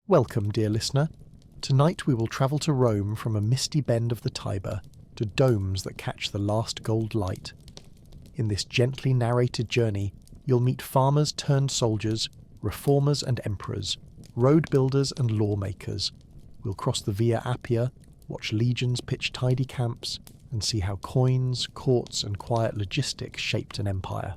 Welcome, dear listener. Tonight we will travel to Rome from a misty bend of the Tiber to domes that catch the last gold light. In this gently narrated journey, you'll meet farmers turned soldiers, reformers and emperors, road builders and lawmakers. We'll cross the Via Appia, watch legions pitch tidy camps, and see how coins, courts and quiet logistics shaped an empire.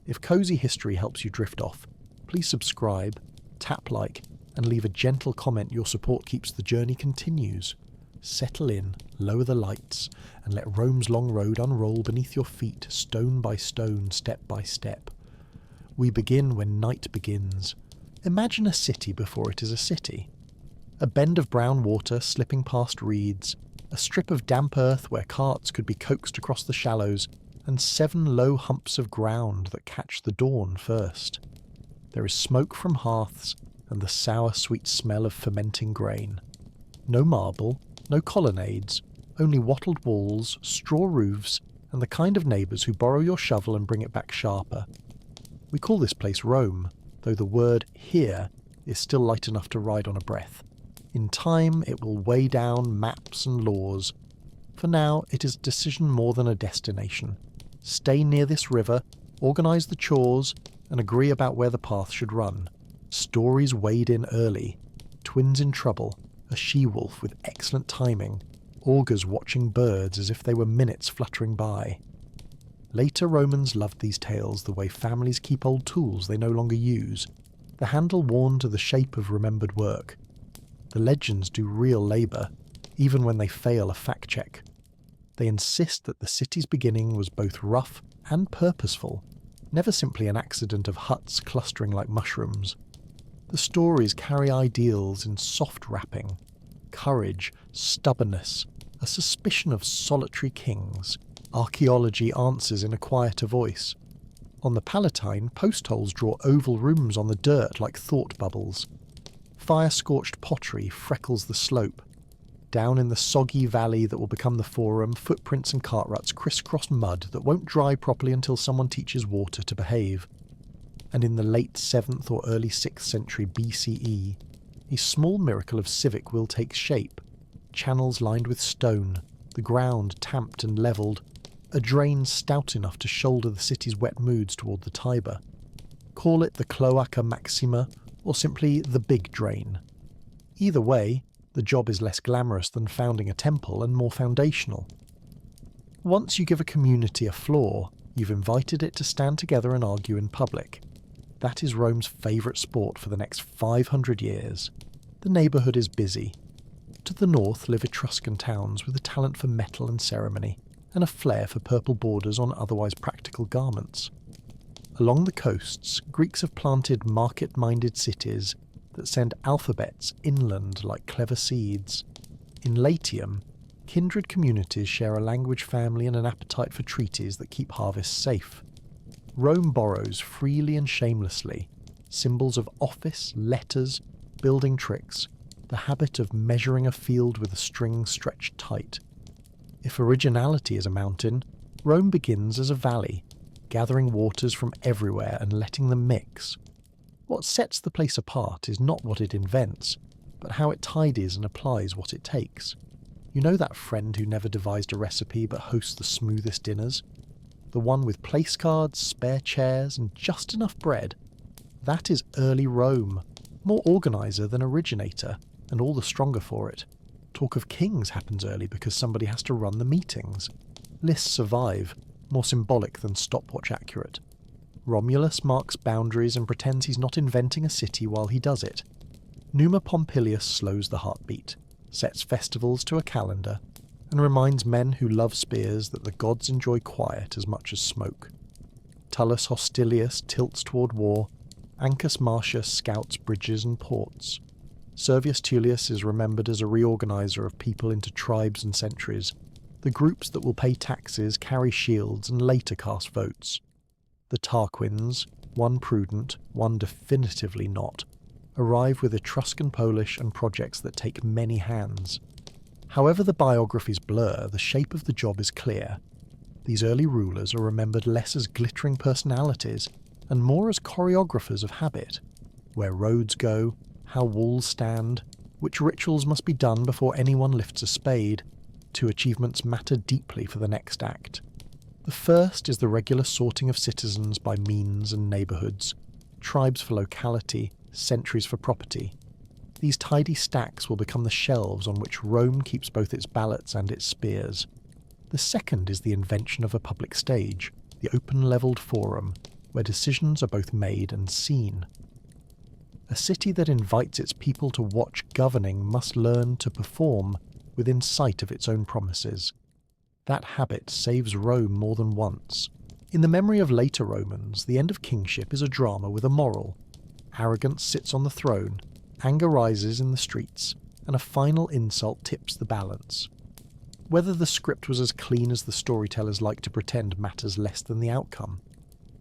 If cozy history helps you drift off, please subscribe, tap like, and leave a gentle comment. Your support keeps the journey continues. Settle in, lower the lights, and let Rome's long road unroll beneath your feet, stone by stone, step by step. We begin when night begins. Imagine a city before it is a city. A bend of brown water slipping past reeds, a strip of damp earth where carts could be coaxed across the shallows, and 7 low humps of ground that catch the dawn first. There is smoke from hearths, and the sour sweet smell of fermenting grain. No marble, no colonnades, only wattled walls, straw roofs, and the kind of neighbours who borrow your shovel and bring it back sharper. We call this place Rome, though the word here is still light enough to ride on a breath. In time it will weigh down maps and laws. For now it is a decision more than a destination. Stay near this river, organise the chores, and agree about where the path should run. Stories wade in early. Twins in trouble, a she-wolf with excellent timing, augurs watching birds as if they were minutes fluttering by. Later Romans loved these tales the way families keep old tools they no longer use, the handle worn to the shape of remembered work. The legends do real labour, even when they fail a fact-check. They insist that the city's beginning was both rough and purposeful, never simply an accident of huts clustering like mushrooms. The stories carry ideals in soft wrapping: courage, stubbornness, a suspicion of solitary kings. Archaeology answers in a quieter voice. On the Palatine, post holes draw oval rooms on the dirt like thought bubbles. Fire-scorched pottery freckles the slope. Down in the soggy valley that will become the Forum, footprints and cart ruts crisscross mud that won't dry properly until someone teaches water to behave. And in the late 7th or early 6th century BCE, a small miracle of civic will take shape. Channels lined with stone, the ground tamped and levelled, a drain stout enough to shoulder the city's wet moods toward the Tiber. Call it the Cloaca Maxima, or simply the Big Drain. Either way, the job is less glamorous than founding a temple and more foundational. Once you give a community a floor, you've invited it to stand together and argue in public. That is Rome's favourite sport for the next 500 years. The neighbourhood is busy. To the north live Etruscan towns with a talent for metal and ceremony, and a flair for purple borders on otherwise practical garments. Along the coasts, Greeks have planted market-minded cities that send alphabets inland like clever seeds. In Latium, kindred communities share a language family and an appetite for treaties that keep harvests safe. Rome borrows freely and shamelessly, symbols of office, letters, building tricks, the habit of measuring a field with a string stretched tight. If originality is a mountain, Rome begins as a valley, gathering waters from everywhere and letting them mix. What sets the place apart is not what it invents, but how it tidies and applies what it takes. You know that friend who never devised a recipe but hosts the smoothest dinners? The one with place cards, spare chairs, and just enough bread? That is early Rome, more organiser than originator, and all the stronger for it. Talk of kings happens early because somebody has to run the meetings. Lists survive, more symbolic than stopwatch accurate. Romulus marks boundaries and pretends he's not inventing a city while he does it. Numa Pompilius slows the heartbeat, sets festivals to a calendar, and reminds men who love spears that the gods enjoy quiet as much as smoke. Tullus Hostilius tilts toward war, Ancus Marcius scouts bridges and ports. Servius Tullius is remembered as a reorganiser of people into tribes and centuries. The groups that will pay taxes carry shields and later cast votes. The Tarquins, one prudent, one definitively not, arrive with Etruscan Polish and projects that take many hands. However the biographies blur, the shape of the job is clear. These early rulers are remembered less as glittering personalities and more as choreographers of habit. Where roads go, how walls stand, which rituals must be done before anyone lifts a spade. Two achievements matter deeply for the next act. The first is the regular sorting of citizens by means and neighbourhoods, tribes for locality, centuries for property. These tidy stacks will become the shelves on which Rome keeps both its ballots and its spears. The second is the invention of a public stage, the open-levelled forum, where decisions are both made and seen. A city that invites its people to watch governing must learn to perform within sight of its own promises. That habit saves Rome more than once. In the memory of later Romans, the end of kingship is a drama with a moral. Arrogance sits on the throne, anger rises in the streets, and a final insult tips the balance. Whether the script was as clean as the storytellers like to pretend matters less than the outcome.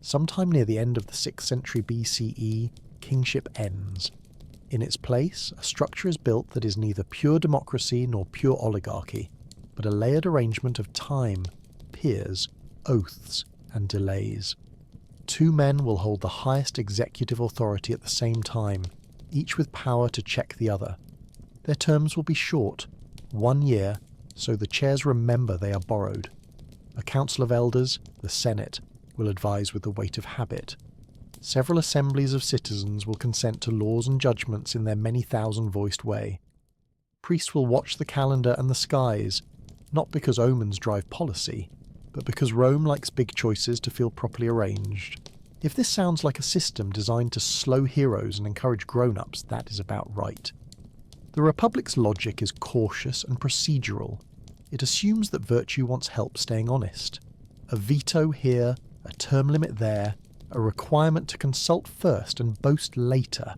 Sometime near the end of the 6th century BCE, kingship ends. In its place, a structure is built that is neither pure democracy nor pure oligarchy, but a layered arrangement of time, peers, oaths, and delays. Two men will hold the highest executive authority at the same time, each with power to check the other. Their terms will be short, 1 year, so the chairs remember they are borrowed. A council of elders, the Senate, will advise with the weight of habit. Several assemblies of citizens will consent to laws and judgments in their many thousand-voiced way. Priests will watch the calendar and the skies, not because omens drive policy, but because Rome likes big choices to feel properly arranged. If this sounds like a system designed to slow heroes and encourage grown-ups, that is about right. The Republic's logic is cautious and procedural. It assumes that virtue wants help staying honest. A veto here, a term limit there, a requirement to consult first and boast later.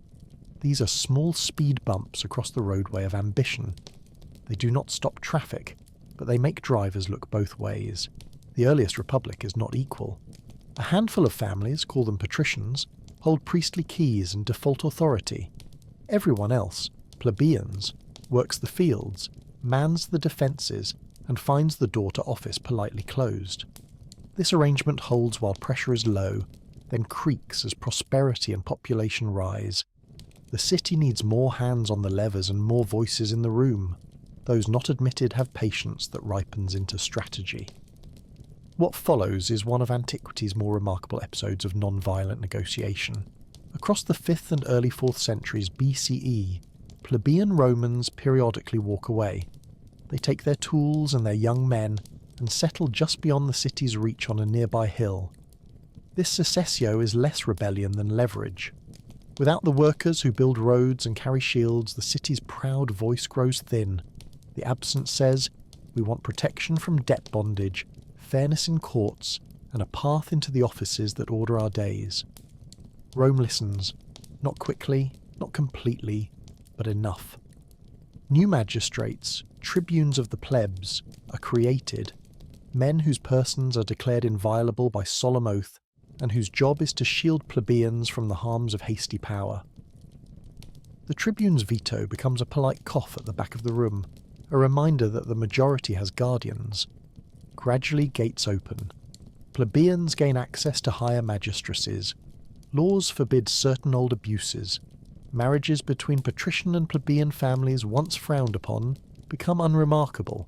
These are small speed bumps across the roadway of ambition. They do not stop traffic, but they make drivers look both ways. The earliest republic is not equal. A handful of families, call them patricians, hold priestly keys and default authority. Everyone else, plebeians, works the fields, mans the defences, and finds the door to office politely closed. This arrangement holds while pressure is low, then creaks as prosperity and population rise. The city needs more hands on the levers and more voices in the room. Those not admitted have patience that ripens into strategy. What follows is one of antiquity's more remarkable episodes of non-violent negotiation. Across the 5th and early 4th centuries BCE, plebeian Romans periodically walk away. They take their tools and their young men and settle just beyond the city's reach on a nearby hill. This secessio is less rebellion than leverage. Without the workers who build roads and carry shields, the city's proud voice grows thin. The absent says, "We want protection from debt bondage, fairness in courts, and a path into the offices that order our days." Rome listens, not quickly, not completely, but enough. New magistrates, tribunes of the plebs, are created, men whose persons are declared inviolable by solemn oath, and whose job is to shield plebeians from the harms of hasty power. The tribune's veto becomes a polite cough at the back of the room, a reminder that the majority has guardians. Gradually gates open. Plebeians gain access to higher magistracies. Laws forbid certain old abuses. Marriages between patrician and plebeian families once frowned upon become unremarkable.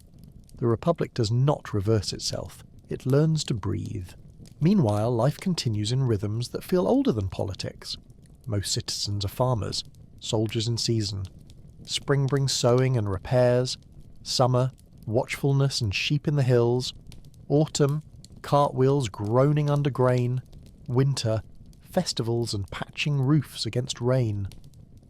The Republic does not reverse itself. It learns to breathe. Meanwhile, life continues in rhythms that feel older than politics. Most citizens are farmers, soldiers in season. Spring brings sowing and repairs. Summer, watchfulness and sheep in the hills. Autumn, cartwheels groaning under grain. Winter, festivals and patching roofs against rain.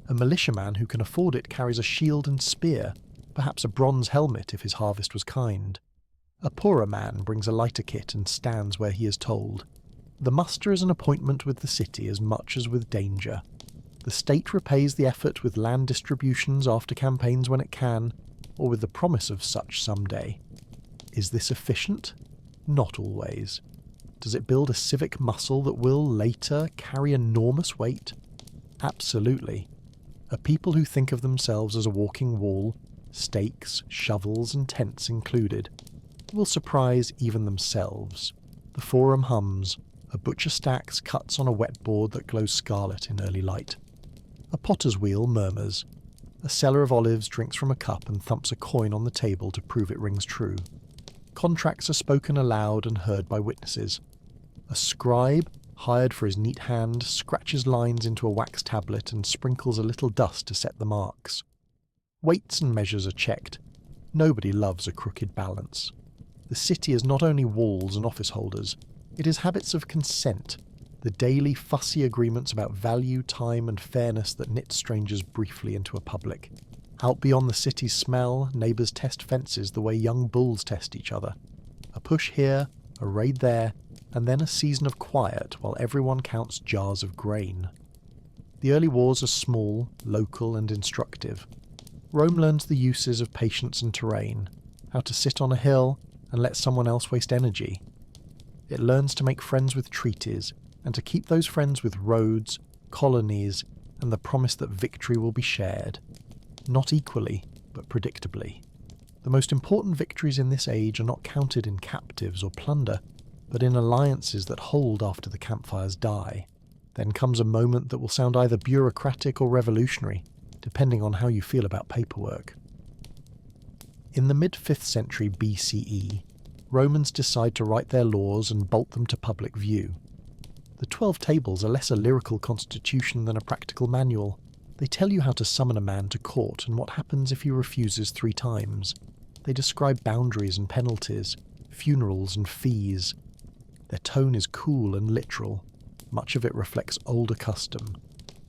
A militiaman who can afford it carries a shield and spear, perhaps a bronze helmet if his harvest was kind. A poorer man brings a lighter kit and stands where he is told. The muster is an appointment with the city as much as with danger. The state repays the effort with land distributions after campaigns when it can, or with the promise of such someday. Is this efficient? Not always. Does it build a civic muscle that will, later, carry enormous weight? Absolutely. A people who think of themselves as a walking wall, stakes, shovels and tents included, will surprise even themselves. The forum hums. A butcher stacks cuts on a wet board that glows scarlet in early light. A potter's wheel murmurs. A seller of olives drinks from a cup and thumps a coin on the table to prove it rings true. Contracts are spoken aloud and heard by witnesses. A scribe, hired for his neat hand, scratches lines into a wax tablet and sprinkles a little dust to set the marks. Weights and measures are checked. Nobody loves a crooked balance. The city is not only walls and office holders, it is habits of consent, the daily fussy agreements about value, time and fairness that knit strangers briefly into a public. Out beyond the city's smell, neighbours test fences the way young bulls test each other. A push here, a raid there, and then a season of quiet while everyone counts jars of grain. The early wars are small, local and instructive. Rome learns the uses of patience and terrain, how to sit on a hill and let someone else waste energy. It learns to make friends with treaties, and to keep those friends with roads, colonies, and the promise that victory will be shared. Not equally, but predictably. The most important victories in this age are not counted in captives or plunder, but in alliances that hold after the campfires die. Then comes a moment that will sound either bureaucratic or revolutionary, depending on how you feel about paperwork. In the mid-5th century BCE, Romans decide to write their laws and bolt them to public view. The 12 Tables are less a lyrical constitution than a practical manual. They tell you how to summon a man to court and what happens if he refuses 3 times. They describe boundaries and penalties, funerals and fees. Their tone is cool and literal. Much of it reflects older custom.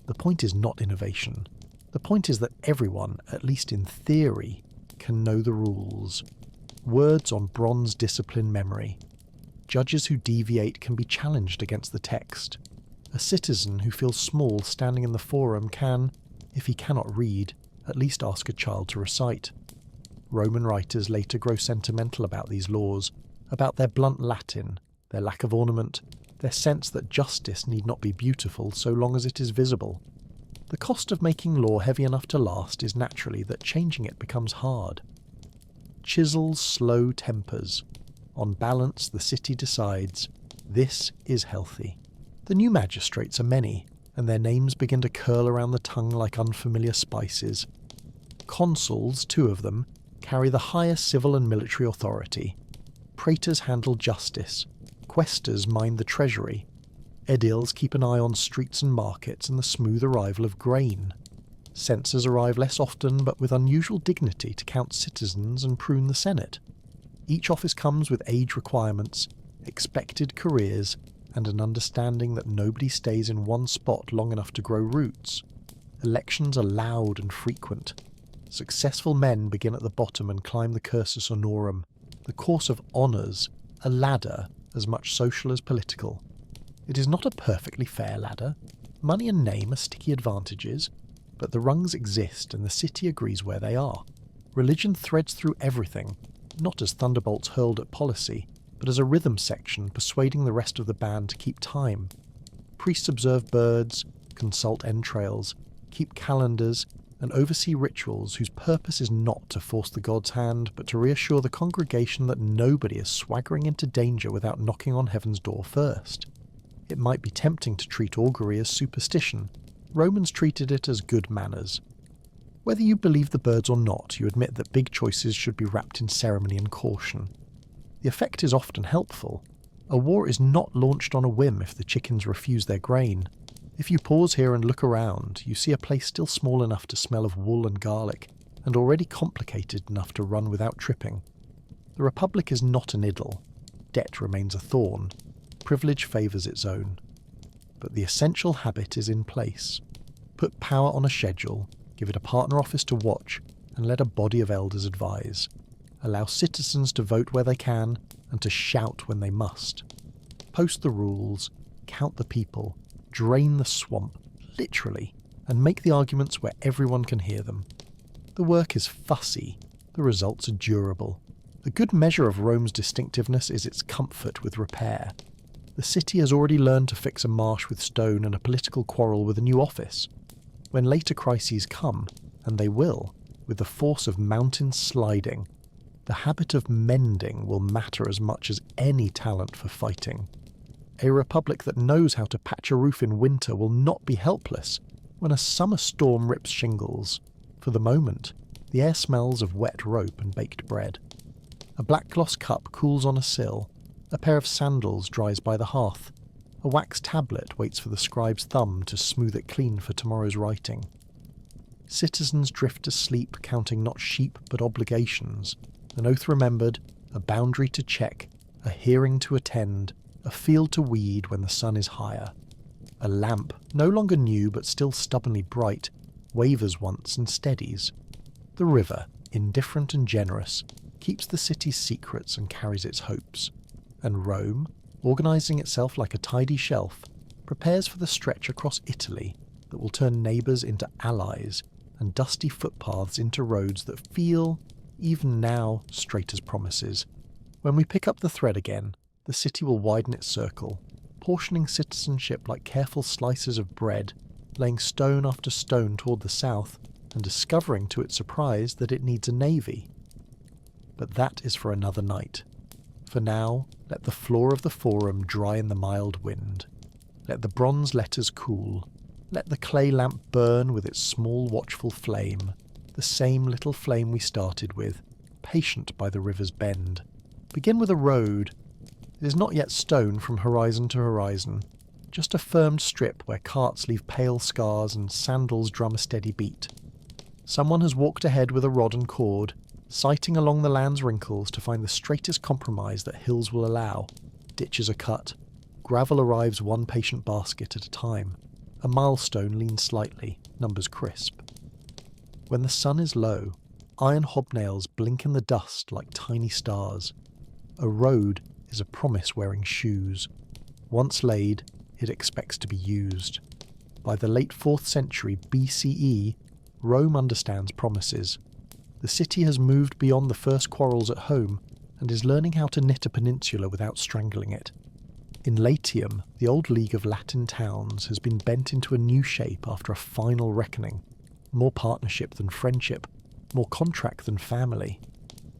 The point is not innovation. The point is that everyone, at least in theory, can know the rules. Words on bronze discipline memory. Judges who deviate can be challenged against the text. A citizen who feels small standing in the forum can, if he cannot read, at least ask a child to recite. Roman writers later grow sentimental about these laws, about their blunt Latin, their lack of ornament, their sense that justice need not be beautiful so long as it is visible. The cost of making law heavy enough to last is naturally that changing it becomes hard. Chisels slow tempers. On balance, the city decides, this is healthy. The new magistrates are many, and their names begin to curl around the tongue like unfamiliar spices. Consuls, 2 of them, carry the highest civil and military authority. Praetors handle justice. Quaestors mind the treasury. Aediles keep an eye on streets and markets and the smooth arrival of grain. Censors arrive less often but with unusual dignity to count citizens and prune the Senate. Each office comes with age requirements, expected careers, and an understanding that nobody stays in one spot long enough to grow roots. Elections are loud and frequent. Successful men begin at the bottom and climb the cursus honorum, the course of honours, a ladder as much social as political. It is not a perfectly fair ladder. Money and name are sticky advantages, but the rungs exist and the city agrees where they are. Religion threads through everything, not as thunderbolts hurled at policy, but as a rhythm section persuading the rest of the band to keep time. Priests observe birds, consult entrails, keep calendars, and oversee rituals whose purpose is not to force the god's hand, but to reassure the congregation that nobody is swaggering into danger without knocking on heaven's door first. It might be tempting to treat augury as superstition. Romans treated it as good manners. Whether you believe the birds or not, you admit that big choices should be wrapped in ceremony and caution. The effect is often helpful. A war is not launched on a whim if the chickens refuse their grain. If you pause here and look around, you see a place still small enough to smell of wool and garlic, and already complicated enough to run without tripping. The Republic is not an idyll. Debt remains a thorn. Privilege favours its own. But the essential habit is in place. Put power on a schedule, give it a partner office to watch, and let a body of elders advise. Allow citizens to vote where they can, and to shout when they must. Post the rules, count the people, drain the swamp, literally, and make the arguments where everyone can hear them. The work is fussy, the results are durable. The good measure of Rome's distinctiveness is its comfort with repair. The city has already learned to fix a marsh with stone and a political quarrel with a new office. When later crises come, and they will, with the force of mountains sliding, the habit of mending will matter as much as any talent for fighting. A republic that knows how to patch a roof in winter will not be helpless, when a summer storm rips shingles. For the moment, the air smells of wet rope and baked bread. A black gloss cup cools on a sill, a pair of sandals dries by the hearth, a wax tablet waits for the scribe's thumb to smooth it clean for tomorrow's writing. Citizens drift to sleep counting not sheep but obligations, an oath remembered, a boundary to check, a hearing to attend, a field to weed when the sun is higher. A lamp, no longer new but still stubbornly bright, wavers once and steadies. The river, indifferent and generous, keeps the city's secrets and carries its hopes. And Rome, organising itself like a tidy shelf, prepares for the stretch across Italy that will turn neighbours into allies and dusty footpaths into roads that feel, even now, straight as promises. When we pick up the thread again, the city will widen its circle, portioning citizenship like careful slices of bread, laying stone after stone toward the south, and discovering to its surprise that it needs a navy. But that is for another night. For now, let the floor of the forum dry in the mild wind. Let the bronze letters cool. Let the clay lamp burn with its small watchful flame, the same little flame we started with, patient by the river's bend. Begin with a road. It is not yet stone from horizon to horizon, just a firmed strip where carts leave pale scars and sandals drum a steady beat. Someone has walked ahead with a rod and cord, sighting along the land's wrinkles to find the straightest compromise that hills will allow. Ditches are cut. Gravel arrives one patient basket at a time. A milestone leans slightly, numbers crisp. When the sun is low, iron hobnails blink in the dust like tiny stars. A road is a promise wearing shoes. Once laid, it expects to be used. By the late 4th century BCE, Rome understands promises. The city has moved beyond the first quarrels at home and is learning how to knit a peninsula without strangling it. In Latium, the old league of Latin towns has been bent into a new shape after a final reckoning. More partnership than friendship, more contract than family.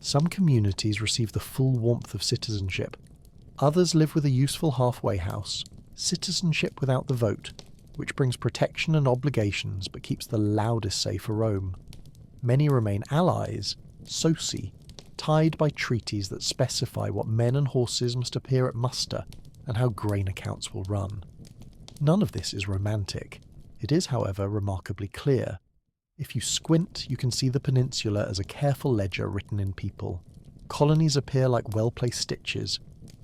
Some communities receive the full warmth of citizenship. Others live with a useful halfway house, citizenship without the vote, which brings protection and obligations but keeps the loudest say for Rome. Many remain allies, soci, tied by treaties that specify what men and horses must appear at muster and how grain accounts will run. None of this is romantic. It is, however, remarkably clear. If you squint, you can see the peninsula as a careful ledger written in people. Colonies appear like well-placed stitches.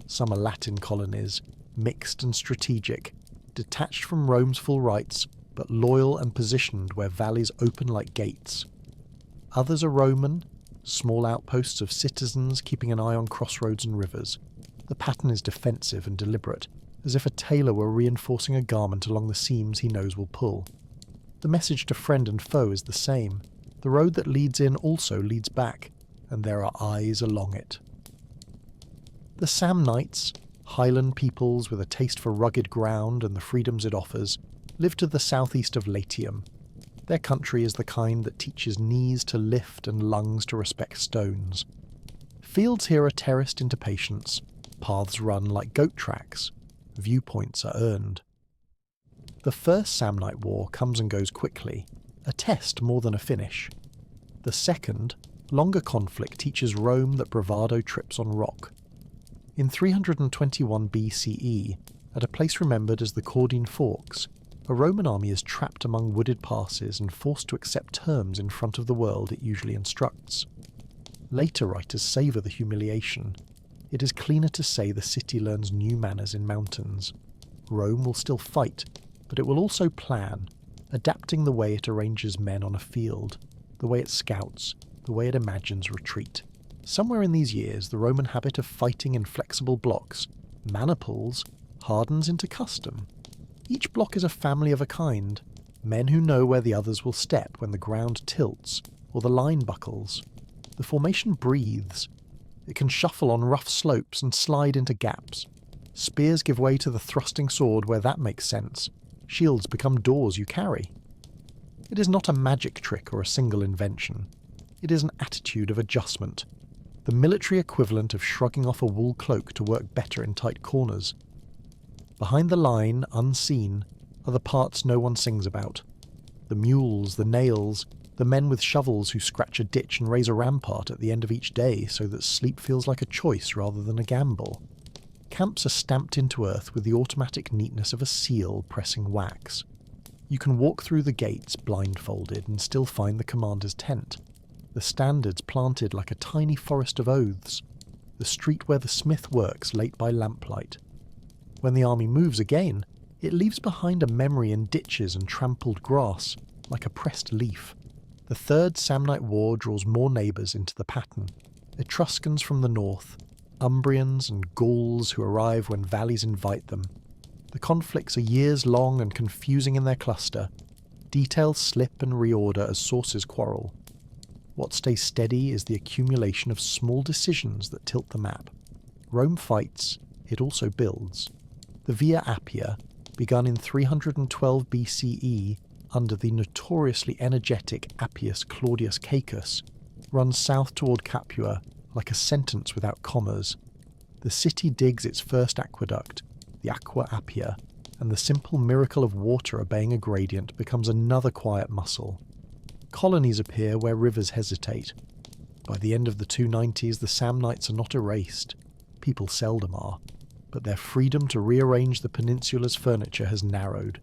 Some are Latin colonies, mixed and strategic, detached from Rome's full rights, but loyal and positioned where valleys open like gates. Others are Roman, small outposts of citizens keeping an eye on crossroads and rivers. The pattern is defensive and deliberate, as if a tailor were reinforcing a garment along the seams he knows will pull. The message to friend and foe is the same. The road that leads in also leads back, and there are eyes along it. The Samnites, highland peoples with a taste for rugged ground and the freedoms it offers, live to the southeast of Latium. Their country is the kind that teaches knees to lift and lungs to respect stones. Fields here are terraced into patience, paths run like goat tracks, viewpoints are earned. The First Samnite War comes and goes quickly, a test more than a finish. The second, longer conflict teaches Rome that bravado trips on rock. In 321 BCE, at a place remembered as the Caudine Forks, a Roman army is trapped among wooded passes and forced to accept terms in front of the world it usually instructs. Later writers savour the humiliation. It is cleaner to say the city learns new manners in mountains. Rome will still fight, but it will also plan, adapting the way it arranges men on a field, the way it scouts, the way it imagines retreat. Somewhere in these years, the Roman habit of fighting in flexible blocks, maniples, hardens into custom. Each block is a family of a kind, men who know where the others will step when the ground tilts or the line buckles. The formation breathes. It can shuffle on rough slopes and slide into gaps. Spears give way to the thrusting sword where that makes sense. Shields become doors you carry. It is not a magic trick or a single invention. It is an attitude of adjustment, the military equivalent of shrugging off a wool cloak to work better in tight corners. Behind the line, unseen, are the parts no one sings about. The mules, the nails, the men with shovels who scratch a ditch and raise a rampart at the end of each day so that sleep feels like a choice rather than a gamble. Camps are stamped into earth with the automatic neatness of a seal pressing wax. You can walk through the gates blindfolded and still find the commander's tent. The standards planted like a tiny forest of oaths. The street where the smith works late by lamplight. When the army moves again, it leaves behind a memory in ditches and trampled grass, like a pressed leaf. The Third Samnite War draws more neighbours into the pattern. Etruscans from the north, Umbrians and Gauls who arrive when valleys invite them. The conflicts are years long and confusing in their cluster. Details slip and reorder as sources quarrel. What stays steady is the accumulation of small decisions that tilt the map. Rome fights, it also builds. The Via Appia, begun in 312 BCE under the notoriously energetic Appius Claudius Caecus, runs south toward Capua like a sentence without commas. The city digs its first aqueduct, the Aqua Appia, and the simple miracle of water obeying a gradient becomes another quiet muscle. Colonies appear where rivers hesitate. By the end of the 290s, the Samnites are not erased. People seldom are. But their freedom to rearrange the peninsula's furniture has narrowed.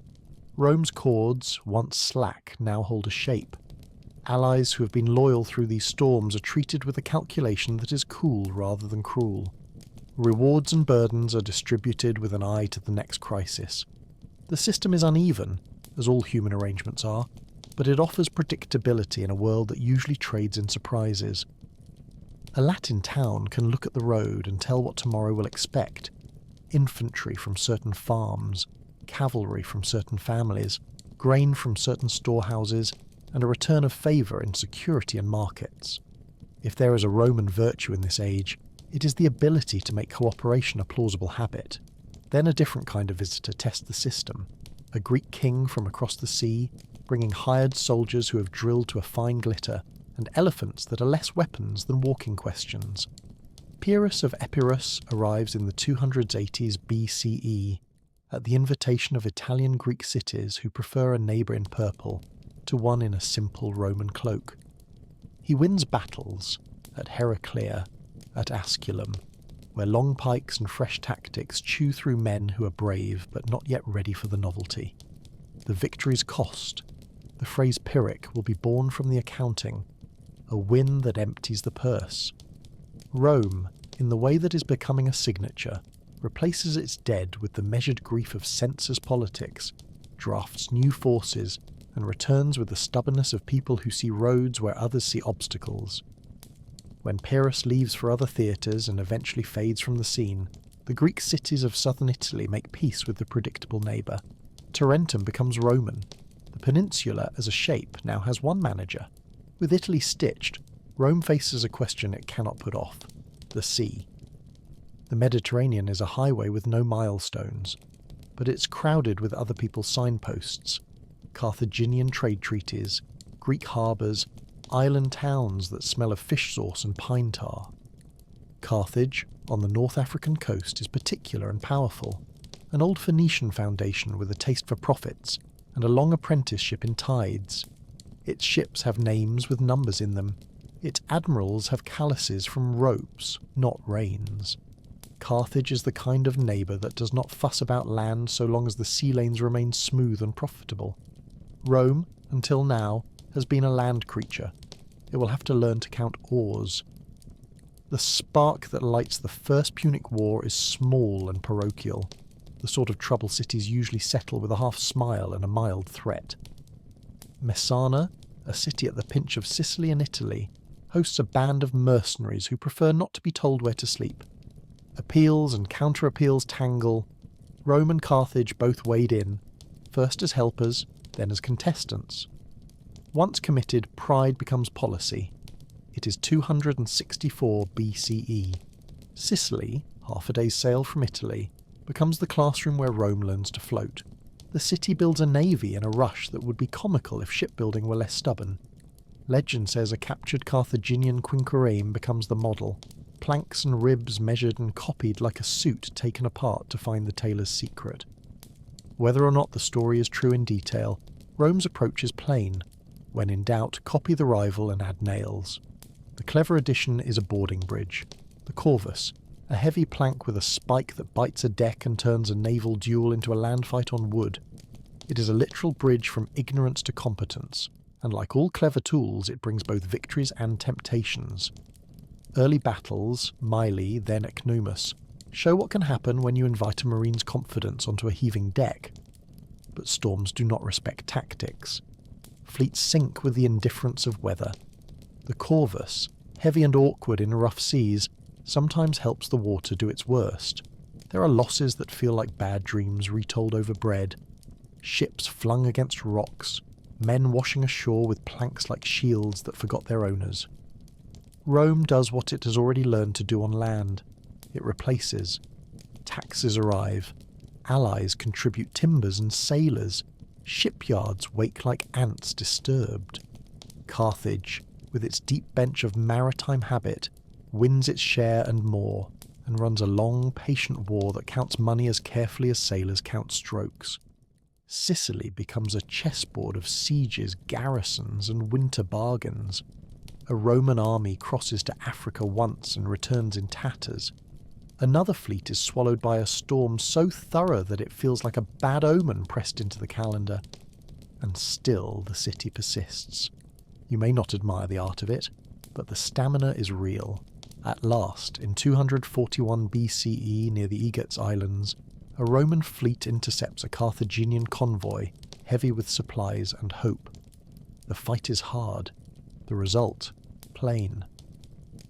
Rome's chords, once slack, now hold a shape. Allies who have been loyal through these storms are treated with a calculation that is cool rather than cruel. Rewards and burdens are distributed with an eye to the next crisis. The system is uneven, as all human arrangements are, but it offers predictability in a world that usually trades in surprises. A Latin town can look at the road and tell what tomorrow will expect. Infantry from certain farms, cavalry from certain families, grain from certain storehouses, and a return of favour in security and markets. If there is a Roman virtue in this age, it is the ability to make cooperation a plausible habit. Then a different kind of visitor tests the system. A Greek king from across the sea, bringing hired soldiers who have drilled to a fine glitter, and elephants that are less weapons than walking questions. Pyrrhus of Epirus arrives in the 280s BCE at the invitation of Italian Greek cities who prefer a neighbour in purple to one in a simple Roman cloak. He wins battles at Heraclea, at Asculum, where long pikes and fresh tactics chew through men who are brave but not yet ready for the novelty. The victory's cost. The phrase Pyrrhic will be born from the accounting, a win that empties the purse. Rome, in the way that is becoming a signature, replaces its dead with the measured grief of census politics, drafts new forces, and returns with the stubbornness of people who see roads where others see obstacles. When Pyrrhus leaves for other theatres and eventually fades from the scene, the Greek cities of southern Italy make peace with the predictable neighbour. Tarentum becomes Roman. The peninsula as a shape now has one manager. With Italy stitched, Rome faces a question it cannot put off: the sea. The Mediterranean is a highway with no milestones, but it's crowded with other people's signposts. Carthaginian trade treaties, Greek harbours, island towns that smell of fish sauce and pine tar. Carthage, on the North African coast, is particular and powerful, an old Phoenician foundation with a taste for profits and a long apprenticeship in tides. Its ships have names with numbers in them. Its admirals have calices from ropes, not reins. Carthage is the kind of neighbour that does not fuss about land so long as the sea lanes remain smooth and profitable. Rome, until now, has been a land creature. It will have to learn to count oars. The spark that lights the First Punic War is small and parochial, the sort of trouble cities usually settle with a half smile and a mild threat. Messana, a city at the pinch of Sicily and Italy, hosts a band of mercenaries who prefer not to be told where to sleep. Appeals and counter-appeals tangle. Rome and Carthage both wade in, first as helpers, then as contestants. Once committed, pride becomes policy. It is 264 BCE. Sicily, half a day's sail from Italy, becomes the classroom where Rome learns to float. The city builds a navy in a rush that would be comical if shipbuilding were less stubborn. Legend says a captured Carthaginian quinquereme becomes the model, planks and ribs measured and copied like a suit taken apart to find the tailor's secret. Whether or not the story is true in detail, Rome's approach is plain. When in doubt, copy the rival and add nails. The clever addition is a boarding bridge. The Corvus, a heavy plank with a spike that bites a deck and turns a naval duel into a land fight on wood. It is a literal bridge from ignorance to competence, and like all clever tools, it brings both victories and temptations. Early battles, Mylae, then Ecnomus, show what can happen when you invite a marine's confidence onto a heaving deck. But storms do not respect tactics. Fleets sink with the indifference of weather. The Corvus, heavy and awkward in rough seas, sometimes helps the water do its worst. There are losses that feel like bad dreams retold over bread. Ships flung against rocks, men washing ashore with planks like shields that forgot their owners. Rome does what it has already learned to do on land. It replaces. Taxes arrive. Allies contribute timbers and sailors. Shipyards wake like ants disturbed. Carthage, with its deep bench of maritime habit, wins its share and more, and runs a long, patient war that counts money as carefully as sailors count strokes. Sicily becomes a chessboard of sieges, garrisons, and winter bargains. A Roman army crosses to Africa once and returns in tatters. Another fleet is swallowed by a storm so thorough that it feels like a bad omen pressed into the calendar. And still the city persists. You may not admire the art of it, but the stamina is real. At last, in 241 BCE near the Aegates Islands, a Roman fleet intercepts a Carthaginian convoy, heavy with supplies and hope. The fight is hard. The result, plain.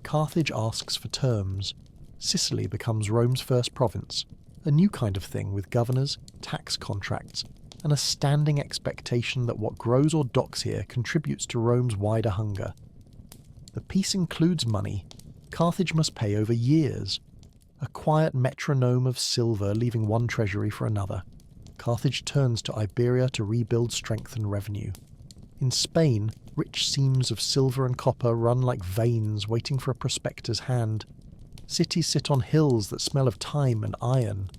Carthage asks for terms. Sicily becomes Rome's first province, a new kind of thing with governors, tax contracts, and a standing expectation that what grows or docks here contributes to Rome's wider hunger. The peace includes money. Carthage must pay over years. A quiet metronome of silver leaving one treasury for another. Carthage turns to Iberia to rebuild strength and revenue. In Spain, rich seams of silver and copper run like veins waiting for a prospector's hand. Cities sit on hills that smell of thyme and iron.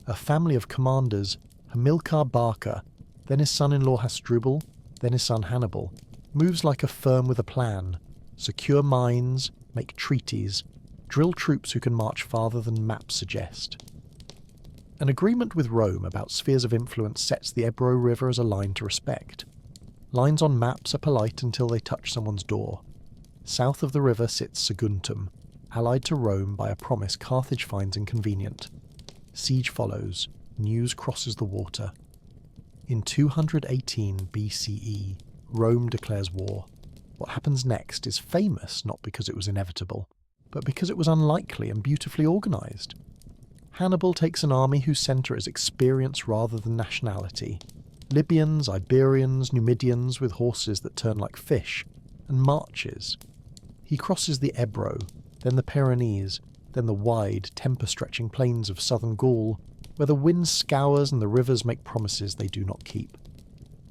A family of commanders, Hamilcar Barca, then his son-in-law Hasdrubal, then his son Hannibal, moves like a firm with a plan. Secure mines, make treaties, drill troops who can march farther than maps suggest. An agreement with Rome about spheres of influence sets the Ebro River as a line to respect. Lines on maps are polite until they touch someone's door. South of the river sits Saguntum, allied to Rome by a promise Carthage finds inconvenient. Siege follows. News crosses the water. In 218 BCE, Rome declares war. What happens next is famous not because it was inevitable, but because it was unlikely and beautifully organised. Hannibal takes an army whose centre is experience rather than nationality. Libyans, Iberians, Numidians with horses that turn like fish, and marches. He crosses the Ebro, then the Pyrenees, then the wide, temper-stretching plains of southern Gaul, where the wind scours and the rivers make promises they do not keep.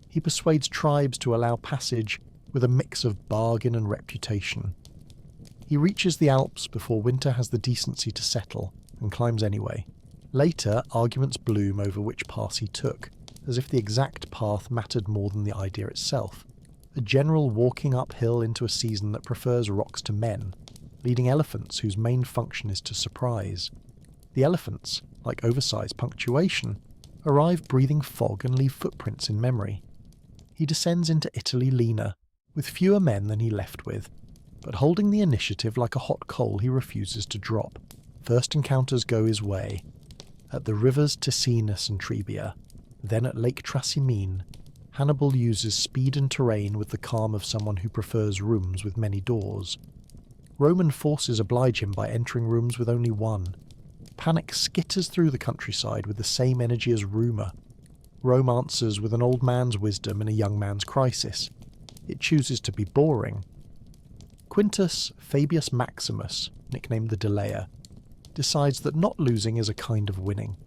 He persuades tribes to allow passage with a mix of bargain and reputation. He reaches the Alps before winter has the decency to settle, and climbs anyway. Later, arguments bloom over which pass he took, as if the exact path mattered more than the idea itself. A general walking uphill into a season that prefers rocks to men, leading elephants whose main function is to surprise. The elephants, like oversized punctuation, arrive breathing fog and leave footprints in memory. He descends into Italy leaner, with fewer men than he left with, but holding the initiative like a hot coal he refuses to drop. First encounters go his way. At the rivers Ticinus and Trebia, then at Lake Trasimene, Hannibal uses speed and terrain with the calm of someone who prefers rooms with many doors. Roman forces oblige him by entering rooms with only one. Panic skitters through the countryside with the same energy as rumour. Rome answers with an old man's wisdom in a young man's crisis. It chooses to be boring. Quintus Fabius Maximus, nicknamed the Delayer, decides that not losing is a kind of winning.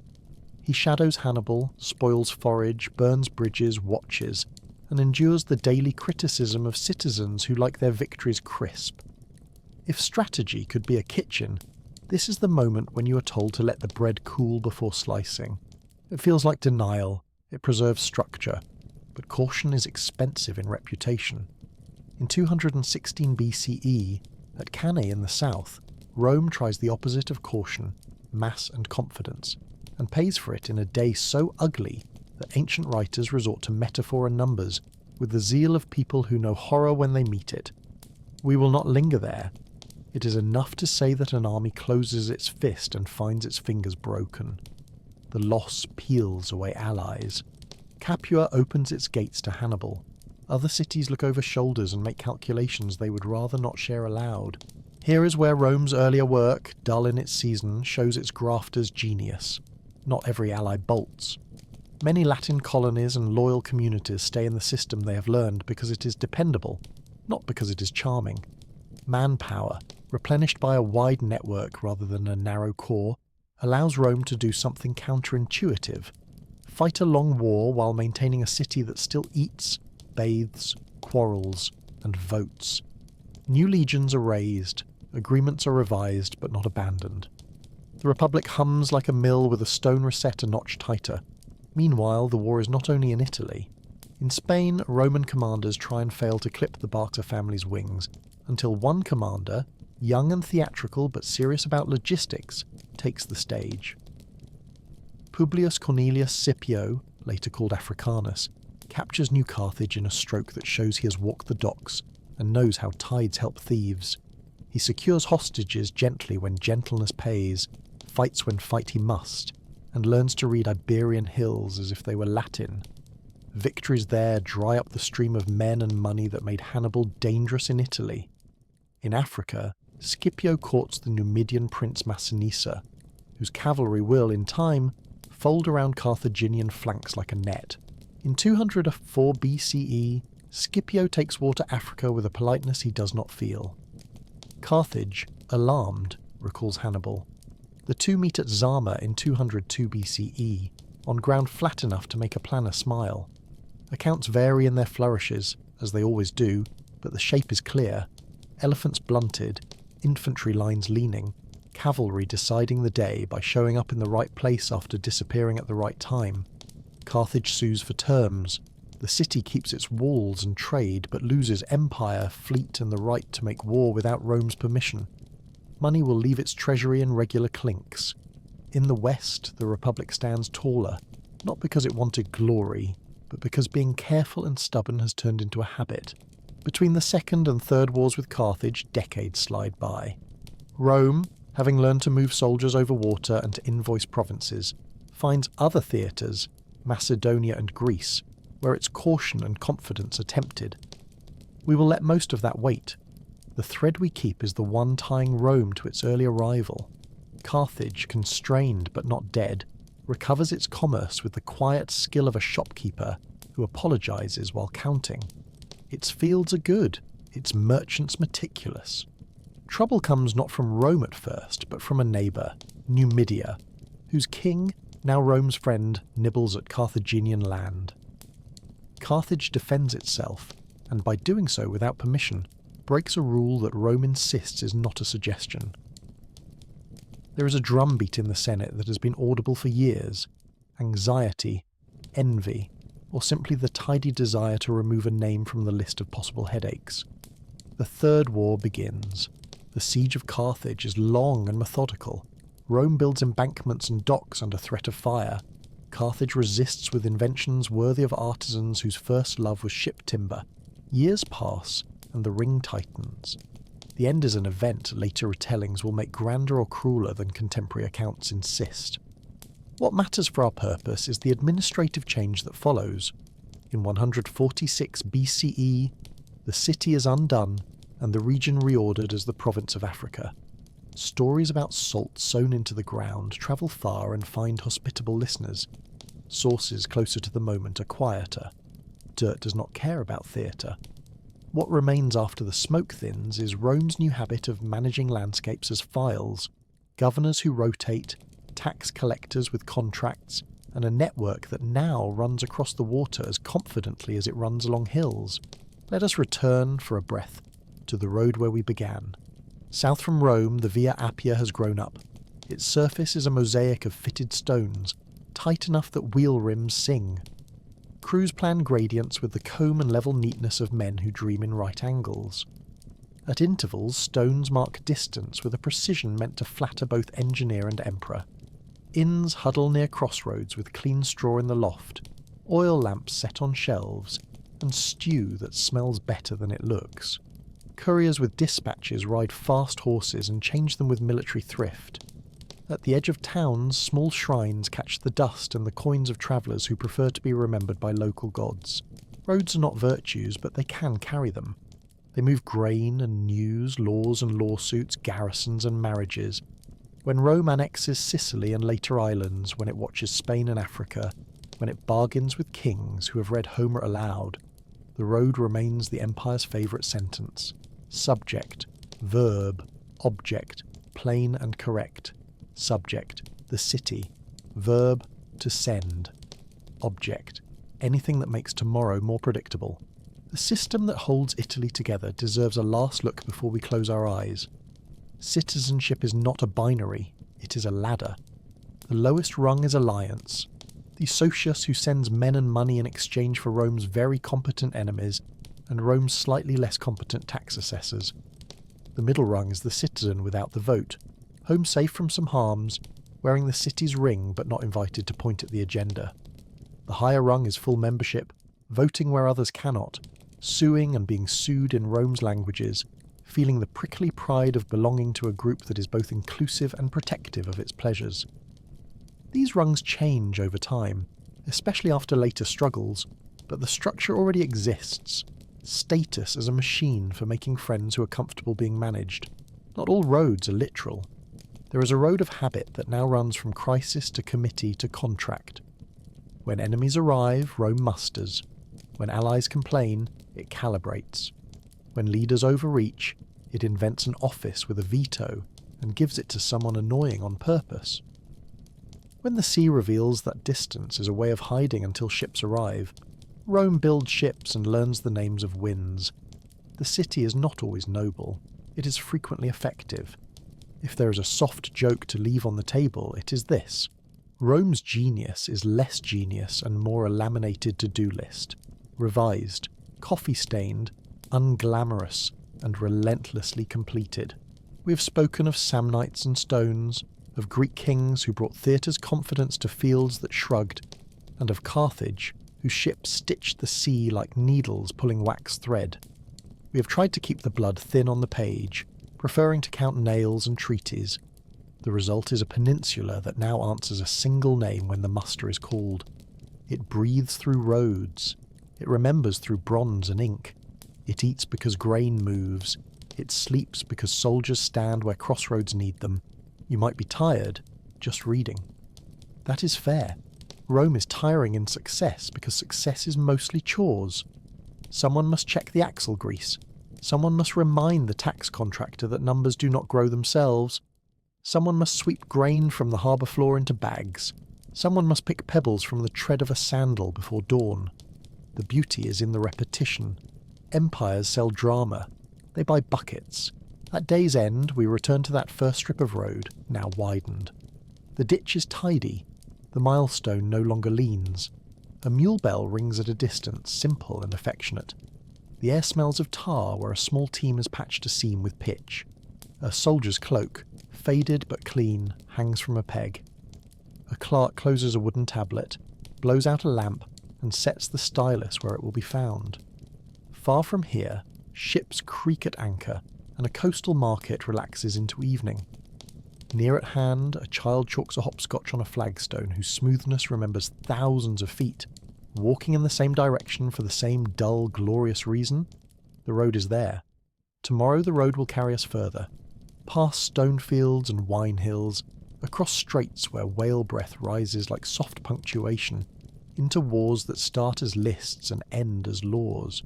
He shadows Hannibal, spoils forage, burns bridges, watches, and endures the daily criticism of citizens who like their victories crisp. If strategy could be a kitchen, this is the moment when you are told to let the bread cool before slicing. It feels like denial. It preserves structure. but caution is expensive in reputation. In 216 BCE, at Cannae in the south, Rome tries the opposite of caution, mass and confidence, and pays for it in a day so ugly that ancient writers resort to metaphor and numbers with the zeal of people who know horror when they meet it. We will not linger there. It is enough to say that an army closes its fist and finds its fingers broken. The loss peels away allies. Capua opens its gates to Hannibal. Other cities look over shoulders and make calculations they would rather not share aloud. Here is where Rome's earlier work, dull in its season, shows its grafter's genius. Not every ally bolts. Many Latin colonies and loyal communities stay in the system they have learned because it is dependable, not because it is charming. Manpower, replenished by a wide network rather than a narrow core, allows Rome to do something counterintuitive. Fight a long war while maintaining a city that still eats, bathes, quarrels, and votes. New legions are raised, agreements are revised but not abandoned. The Republic hums like a mill with a stone reset a notch tighter. Meanwhile, the war is not only in Italy. In Spain, Roman commanders try and fail to clip the Barca family's wings, until one commander, young and theatrical but serious about logistics, takes the stage. Publius Cornelius Scipio, later called Africanus, captures New Carthage in a stroke that shows he has walked the docks and knows how tides help thieves. He secures hostages gently when gentleness pays, fights when fight he must, and learns to read Iberian hills as if they were Latin. Victories there dry up the stream of men and money that made Hannibal dangerous in Italy. In Africa, Scipio courts the Numidian prince Massinissa, whose cavalry will, in time, fold around Carthaginian flanks like a net. In 204 BCE, Scipio takes war to Africa with a politeness he does not feel. Carthage, alarmed, recalls Hannibal. The two meet at Zama in 202 BCE, on ground flat enough to make a planner smile. Accounts vary in their flourishes, as they always do, but the shape is clear. Elephants blunted, infantry lines leaning, cavalry deciding the day by showing up in the right place after disappearing at the right time. Carthage sues for terms. The city keeps its walls and trade, but loses empire, fleet, and the right to make war without Rome's permission. Money will leave its treasury in regular clinks. In the West, the Republic stands taller, not because it wanted glory, but because being careful and stubborn has turned into a habit. Between the Second and Third Wars with Carthage, decades slide by. Rome, having learned to move soldiers over water and to invoice provinces, finds other theatres, Macedonia and Greece, where its caution and confidence are tempted. We will let most of that wait. The thread we keep is the one tying Rome to its earlier rival. Carthage, constrained but not dead, recovers its commerce with the quiet skill of a shopkeeper who apologises while counting. Its fields are good, its merchants meticulous. Trouble comes not from Rome at first, but from a neighbour, Numidia, whose king, now Rome's friend, nibbles at Carthaginian land. Carthage defends itself, and by doing so without permission, breaks a rule that Rome insists is not a suggestion. There is a drumbeat in the Senate that has been audible for years: anxiety, envy, or simply the tidy desire to remove a name from the list of possible headaches. The Third War begins. The siege of Carthage is long and methodical. Rome builds embankments and docks under threat of fire. Carthage resists with inventions worthy of artisans whose first love was ship timber. Years pass, and the ring tightens. The end is an event later retellings will make grander or crueler than contemporary accounts insist. What matters for our purpose is the administrative change that follows. In 146 BCE, the city is undone and the region reordered as the province of Africa. Stories about salt sown into the ground travel far and find hospitable listeners. Sources closer to the moment are quieter. Dirt does not care about theatre. What remains after the smoke thins is Rome's new habit of managing landscapes as files, governors who rotate, tax collectors with contracts, and a network that now runs across the water as confidently as it runs along hills. Let us return, for a breath, to the road where we began. South from Rome, the Via Appia has grown up. Its surface is a mosaic of fitted stones, tight enough that wheel rims sing. Crews plan gradients with the comb and level neatness of men who dream in right angles. At intervals, stones mark distance with a precision meant to flatter both engineer and emperor. Inns huddle near crossroads with clean straw in the loft, oil lamps set on shelves, and stew that smells better than it looks. Couriers with dispatches ride fast horses and change them with military thrift. At the edge of towns, small shrines catch the dust and the coins of travellers who prefer to be remembered by local gods. Roads are not virtues, but they can carry them. They move grain and news, laws and lawsuits, garrisons and marriages. When Rome annexes Sicily and later islands, when it watches Spain and Africa, when it bargains with kings who have read Homer aloud, the road remains the empire's favourite sentence. Subject, verb, object, plain and correct. Subject, the city. Verb, to send. Object, anything that makes tomorrow more predictable. The system that holds Italy together deserves a last look before we close our eyes. Citizenship is not a binary, it is a ladder. The lowest rung is alliance. The socius who sends men and money in exchange for Rome's very competent enemies and Rome's slightly less competent tax assessors. The middle rung is the citizen without the vote, home safe from some harms, wearing the city's ring but not invited to point at the agenda. The higher rung is full membership, voting where others cannot, suing and being sued in Rome's languages, feeling the prickly pride of belonging to a group that is both inclusive and protective of its pleasures. These rungs change over time, especially after later struggles, but the structure already exists. Status as a machine for making friends who are comfortable being managed. Not all roads are literal. There is a road of habit that now runs from crisis to committee to contract. When enemies arrive, Rome musters. When allies complain, it calibrates. When leaders overreach, it invents an office with a veto and gives it to someone annoying on purpose. When the sea reveals that distance is a way of hiding until ships arrive, Rome builds ships and learns the names of winds. The city is not always noble. It is frequently effective. If there is a soft joke to leave on the table, it is this. Rome's genius is less genius and more a laminated to-do list. Revised, coffee-stained, unglamorous, and relentlessly completed. We have spoken of Samnites and stones, of Greek kings who brought theatre's confidence to fields that shrugged, and of Carthage, whose ships stitched the sea like needles pulling wax thread. We have tried to keep the blood thin on the page, preferring to count nails and treaties. The result is a peninsula that now answers a single name when the muster is called. It breathes through roads. It remembers through bronze and ink. It eats because grain moves. It sleeps because soldiers stand where crossroads need them. You might be tired, just reading. That is fair. Rome is tiring in success because success is mostly chores. Someone must check the axle grease. Someone must remind the tax contractor that numbers do not grow themselves. Someone must sweep grain from the harbour floor into bags. Someone must pick pebbles from the tread of a sandal before dawn. The beauty is in the repetition. Empires sell drama. They buy buckets. At day's end, we return to that first strip of road, now widened. The ditch is tidy. The milestone no longer leans. A mule bell rings at a distance, simple and affectionate. The air smells of tar where a small team has patched a seam with pitch. A soldier's cloak, faded but clean, hangs from a peg. A clerk closes a wooden tablet, blows out a lamp, and sets the stylus where it will be found. Far from here, ships creak at anchor, and a coastal market relaxes into evening. Near at hand, a child chalks a hopscotch on a flagstone whose smoothness remembers thousands of feet. Walking in the same direction for the same dull, glorious reason? The road is there. Tomorrow the road will carry us further. Past stone fields and wine hills, across straits where whale breath rises like soft punctuation, into wars that start as lists and end as laws.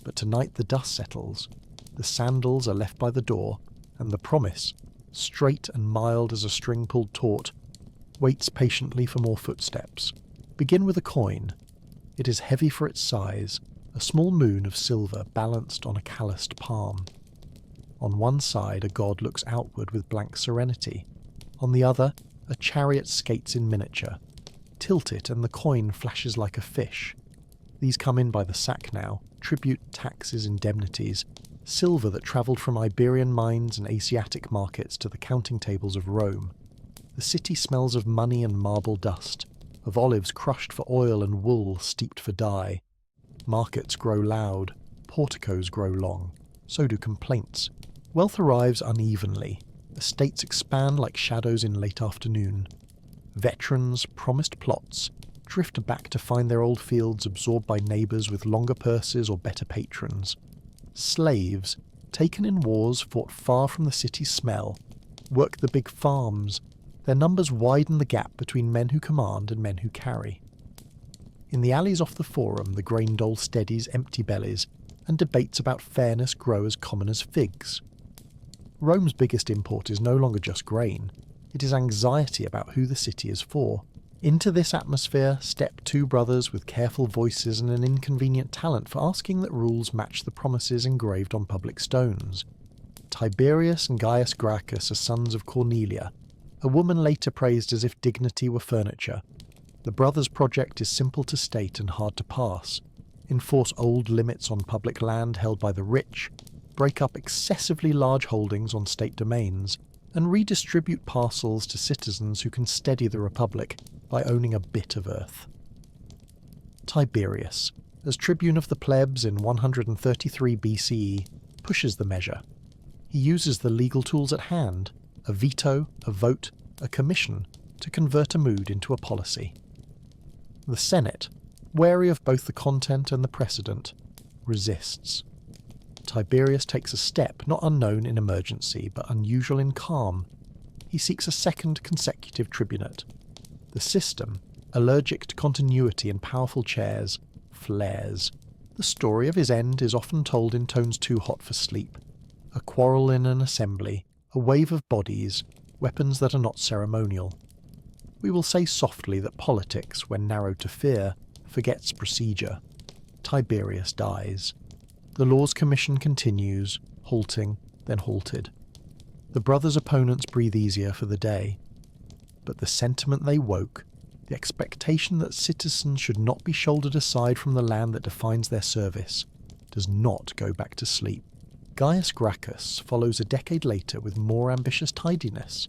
But tonight the dust settles, the sandals are left by the door, and the promise, straight and mild as a string pulled taut, waits patiently for more footsteps. Begin with a coin. It is heavy for its size, a small moon of silver balanced on a calloused palm. On one side a god looks outward with blank serenity. On the other, a chariot skates in miniature. Tilt it and the coin flashes like a fish. These come in by the sack now: tribute, taxes, indemnities, silver that travelled from Iberian mines and Asiatic markets to the counting tables of Rome. The city smells of money and marble dust, of olives crushed for oil and wool steeped for dye. Markets grow loud, porticos grow long, so do complaints. Wealth arrives unevenly. Estates expand like shadows in late afternoon. Veterans, promised plots, drift back to find their old fields absorbed by neighbours with longer purses or better patrons. Slaves, taken in wars fought far from the city's smell, work the big farms. Their numbers widen the gap between men who command and men who carry. In the alleys off the Forum, the grain dole steadies empty bellies, and debates about fairness grow as common as figs. Rome's biggest import is no longer just grain. It is anxiety about who the city is for. Into this atmosphere step two brothers with careful voices and an inconvenient talent for asking that rules match the promises engraved on public stones. Tiberius and Gaius Gracchus are sons of Cornelia, a woman later praised as if dignity were furniture. The brothers' project is simple to state and hard to pass: enforce old limits on public land held by the rich, break up excessively large holdings on state domains, and redistribute parcels to citizens who can steady the Republic by owning a bit of earth. Tiberius, as tribune of the plebs in 133 BCE, pushes the measure. He uses the legal tools at hand, a veto, a vote, a commission, to convert a mood into a policy. The Senate, wary of both the content and the precedent, resists. Tiberius takes a step not unknown in emergency, but unusual in calm. He seeks a second consecutive tribunate. The system, allergic to continuity and powerful chairs, flares. The story of his end is often told in tones too hot for sleep. A quarrel in an assembly, a wave of bodies, weapons that are not ceremonial. We will say softly that politics, when narrowed to fear, forgets procedure. Tiberius dies. The Law's Commission continues, halting, then halted. The brothers' opponents breathe easier for the day. But the sentiment they woke, the expectation that citizens should not be shouldered aside from the land that defines their service, does not go back to sleep. Gaius Gracchus follows a decade later with more ambitious tidiness.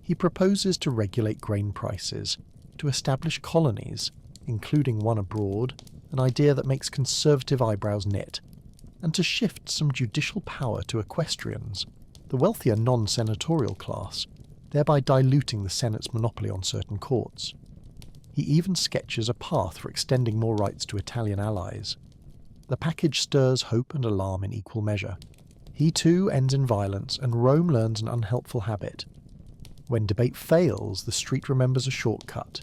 He proposes to regulate grain prices, to establish colonies, including one abroad, an idea that makes conservative eyebrows knit, and to shift some judicial power to equestrians, the wealthier non-senatorial class, thereby diluting the Senate's monopoly on certain courts. He even sketches a path for extending more rights to Italian allies. The package stirs hope and alarm in equal measure. He too ends in violence, and Rome learns an unhelpful habit. When debate fails, the street remembers a shortcut.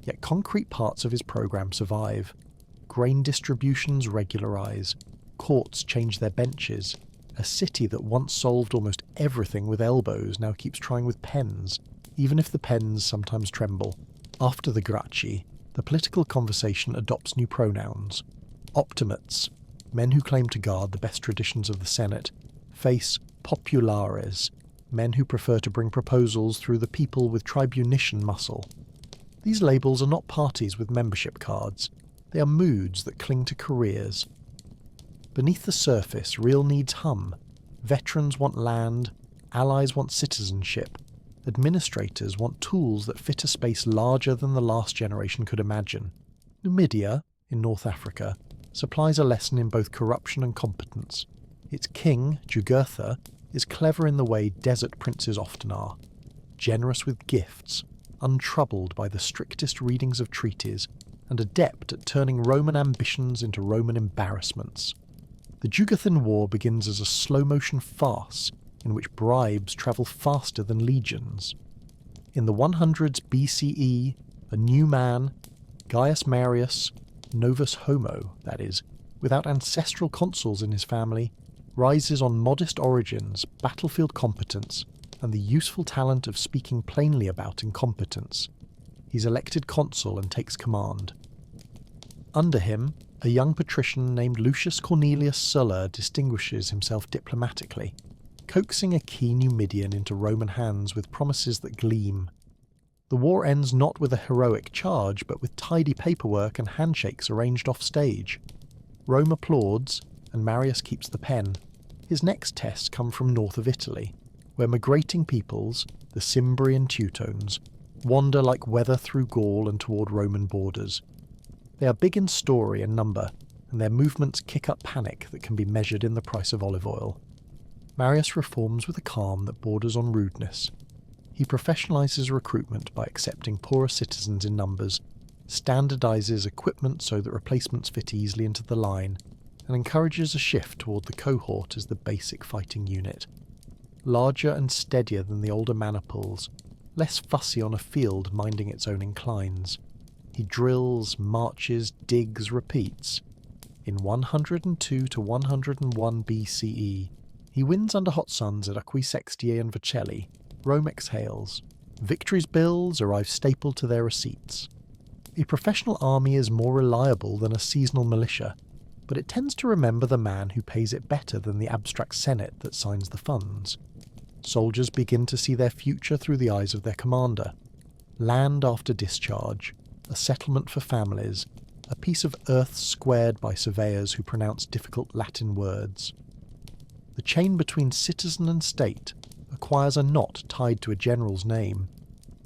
Yet concrete parts of his programme survive. Grain distributions regularise. Courts change their benches. A city that once solved almost everything with elbows now keeps trying with pens, even if the pens sometimes tremble. After the Gracchi, the political conversation adopts new pronouns. Optimates, men who claim to guard the best traditions of the Senate, face populares, men who prefer to bring proposals through the people with tribunician muscle. These labels are not parties with membership cards. They are moods that cling to careers. Beneath the surface, real needs hum. Veterans want land, allies want citizenship, administrators want tools that fit a space larger than the last generation could imagine. Numidia, in North Africa, supplies a lesson in both corruption and competence. Its king, Jugurtha, is clever in the way desert princes often are, generous with gifts, untroubled by the strictest readings of treaties, and adept at turning Roman ambitions into Roman embarrassments. The Jugurthan War begins as a slow-motion farce in which bribes travel faster than legions. In the 100s BCE, a new man, Gaius Marius, novus homo, that is, without ancestral consuls in his family, rises on modest origins, battlefield competence, and the useful talent of speaking plainly about incompetence. He's elected consul and takes command. Under him, a young patrician named Lucius Cornelius Sulla distinguishes himself diplomatically, coaxing a key Numidian into Roman hands with promises that gleam. The war ends not with a heroic charge, but with tidy paperwork and handshakes arranged off stage. Rome applauds, and Marius keeps the pen. His next tests come from north of Italy, where migrating peoples, the Cimbri and Teutones, wander like weather through Gaul and toward Roman borders. They are big in story and number, and their movements kick up panic that can be measured in the price of olive oil. Marius reforms with a calm that borders on rudeness. He professionalizes recruitment by accepting poorer citizens in numbers, standardizes equipment so that replacements fit easily into the line, and encourages a shift toward the cohort as the basic fighting unit. Larger and steadier than the older maniples, less fussy on a field minding its own inclines. He drills, marches, digs, repeats. In 102 to 101 BCE, he wins under hot suns at Acquisextiae and Vercelli. Rome exhales. Victory's bills arrive stapled to their receipts. A professional army is more reliable than a seasonal militia, but it tends to remember the man who pays it better than the abstract senate that signs the funds. Soldiers begin to see their future through the eyes of their commander. Land after discharge, a settlement for families, a piece of earth squared by surveyors who pronounce difficult Latin words. The chain between citizen and state acquires a knot tied to a general's name.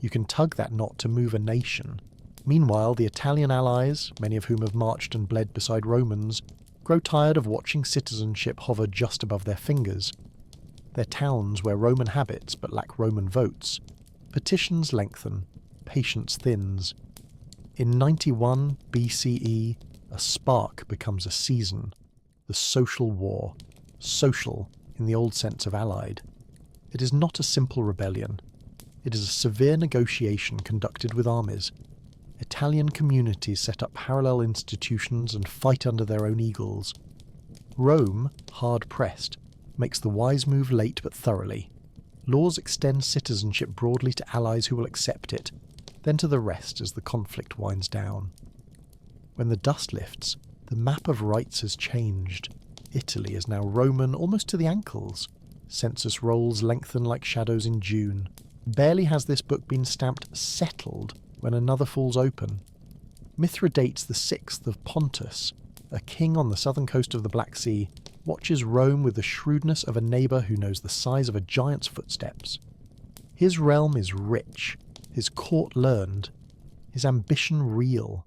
You can tug that knot to move a nation. Meanwhile, the Italian allies, many of whom have marched and bled beside Romans, grow tired of watching citizenship hover just above their fingers. Their towns wear Roman habits but lack Roman votes. Petitions lengthen, patience thins. In 91 BCE, a spark becomes a season. The social war. Social, in the old sense of allied. It is not a simple rebellion. It is a severe negotiation conducted with armies. Italian communities set up parallel institutions and fight under their own eagles. Rome, hard-pressed, makes the wise move late but thoroughly. Laws extend citizenship broadly to allies who will accept it, then to the rest as the conflict winds down. When the dust lifts, the map of rights has changed. Italy is now Roman almost to the ankles. Census rolls lengthen like shadows in June. Barely has this book been stamped settled when another falls open. Mithridates VI of Pontus, a king on the southern coast of the Black Sea, watches Rome with the shrewdness of a neighbour who knows the size of a giant's footsteps. His realm is rich, his court learned, his ambition real.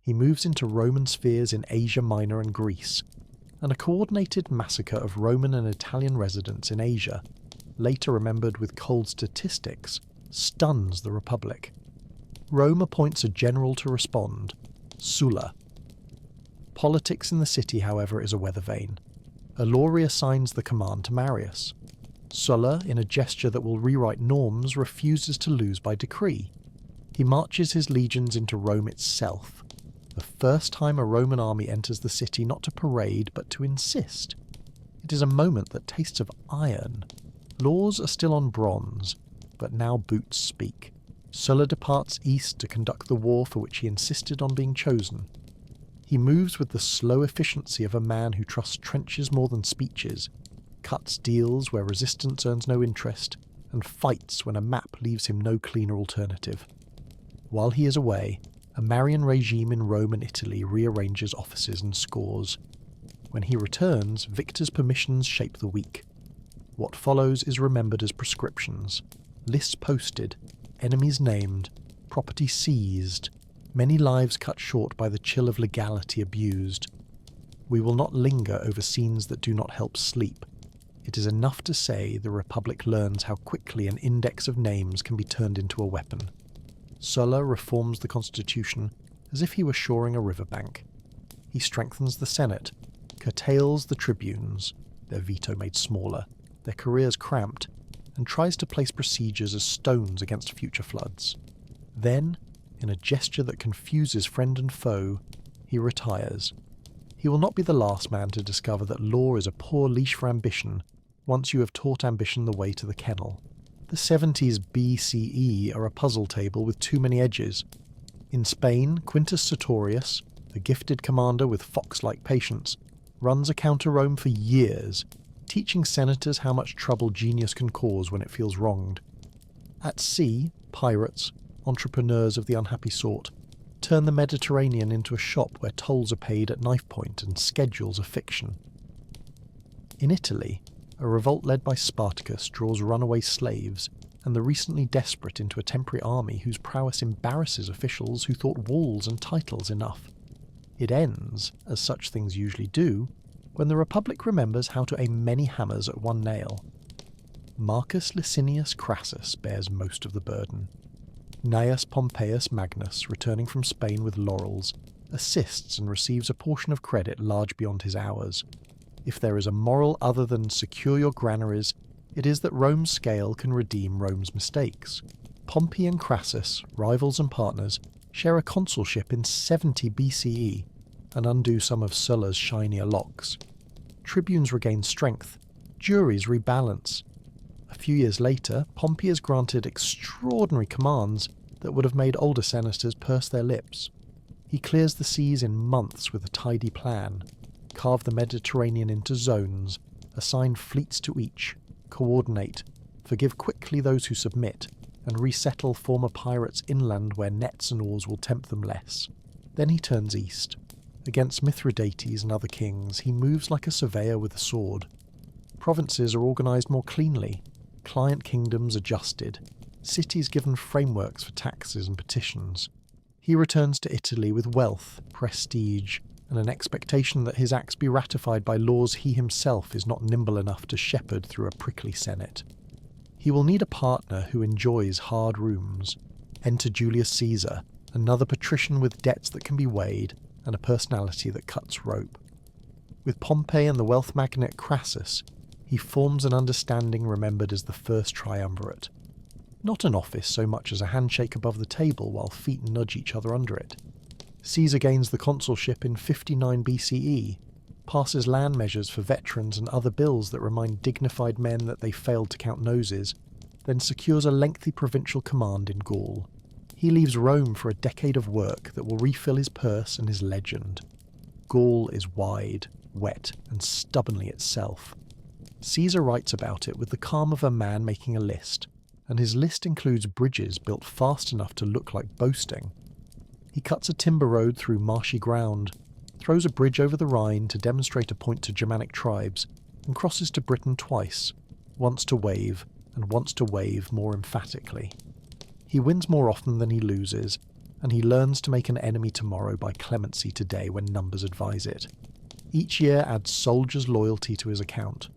He moves into Roman spheres in Asia Minor and Greece, and a coordinated massacre of Roman and Italian residents in Asia, later remembered with cold statistics, stuns the Republic. Rome appoints a general to respond, Sulla. Politics in the city, however, is a weather vane. A law reassigns the command to Marius. Sulla, in a gesture that will rewrite norms, refuses to lose by decree. He marches his legions into Rome itself, the first time a Roman army enters the city not to parade but to insist. It is a moment that tastes of iron. Laws are still on bronze, but now boots speak. Sulla departs east to conduct the war for which he insisted on being chosen. He moves with the slow efficiency of a man who trusts trenches more than speeches, cuts deals where resistance earns no interest, and fights when a map leaves him no cleaner alternative. While he is away, a Marian regime in Rome and Italy rearranges offices and scores. When he returns, victors' permissions shape the weak. What follows is remembered as prescriptions, lists posted, enemies named, property seized, many lives cut short by the chill of legality abused. We will not linger over scenes that do not help sleep. It is enough to say the Republic learns how quickly an index of names can be turned into a weapon. Sulla reforms the constitution as if he were shoring a riverbank. He strengthens the Senate, curtails the tribunes, their veto made smaller, their careers cramped, and tries to place procedures as stones against future floods. Then, in a gesture that confuses friend and foe, he retires. He will not be the last man to discover that law is a poor leash for ambition once you have taught ambition the way to the kennel. The 70s BCE are a puzzle table with too many edges. In Spain, Quintus Sertorius, a gifted commander with fox-like patience, runs a counter-Rome for years, teaching senators how much trouble genius can cause when it feels wronged. At sea, pirates, entrepreneurs of the unhappy sort, turn the Mediterranean into a shop where tolls are paid at knife point and schedules are fiction. In Italy, a revolt led by Spartacus draws runaway slaves and the recently desperate into a temporary army whose prowess embarrasses officials who thought walls and titles enough. It ends, as such things usually do, when the Republic remembers how to aim many hammers at one nail. Marcus Licinius Crassus bears most of the burden. Gnaeus Pompeius Magnus, returning from Spain with laurels, assists and receives a portion of credit large beyond his hours. If there is a moral other than secure your granaries, it is that Rome's scale can redeem Rome's mistakes. Pompey and Crassus, rivals and partners, share a consulship in 70 BCE and undo some of Sulla's shinier locks. Tribunes regain strength, juries rebalance. A few years later, Pompey is granted extraordinary commands that would have made older senators purse their lips. He clears the seas in months with a tidy plan, carve the Mediterranean into zones, assign fleets to each, coordinate, forgive quickly those who submit, and resettle former pirates inland where nets and oars will tempt them less. Then he turns east. Against Mithridates and other kings, he moves like a surveyor with a sword. Provinces are organised more cleanly, client kingdoms adjusted, cities given frameworks for taxes and petitions. He returns to Italy with wealth, prestige, and an expectation that his acts be ratified by laws he himself is not nimble enough to shepherd through a prickly senate. He will need a partner who enjoys hard rooms. Enter Julius Caesar, another patrician with debts that can be weighed and a personality that cuts rope. With Pompey and the wealth magnate Crassus, he forms an understanding remembered as the first triumvirate. Not an office so much as a handshake above the table while feet nudge each other under it. Caesar gains the consulship in 59 BCE, passes land measures for veterans and other bills that remind dignified men that they failed to count noses, then secures a lengthy provincial command in Gaul. He leaves Rome for a decade of work that will refill his purse and his legend. Gaul is wide, wet, and stubbornly itself. Caesar writes about it with the calm of a man making a list, and his list includes bridges built fast enough to look like boasting. He cuts a timber road through marshy ground, throws a bridge over the Rhine to demonstrate a point to Germanic tribes, and crosses to Britain twice, once to wave, and once to wave more emphatically. He wins more often than he loses, and he learns to make an enemy tomorrow by clemency today when numbers advise it. Each year adds soldiers' loyalty to his account.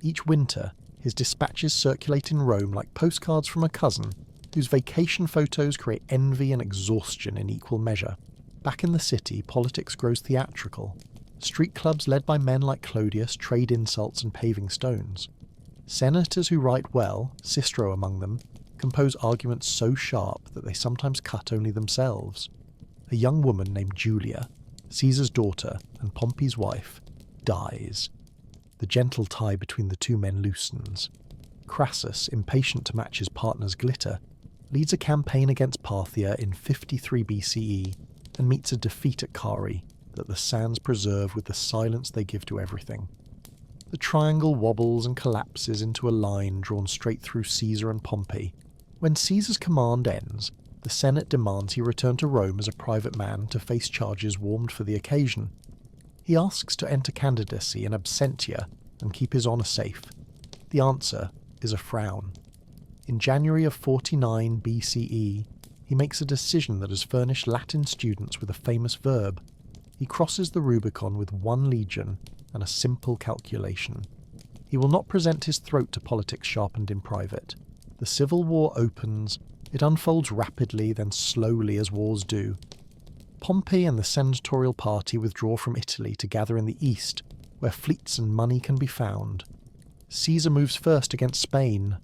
Each winter, his dispatches circulate in Rome like postcards from a cousin, whose vacation photos create envy and exhaustion in equal measure. Back in the city, politics grows theatrical. Street clubs led by men like Clodius trade insults and paving stones. Senators who write well, Cicero among them, compose arguments so sharp that they sometimes cut only themselves. A young woman named Julia, Caesar's daughter and Pompey's wife, dies. The gentle tie between the two men loosens. Crassus, impatient to match his partner's glitter, leads a campaign against Parthia in 53 BCE and meets a defeat at Cari that the sands preserve with the silence they give to everything. The triangle wobbles and collapses into a line drawn straight through Caesar and Pompey. When Caesar's command ends, the Senate demands he return to Rome as a private man to face charges warmed for the occasion. He asks to enter candidacy in absentia and keep his honour safe. The answer is a frown. In January of 49 BCE, he makes a decision that has furnished Latin students with a famous verb. He crosses the Rubicon with 1 legion and a simple calculation. He will not present his throat to politics sharpened in private. The civil war opens, it unfolds rapidly then slowly as wars do. Pompey and the senatorial party withdraw from Italy to gather in the east, where fleets and money can be found. Caesar moves first against Spain.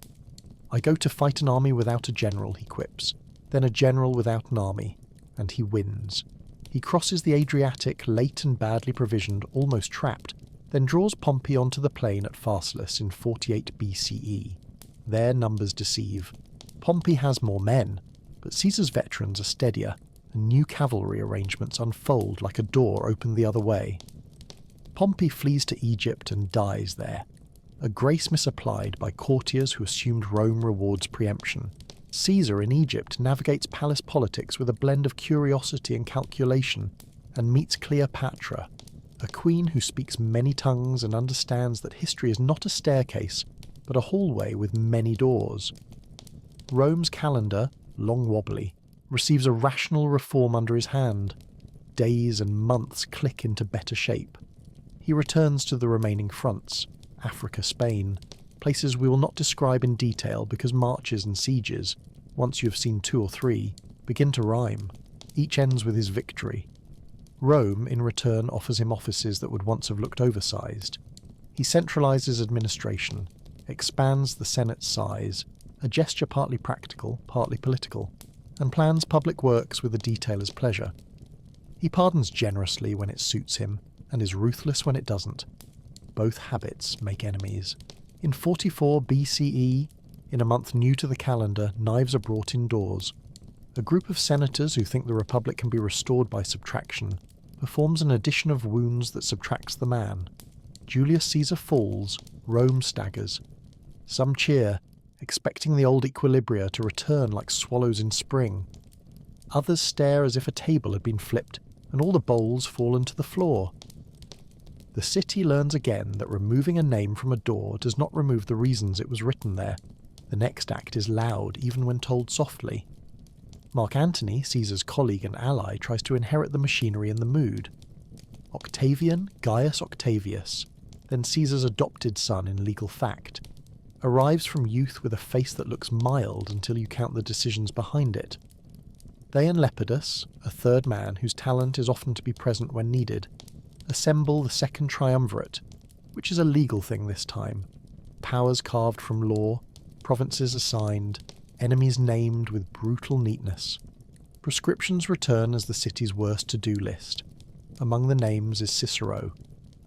"I go to fight an army without a general," he quips, "then a general without an army," and he wins. He crosses the Adriatic late and badly provisioned, almost trapped, then draws Pompey onto the plain at Pharsalus in 48 BCE. Their numbers deceive. Pompey has more men, but Caesar's veterans are steadier, and new cavalry arrangements unfold like a door opened the other way. Pompey flees to Egypt and dies there, a grace misapplied by courtiers who assumed Rome rewards preemption. Caesar in Egypt navigates palace politics with a blend of curiosity and calculation, and meets Cleopatra, a queen who speaks many tongues and understands that history is not a staircase, but a hallway with many doors. Rome's calendar, long wobbly, receives a rational reform under his hand. Days and months click into better shape. He returns to the remaining fronts, Africa, Spain, places we will not describe in detail because marches and sieges, once you have seen 2 or 3, begin to rhyme. Each ends with his victory. Rome, in return, offers him offices that would once have looked oversized. He centralizes administration, expands the Senate's size, a gesture partly practical, partly political, and plans public works with a detailer's pleasure. He pardons generously when it suits him, and is ruthless when it doesn't. Both habits make enemies. In 44 BCE, in a month new to the calendar, knives are brought indoors. A group of senators who think the Republic can be restored by subtraction performs an addition of wounds that subtracts the man. Julius Caesar falls, Rome staggers. Some cheer, expecting the old equilibria to return like swallows in spring. Others stare as if a table had been flipped and all the bowls fallen to the floor. The city learns again that removing a name from a door does not remove the reasons it was written there. The next act is loud, even when told softly. Mark Antony, Caesar's colleague and ally, tries to inherit the machinery and the mood. Octavian, Gaius Octavius, then Caesar's adopted son in legal fact, arrives from youth with a face that looks mild until you count the decisions behind it. They and Lepidus, a third man whose talent is often to be present when needed, assemble the second triumvirate, which is a legal thing this time. Powers carved from law, provinces assigned, enemies named with brutal neatness. Prescriptions return as the city's worst to-do list. Among the names is Cicero,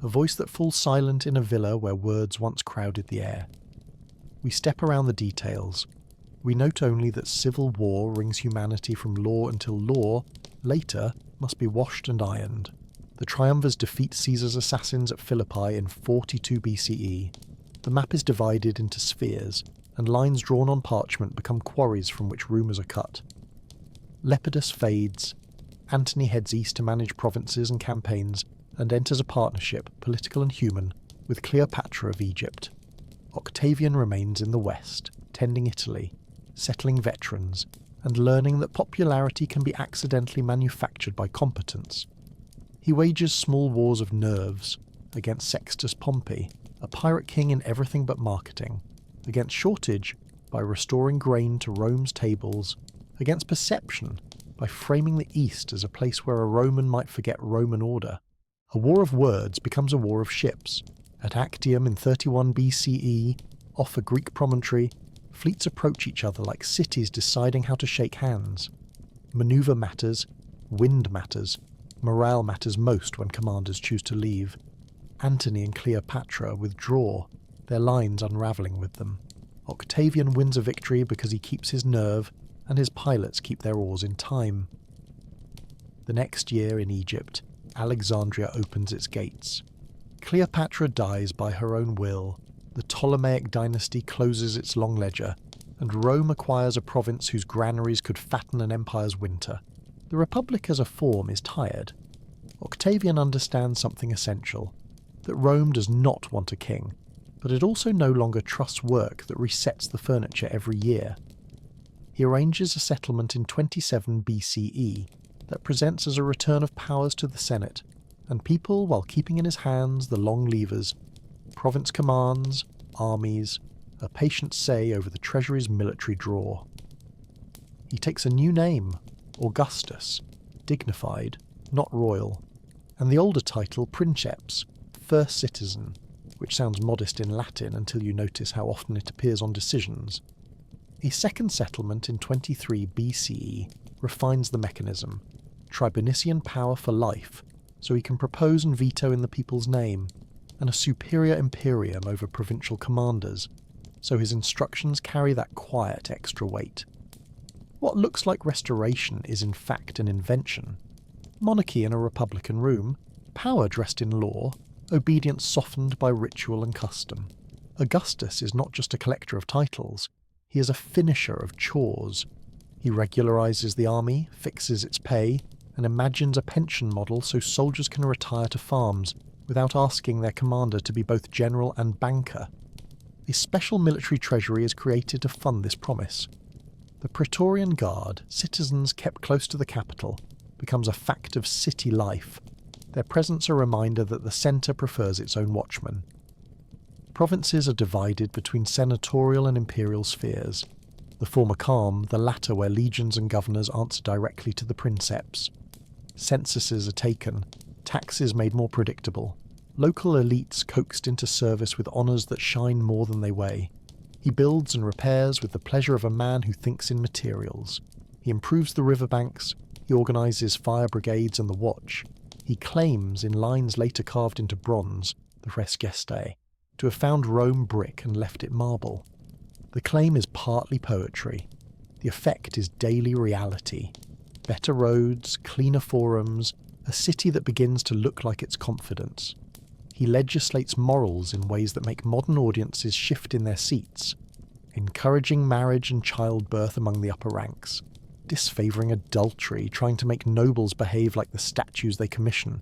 a voice that falls silent in a villa where words once crowded the air. We step around the details. We note only that civil war wrings humanity from law until law, later, must be washed and ironed. The triumvirs defeat Caesar's assassins at Philippi in 42 BCE. The map is divided into spheres, and lines drawn on parchment become quarries from which rumours are cut. Lepidus fades. Antony heads east to manage provinces and campaigns, and enters a partnership, political and human, with Cleopatra of Egypt. Octavian remains in the west, tending Italy, settling veterans, and learning that popularity can be accidentally manufactured by competence. He wages small wars of nerves, against Sextus Pompey, a pirate king in everything but marketing, against shortage by restoring grain to Rome's tables, against perception by framing the East as a place where a Roman might forget Roman order. A war of words becomes a war of ships. At Actium in 31 BCE, off a Greek promontory, fleets approach each other like cities deciding how to shake hands. Maneuver matters, wind matters, morale matters most when commanders choose to leave. Antony and Cleopatra withdraw, their lines unravelling with them. Octavian wins a victory because he keeps his nerve, and his pilots keep their oars in time. The next year in Egypt, Alexandria opens its gates. Cleopatra dies by her own will, the Ptolemaic dynasty closes its long ledger, and Rome acquires a province whose granaries could fatten an empire's winter. The Republic as a form is tired. Octavian understands something essential, that Rome does not want a king, but it also no longer trusts work that resets the furniture every year. He arranges a settlement in 27 BCE that presents as a return of powers to the Senate, and people while keeping in his hands the long levers, province commands, armies, a patient say over the treasury's military drawer. He takes a new name, Augustus, dignified, not royal, and the older title Princeps, first citizen, which sounds modest in Latin until you notice how often it appears on decisions. A second settlement in 23 BCE refines the mechanism, tribunician power for life, so he can propose and veto in the people's name, and a superior imperium over provincial commanders, so his instructions carry that quiet extra weight. What looks like restoration is in fact an invention. Monarchy in a republican Rome, power dressed in law, obedience softened by ritual and custom. Augustus is not just a collector of titles, He is a finisher of chores. He regularizes the army, fixes its pay, and imagines a pension model so soldiers can retire to farms without asking their commander to be both general and banker. A special military treasury is created to fund this promise. The Praetorian Guard, citizens kept close to the capital, becomes a fact of city life, their presence a reminder that the centre prefers its own watchmen. Provinces are divided between senatorial and imperial spheres, the former calm, the latter where legions and governors answer directly to the princeps. Censuses are taken, taxes made more predictable, local elites coaxed into service with honours that shine more than they weigh. He builds and repairs with the pleasure of a man who thinks in materials. He improves the riverbanks, he organises fire brigades and the watch. He claims, in lines later carved into bronze, the res gestae, to have found Rome brick and left it marble. The claim is partly poetry. The effect is daily reality. Better roads, cleaner forums, a city that begins to look like its confidence. He legislates morals in ways that make modern audiences shift in their seats, encouraging marriage and childbirth among the upper ranks, disfavouring adultery, trying to make nobles behave like the statues they commission.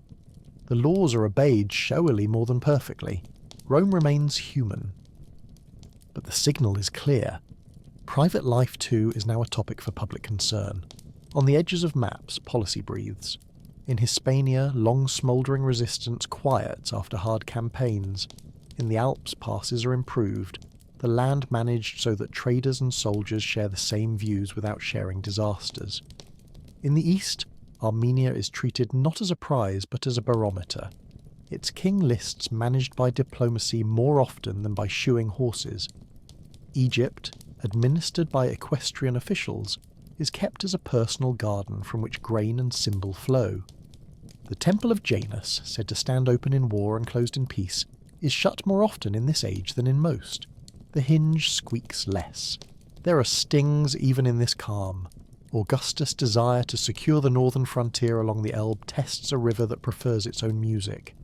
The laws are obeyed showily more than perfectly. Rome remains human. But the signal is clear. Private life too is now a topic for public concern. On the edges of maps, policy breathes. In Hispania, long smouldering resistance quiets after hard campaigns. In the Alps, passes are improved, the land managed so that traders and soldiers share the same views without sharing disasters. In the east, Armenia is treated not as a prize but as a barometer. Its king lists managed by diplomacy more often than by shoeing horses. Egypt, administered by equestrian officials, is kept as a personal garden from which grain and symbol flow. The Temple of Janus, said to stand open in war and closed in peace, is shut more often in this age than in most. The hinge squeaks less. There are stings even in this calm. Augustus' desire to secure the northern frontier along the Elbe tests a river that prefers its own music.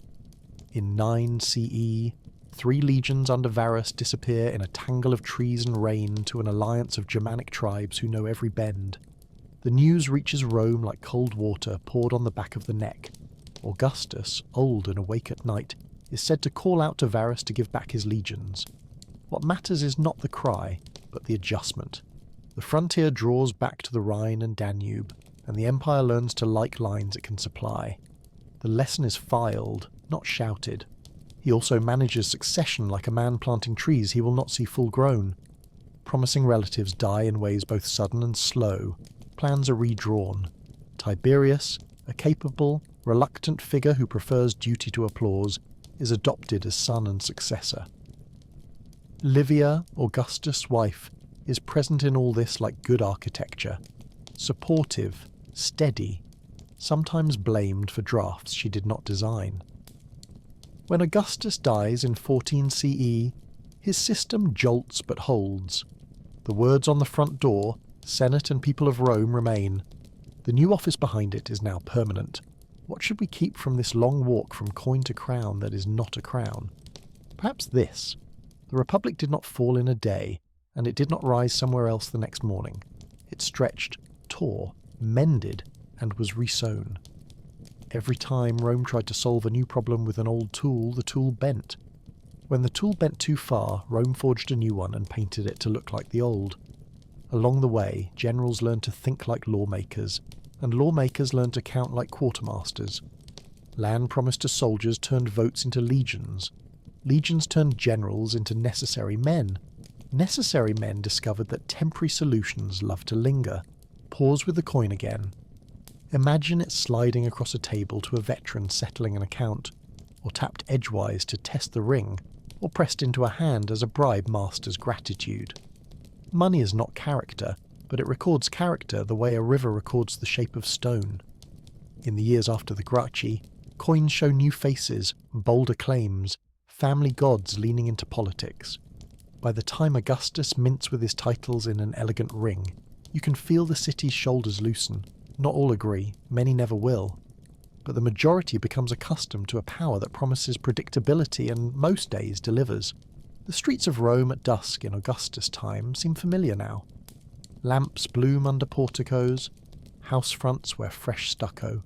In 9 CE, 3 legions under Varus disappear in a tangle of trees and rain to an alliance of Germanic tribes who know every bend. The news reaches Rome like cold water poured on the back of the neck. Augustus, old and awake at night, is said to call out to Varus to give back his legions. What matters is not the cry, but the adjustment. The frontier draws back to the Rhine and Danube, and the empire learns to like lines it can supply. The lesson is filed, not shouted. He also manages succession like a man planting trees he will not see full grown. Promising relatives die in ways both sudden and slow. Plans are redrawn. Tiberius, a capable, reluctant figure who prefers duty to applause, is adopted as son and successor. Livia, Augustus' wife, is present in all this like good architecture. Supportive, steady, sometimes blamed for drafts she did not design. When Augustus dies in 14 CE, his system jolts but holds. The words on the front door, Senate and people of Rome, remain. The new office behind it is now permanent. What should we keep from this long walk from coin to crown that is not a crown? Perhaps this. The Republic did not fall in a day, and it did not rise somewhere else the next morning. It stretched, tore, mended, and was resewn. Every time Rome tried to solve a new problem with an old tool, the tool bent. When the tool bent too far, Rome forged a new one and painted it to look like the old. Along the way, generals learned to think like lawmakers, and lawmakers learned to count like quartermasters. Land promised to soldiers turned votes into legions. Legions turned generals into necessary men. Necessary men discovered that temporary solutions love to linger. Pause with the coin again. Imagine it sliding across a table to a veteran settling an account, or tapped edgewise to test the ring, or pressed into a hand as a bribe masters gratitude. Money is not character, but it records character the way a river records the shape of stone. In the years after the Gracchi, coins show new faces, bolder claims, family gods leaning into politics. By the time Augustus mints with his titles in an elegant ring, you can feel the city's shoulders loosen. Not all agree, many never will. But the majority becomes accustomed to a power that promises predictability and most days delivers. The streets of Rome at dusk in Augustus' time seem familiar now. Lamps bloom under porticos, house fronts wear fresh stucco.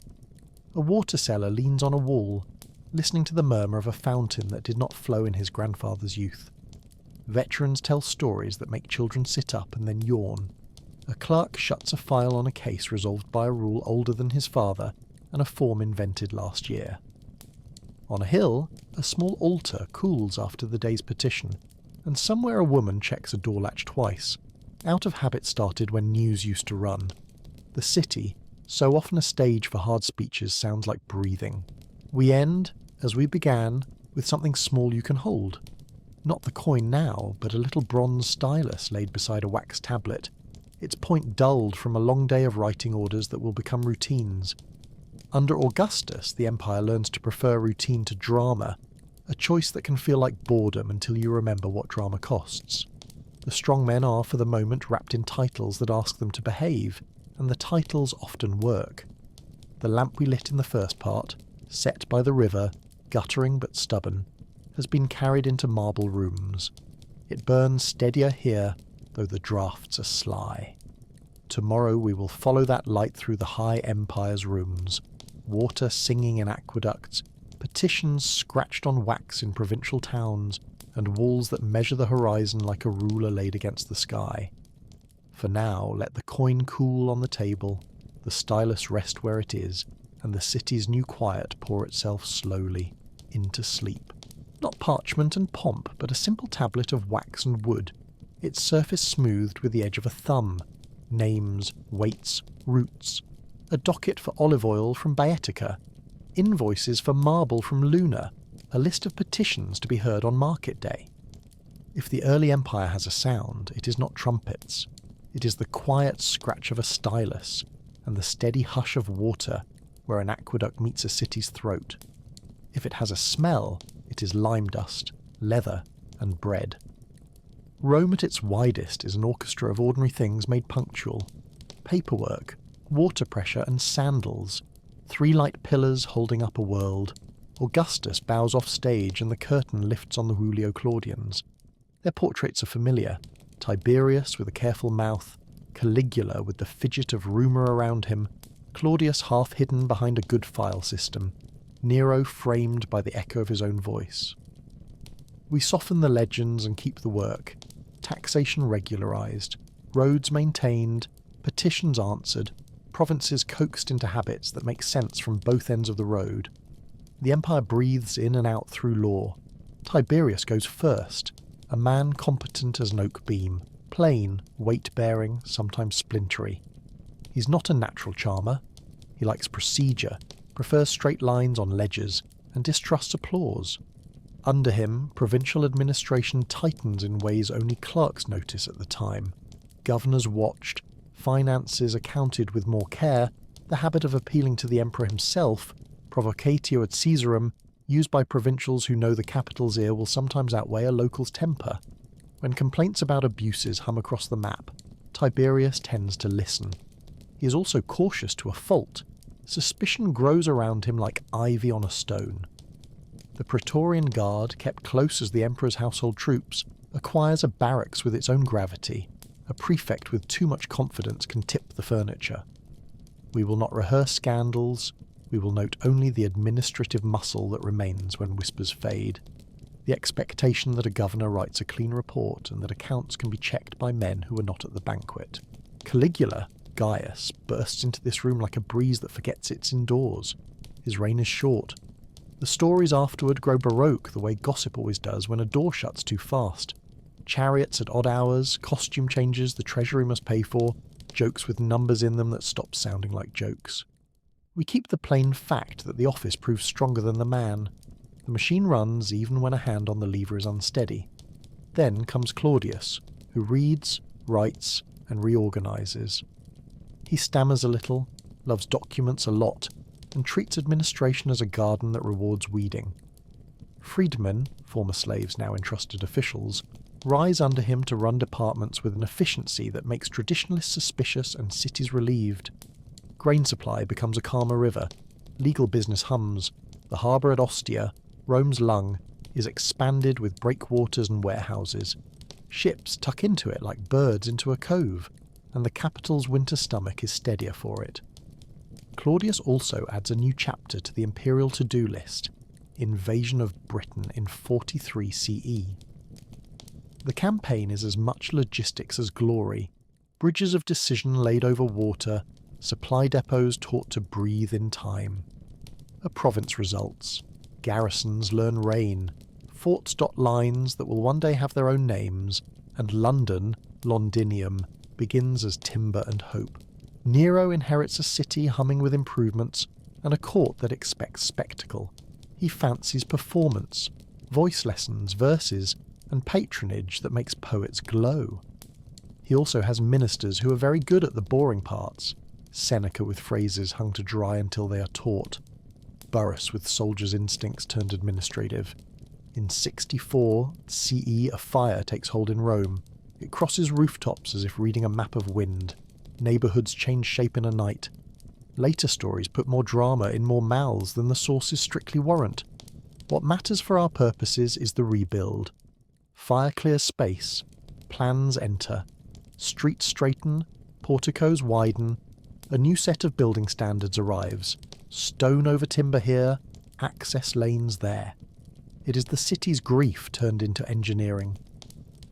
A water seller leans on a wall, listening to the murmur of a fountain that did not flow in his grandfather's youth. Veterans tell stories that make children sit up and then yawn. A clerk shuts a file on a case resolved by a rule older than his father and a form invented last year. On a hill, a small altar cools after the day's petition, and somewhere a woman checks a door latch twice, out of habit started when news used to run. The city, so often a stage for hard speeches, sounds like breathing. We end, as we began, with something small you can hold. Not the coin now, but a little bronze stylus laid beside a wax tablet, its point dulled from a long day of writing orders that will become routines. Under Augustus, the empire learns to prefer routine to drama, a choice that can feel like boredom until you remember what drama costs. The strongmen are, for the moment, wrapped in titles that ask them to behave, and the titles often work. The lamp we lit in the first part, set by the river, guttering but stubborn, has been carried into marble rooms. It burns steadier here, though the draughts are sly. Tomorrow we will follow that light through the high empire's rooms, water singing in aqueducts, petitions scratched on wax in provincial towns, and walls that measure the horizon like a ruler laid against the sky. For now, let the coin cool on the table, the stylus rest where it is, and the city's new quiet pour itself slowly into sleep. Not parchment and pomp, but a simple tablet of wax and wood, its surface smoothed with the edge of a thumb, names, weights, routes, a docket for olive oil from Baetica, invoices for marble from Luna, a list of petitions to be heard on market day. If the early empire has a sound, it is not trumpets. It is the quiet scratch of a stylus and the steady hush of water where an aqueduct meets a city's throat. If it has a smell, it is lime dust, leather, and bread. Rome at its widest is an orchestra of ordinary things made punctual. Paperwork, water pressure, and sandals. 3 light pillars holding up a world. Augustus bows off stage and the curtain lifts on the Julio-Claudians. Their portraits are familiar. Tiberius with a careful mouth, Caligula with the fidget of rumour around him, Claudius half hidden behind a good file system, Nero framed by the echo of his own voice. We soften the legends and keep the work. Taxation regularised, roads maintained, petitions answered, provinces coaxed into habits that make sense from both ends of the road. The empire breathes in and out through law. Tiberius goes first, a man competent as an oak beam, plain, weight-bearing, sometimes splintery. He's not a natural charmer. He likes procedure, prefers straight lines on ledgers, and distrusts applause. Under him, provincial administration tightens in ways only clerks notice at the time. Governors watched, finances accounted with more care, the habit of appealing to the emperor himself, provocatio ad Caesarem, used by provincials who know the capital's ear will sometimes outweigh a local's temper. When complaints about abuses hum across the map, Tiberius tends to listen. He is also cautious to a fault. Suspicion grows around him like ivy on a stone. The Praetorian Guard, kept close as the emperor's household troops, acquires a barracks with its own gravity. A prefect with too much confidence can tip the furniture. We will not rehearse scandals. We will note only the administrative muscle that remains when whispers fade. The expectation that a governor writes a clean report and that accounts can be checked by men who are not at the banquet. Caligula, Gaius, bursts into this room like a breeze that forgets it's indoors. His reign is short. The stories afterward grow baroque the way gossip always does when a door shuts too fast. Chariots at odd hours, costume changes the treasury must pay for, jokes with numbers in them that stop sounding like jokes. We keep the plain fact that the office proves stronger than the man. The machine runs even when a hand on the lever is unsteady. Then comes Claudius, who reads, writes, and reorganises. He stammers a little, loves documents a lot, and treats administration as a garden that rewards weeding. Freedmen, former slaves now entrusted officials, rise under him to run departments with an efficiency that makes traditionalists suspicious and cities relieved. Grain supply becomes a calmer river, legal business hums, the harbour at Ostia, Rome's lung, is expanded with breakwaters and warehouses. Ships tuck into it like birds into a cove, and the capital's winter stomach is steadier for it. Claudius also adds a new chapter to the imperial to-do list, Invasion of Britain in 43 CE. The campaign is as much logistics as glory, bridges of decision laid over water, supply depots taught to breathe in time. A province results, garrisons learn reign, forts dot lines that will one day have their own names, and London, Londinium, begins as timber and hope. Nero inherits a city humming with improvements, and a court that expects spectacle. He fancies performance, voice lessons, verses, and patronage that makes poets glow. He also has ministers who are very good at the boring parts, Seneca with phrases hung to dry until they are taught, Burrus with soldiers' instincts turned administrative. In 64 CE, a fire takes hold in Rome. It crosses rooftops as if reading a map of wind. Neighbourhoods change shape in a night. Later stories put more drama in more mouths than the sources strictly warrant. What matters for our purposes is the rebuild. Fire clears space. Plans enter. Streets straighten. Porticos widen. A new set of building standards arrives. Stone over timber here. Access lanes there. It is the city's grief turned into engineering.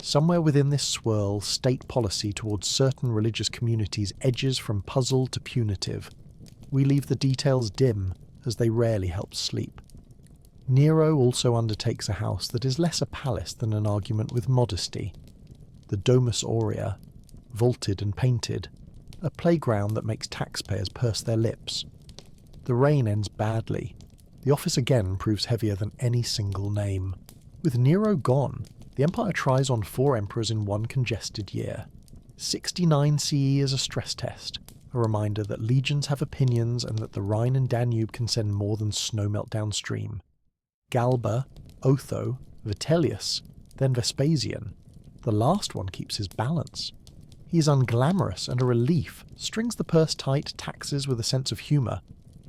Somewhere within this swirl, state policy towards certain religious communities edges from puzzle to punitive. We leave the details dim, as they rarely help sleep. Nero also undertakes a house that is less a palace than an argument with modesty. The Domus Aurea, vaulted and painted, a playground that makes taxpayers purse their lips. The reign ends badly. The office again proves heavier than any single name. With Nero gone, the empire tries on 4 emperors in one congested year. 69 CE is a stress test, a reminder that legions have opinions and that the Rhine and Danube can send more than snowmelt downstream. Galba, Otho, Vitellius, then Vespasian. The last one keeps his balance. He is unglamorous and a relief, strings the purse tight, taxes with a sense of humour.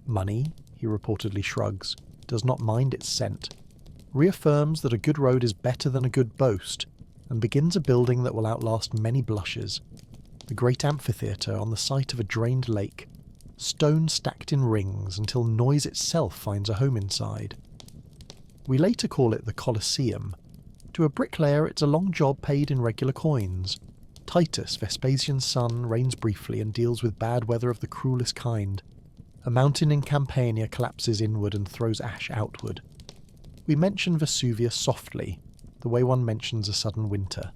Money, he reportedly shrugs, does not mind its scent. Reaffirms that a good road is better than a good boast, and begins a building that will outlast many blushes. The great amphitheatre on the site of a drained lake, stone stacked in rings until noise itself finds a home inside. We later call it the Colosseum. To a bricklayer it's a long job paid in regular coins. Titus, Vespasian's son, reigns briefly and deals with bad weather of the cruelest kind. A mountain in Campania collapses inward and throws ash outward. We mention Vesuvius softly, the way one mentions a sudden winter.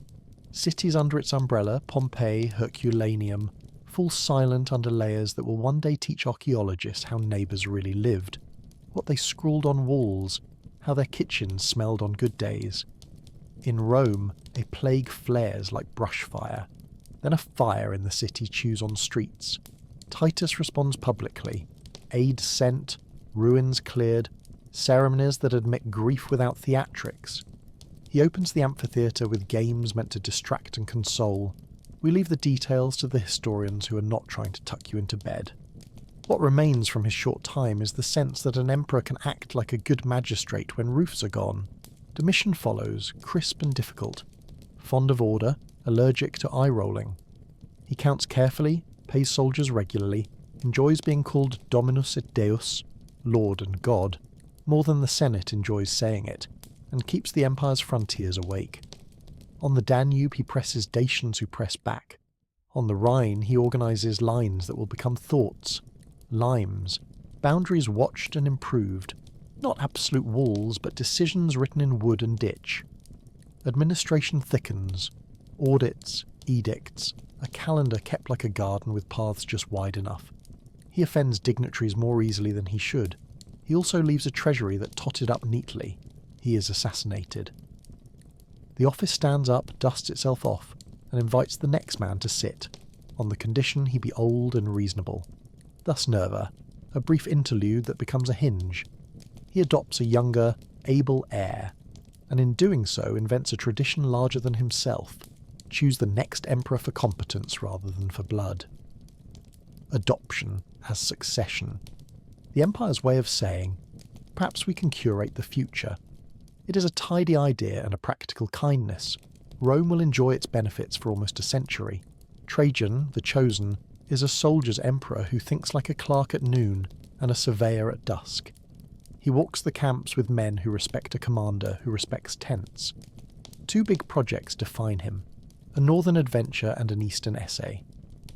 Cities under its umbrella, Pompeii, Herculaneum, fall silent under layers that will one day teach archaeologists how neighbours really lived, what they scrawled on walls, how their kitchens smelled on good days. In Rome, a plague flares like brush fire. Then a fire in the city chews on streets. Titus responds publicly. Aid sent, ruins cleared, ceremonies that admit grief without theatrics. He opens the amphitheatre with games meant to distract and console. We leave the details to the historians who are not trying to tuck you into bed. What remains from his short time is the sense that an emperor can act like a good magistrate when roofs are gone. Domitian follows, crisp and difficult. Fond of order, allergic to eye-rolling. He counts carefully, pays soldiers regularly, enjoys being called Dominus et Deus, Lord and God, more than the Senate enjoys saying it, and keeps the empire's frontiers awake. On the Danube he presses Dacians who press back. On the Rhine he organises lines that will become thoughts, limes, boundaries watched and improved, not absolute walls but decisions written in wood and ditch. Administration thickens, audits, edicts, a calendar kept like a garden with paths just wide enough. He offends dignitaries more easily than he should. He also leaves a treasury that totted up neatly. He is assassinated. The office stands up, dusts itself off, and invites the next man to sit, on the condition he be old and reasonable. Thus Nerva, a brief interlude that becomes a hinge. He adopts a younger, able heir, and in doing so invents a tradition larger than himself. Choose the next emperor for competence rather than for blood. Adoption as succession. The empire's way of saying, perhaps we can curate the future. It is a tidy idea and a practical kindness. Rome will enjoy its benefits for almost a century. Trajan, the Chosen, is a soldier's emperor who thinks like a clerk at noon and a surveyor at dusk. He walks the camps with men who respect a commander who respects tents. Two big projects define him: a northern adventure and an eastern essay.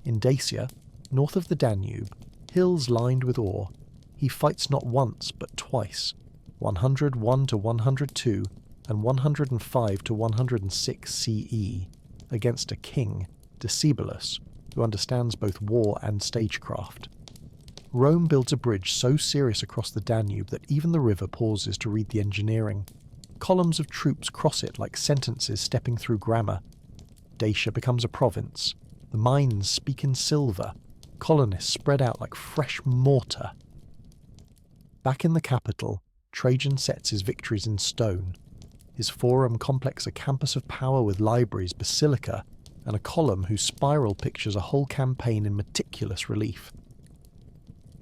In Dacia, north of the Danube, hills lined with ore, he fights not once but twice, 101 to 102 and 105 to 106 CE, against a king, Decebalus, who understands both war and stagecraft. Rome builds a bridge so serious across the Danube that even the river pauses to read the engineering. Columns of troops cross it like sentences stepping through grammar. Dacia becomes a province. The mines speak in silver. Colonists spread out like fresh mortar. Back in the capital, Trajan sets his victories in stone. His forum complex a campus of power with libraries, basilica, and a column whose spiral pictures a whole campaign in meticulous relief.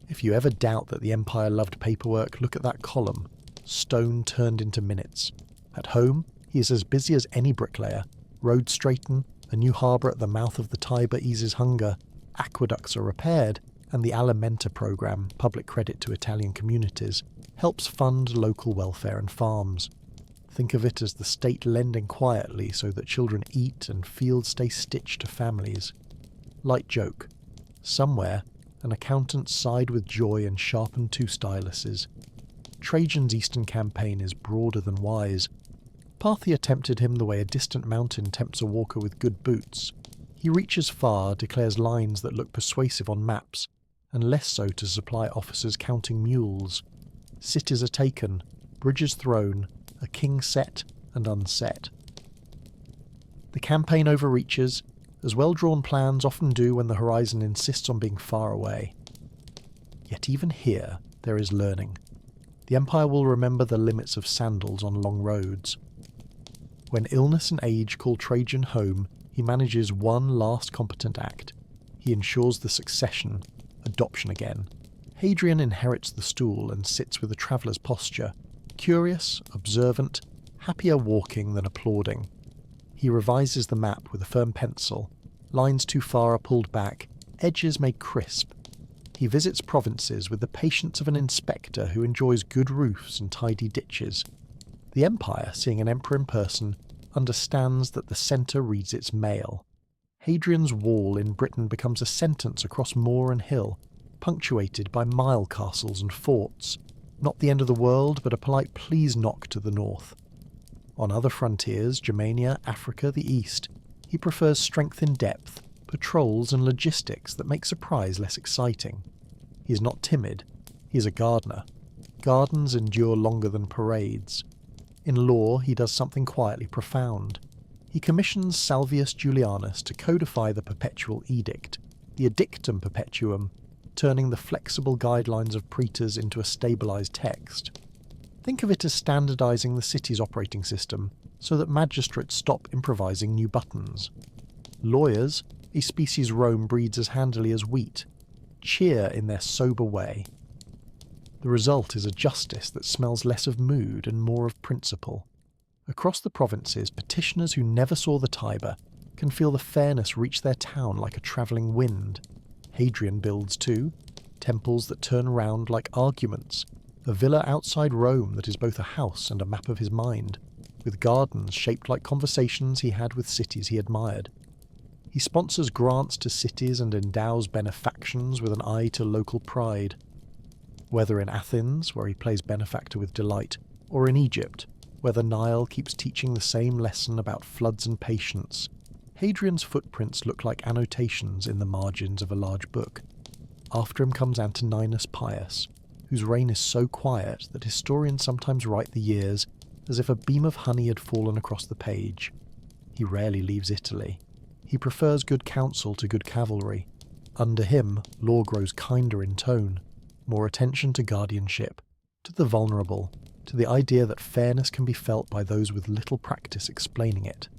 If you ever doubt that the Empire loved paperwork, look at that column. Stone turned into minutes. At home, he is as busy as any bricklayer. Roads straighten, a new harbour at the mouth of the Tiber eases hunger, aqueducts are repaired, and the Alimenta programme, public credit to Italian communities, helps fund local welfare and farms. Think of it as the state lending quietly so that children eat and fields stay stitched to families. Light joke. Somewhere, an accountant sighed with joy and sharpened two styluses. Trajan's eastern campaign is broader than wise. Parthia tempted him the way a distant mountain tempts a walker with good boots. He reaches far, declares lines that look persuasive on maps, and less so to supply officers counting mules. Cities are taken, bridges thrown, a king set and unset. The campaign overreaches, as well-drawn plans often do when the horizon insists on being far away. Yet even here, there is learning. The Empire will remember the limits of sandals on long roads. When illness and age call Trajan home, he manages one last competent act. He ensures the succession, adoption again. Hadrian inherits the stool and sits with a traveller's posture, curious, observant, happier walking than applauding. He revises the map with a firm pencil. Lines too far are pulled back, edges made crisp. He visits provinces with the patience of an inspector who enjoys good roofs and tidy ditches. The Empire, seeing an emperor in person, understands that the centre reads its mail. Hadrian's wall in Britain becomes a sentence across moor and hill, punctuated by mile castles and forts. Not the end of the world, but a polite please knock to the north. On other frontiers, Germania, Africa, the East, he prefers strength in depth, patrols and logistics that make surprise less exciting. He is not timid. He is a gardener. Gardens endure longer than parades. In law, he does something quietly profound. He commissions Salvius Julianus to codify the Perpetual Edict, the Edictum Perpetuum, turning the flexible guidelines of praetors into a stabilised text. Think of it as standardising the city's operating system so that magistrates stop improvising new buttons. Lawyers, a species Rome breeds as handily as wheat, cheer in their sober way. The result is a justice that smells less of mood and more of principle. Across the provinces, petitioners who never saw the Tiber can feel the fairness reach their town like a travelling wind. Hadrian builds too, temples that turn round like arguments, a villa outside Rome that is both a house and a map of his mind, with gardens shaped like conversations he had with cities he admired. He sponsors grants to cities and endows benefactions with an eye to local pride. Whether in Athens, where he plays benefactor with delight, or in Egypt, where the Nile keeps teaching the same lesson about floods and patience, Hadrian's footprints look like annotations in the margins of a large book. After him comes Antoninus Pius, whose reign is so quiet that historians sometimes write the years as if a beam of honey had fallen across the page. He rarely leaves Italy. He prefers good counsel to good cavalry. Under him, law grows kinder in tone, more attention to guardianship, to the vulnerable, to the idea that fairness can be felt by those with little practice explaining it.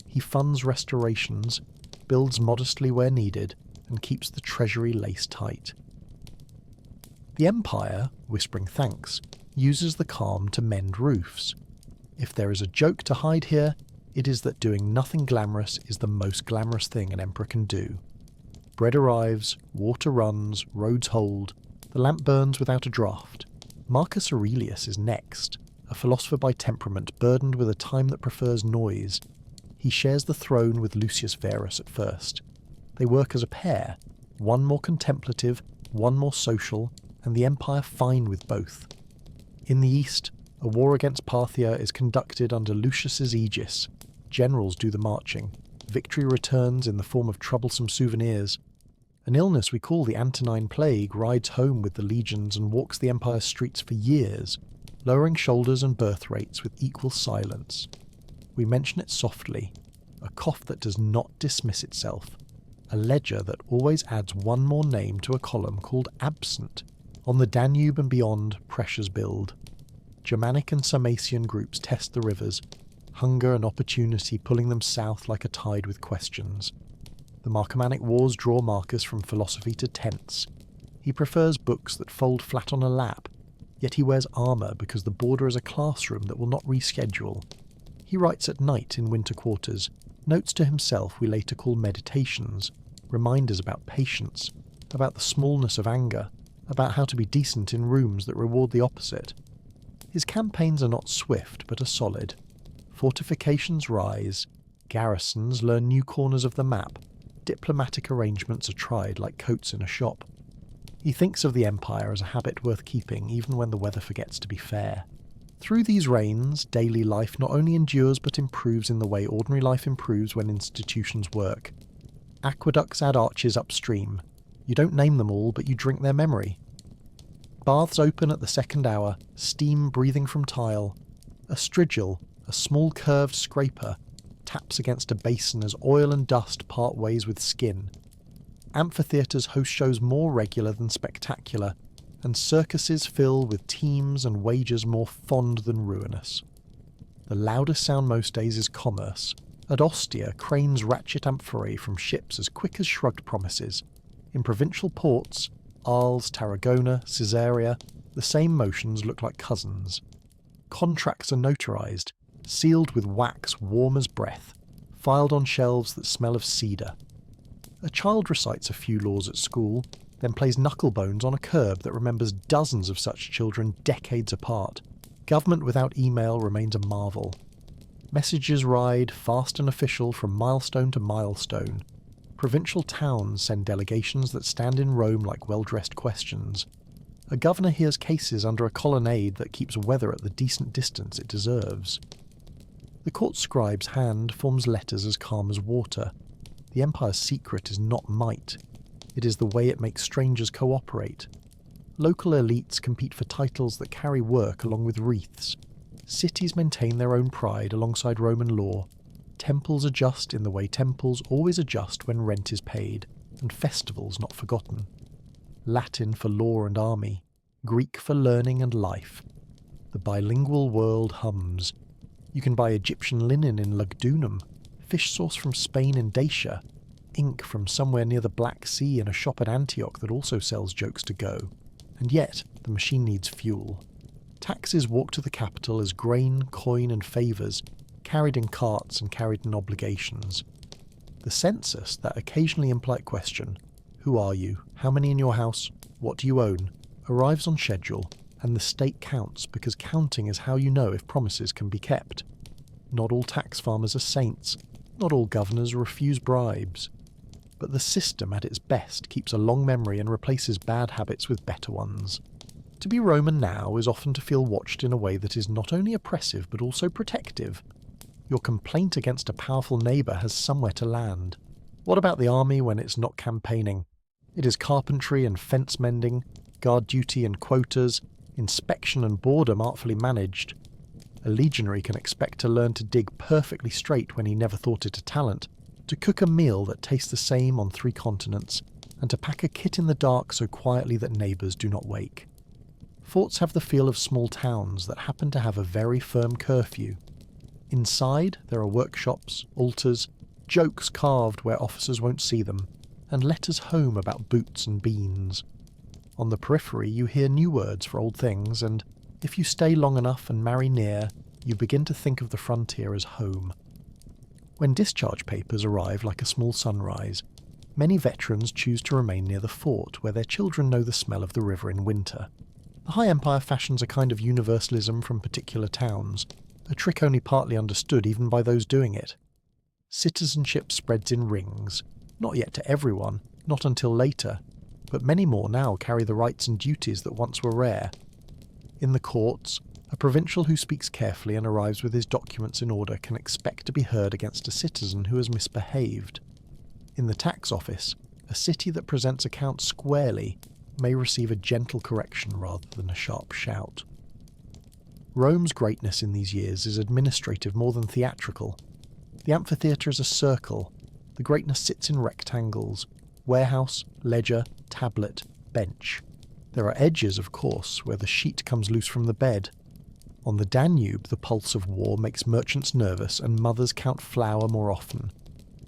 He funds restorations, builds modestly where needed, and keeps the treasury lace tight. The Empire, whispering thanks, uses the calm to mend roofs. If there is a joke to hide here, it is that doing nothing glamorous is the most glamorous thing an emperor can do. Bread arrives, water runs, roads hold, the lamp burns without a draught. Marcus Aurelius is next, a philosopher by temperament burdened with a time that prefers noise. He shares the throne with Lucius Verus at first. They work as a pair, one more contemplative, one more social, and the empire fine with both. In the east, a war against Parthia is conducted under Lucius's aegis. Generals do the marching. Victory returns in the form of troublesome souvenirs. An illness we call the Antonine plague rides home with the legions and walks the empire's streets for years, lowering shoulders and birth rates with equal silence. We mention it softly, a cough that does not dismiss itself, a ledger that always adds one more name to a column called absent. On the Danube and beyond, pressures build. Germanic and Sarmatian groups test the rivers, hunger and opportunity pulling them south like a tide with questions. The Marcomannic Wars draw Marcus from philosophy to tents. He prefers books that fold flat on a lap, yet he wears armour because the border is a classroom that will not reschedule. He writes at night in winter quarters, notes to himself we later call meditations, reminders about patience, about the smallness of anger, about how to be decent in rooms that reward the opposite. His campaigns are not swift but are solid. Fortifications rise, garrisons learn new corners of the map, diplomatic arrangements are tried like coats in a shop. He thinks of the empire as a habit worth keeping even when the weather forgets to be fair. Through these reigns, daily life not only endures but improves in the way ordinary life improves when institutions work. Aqueducts add arches upstream. You don't name them all, but you drink their memory. Baths open at the second hour, steam breathing from tile. A strigil, a small curved scraper, taps against a basin as oil and dust part ways with skin. Amphitheatres host shows more regular than spectacular, and circuses fill with teams and wagers more fond than ruinous. The loudest sound most days is commerce. At Ostia, cranes ratchet amphorae from ships as quick as shrugged promises. In provincial ports, Arles, Tarragona, Caesarea, the same motions look like cousins. Contracts are notarized, sealed with wax warm as breath, filed on shelves that smell of cedar. A child recites a few laws at school, then plays knucklebones on a curb that remembers dozens of such children decades apart. Government without email remains a marvel. Messages ride, fast and official, from milestone to milestone. Provincial towns send delegations that stand in Rome like well-dressed questions. A governor hears cases under a colonnade that keeps weather at the decent distance it deserves. The court scribe's hand forms letters as calm as water. The empire's secret is not might. It is the way it makes strangers cooperate. Local elites compete for titles that carry work along with wreaths. Cities maintain their own pride alongside Roman law. Temples adjust in the way temples always adjust when rent is paid, and festivals not forgotten. Latin for law and army, Greek for learning and life. The bilingual world hums. You can buy Egyptian linen in Lugdunum, fish sauce from Spain in Dacia, ink from somewhere near the Black Sea in a shop at Antioch that also sells jokes to go. And yet, the machine needs fuel. Taxes walk to the capital as grain, coin and favours, carried in carts and carried in obligations. The census, that occasionally impolite question, who are you, how many in your house, what do you own, arrives on schedule, and the state counts because counting is how you know if promises can be kept. Not all tax farmers are saints, not all governors refuse bribes. But the system at its best keeps a long memory and replaces bad habits with better ones. To be Roman now is often to feel watched in a way that is not only oppressive but also protective. Your complaint against a powerful neighbour has somewhere to land. What about the army when it's not campaigning? It is carpentry and fence mending, guard duty and quotas, inspection and boredom artfully managed. A legionary can expect to learn to dig perfectly straight when he never thought it a talent, to cook a meal that tastes the same on 3 continents, and to pack a kit in the dark so quietly that neighbours do not wake. Forts have the feel of small towns that happen to have a very firm curfew. Inside, there are workshops, altars, jokes carved where officers won't see them, and letters home about boots and beans. On the periphery, you hear new words for old things, and if you stay long enough and marry near, you begin to think of the frontier as home. When discharge papers arrive like a small sunrise, many veterans choose to remain near the fort where their children know the smell of the river in winter. The High Empire fashions a kind of universalism from particular towns, a trick only partly understood even by those doing it. Citizenship spreads in rings, not yet to everyone, not until later, but many more now carry the rights and duties that once were rare. In the courts, a provincial who speaks carefully and arrives with his documents in order can expect to be heard against a citizen who has misbehaved. In the tax office, a city that presents accounts squarely may receive a gentle correction rather than a sharp shout. Rome's greatness in these years is administrative more than theatrical. The amphitheatre is a circle. The greatness sits in rectangles: warehouse, ledger, tablet, bench. There are edges, of course, where the sheet comes loose from the bed. On the Danube, the pulse of war makes merchants nervous and mothers count flour more often.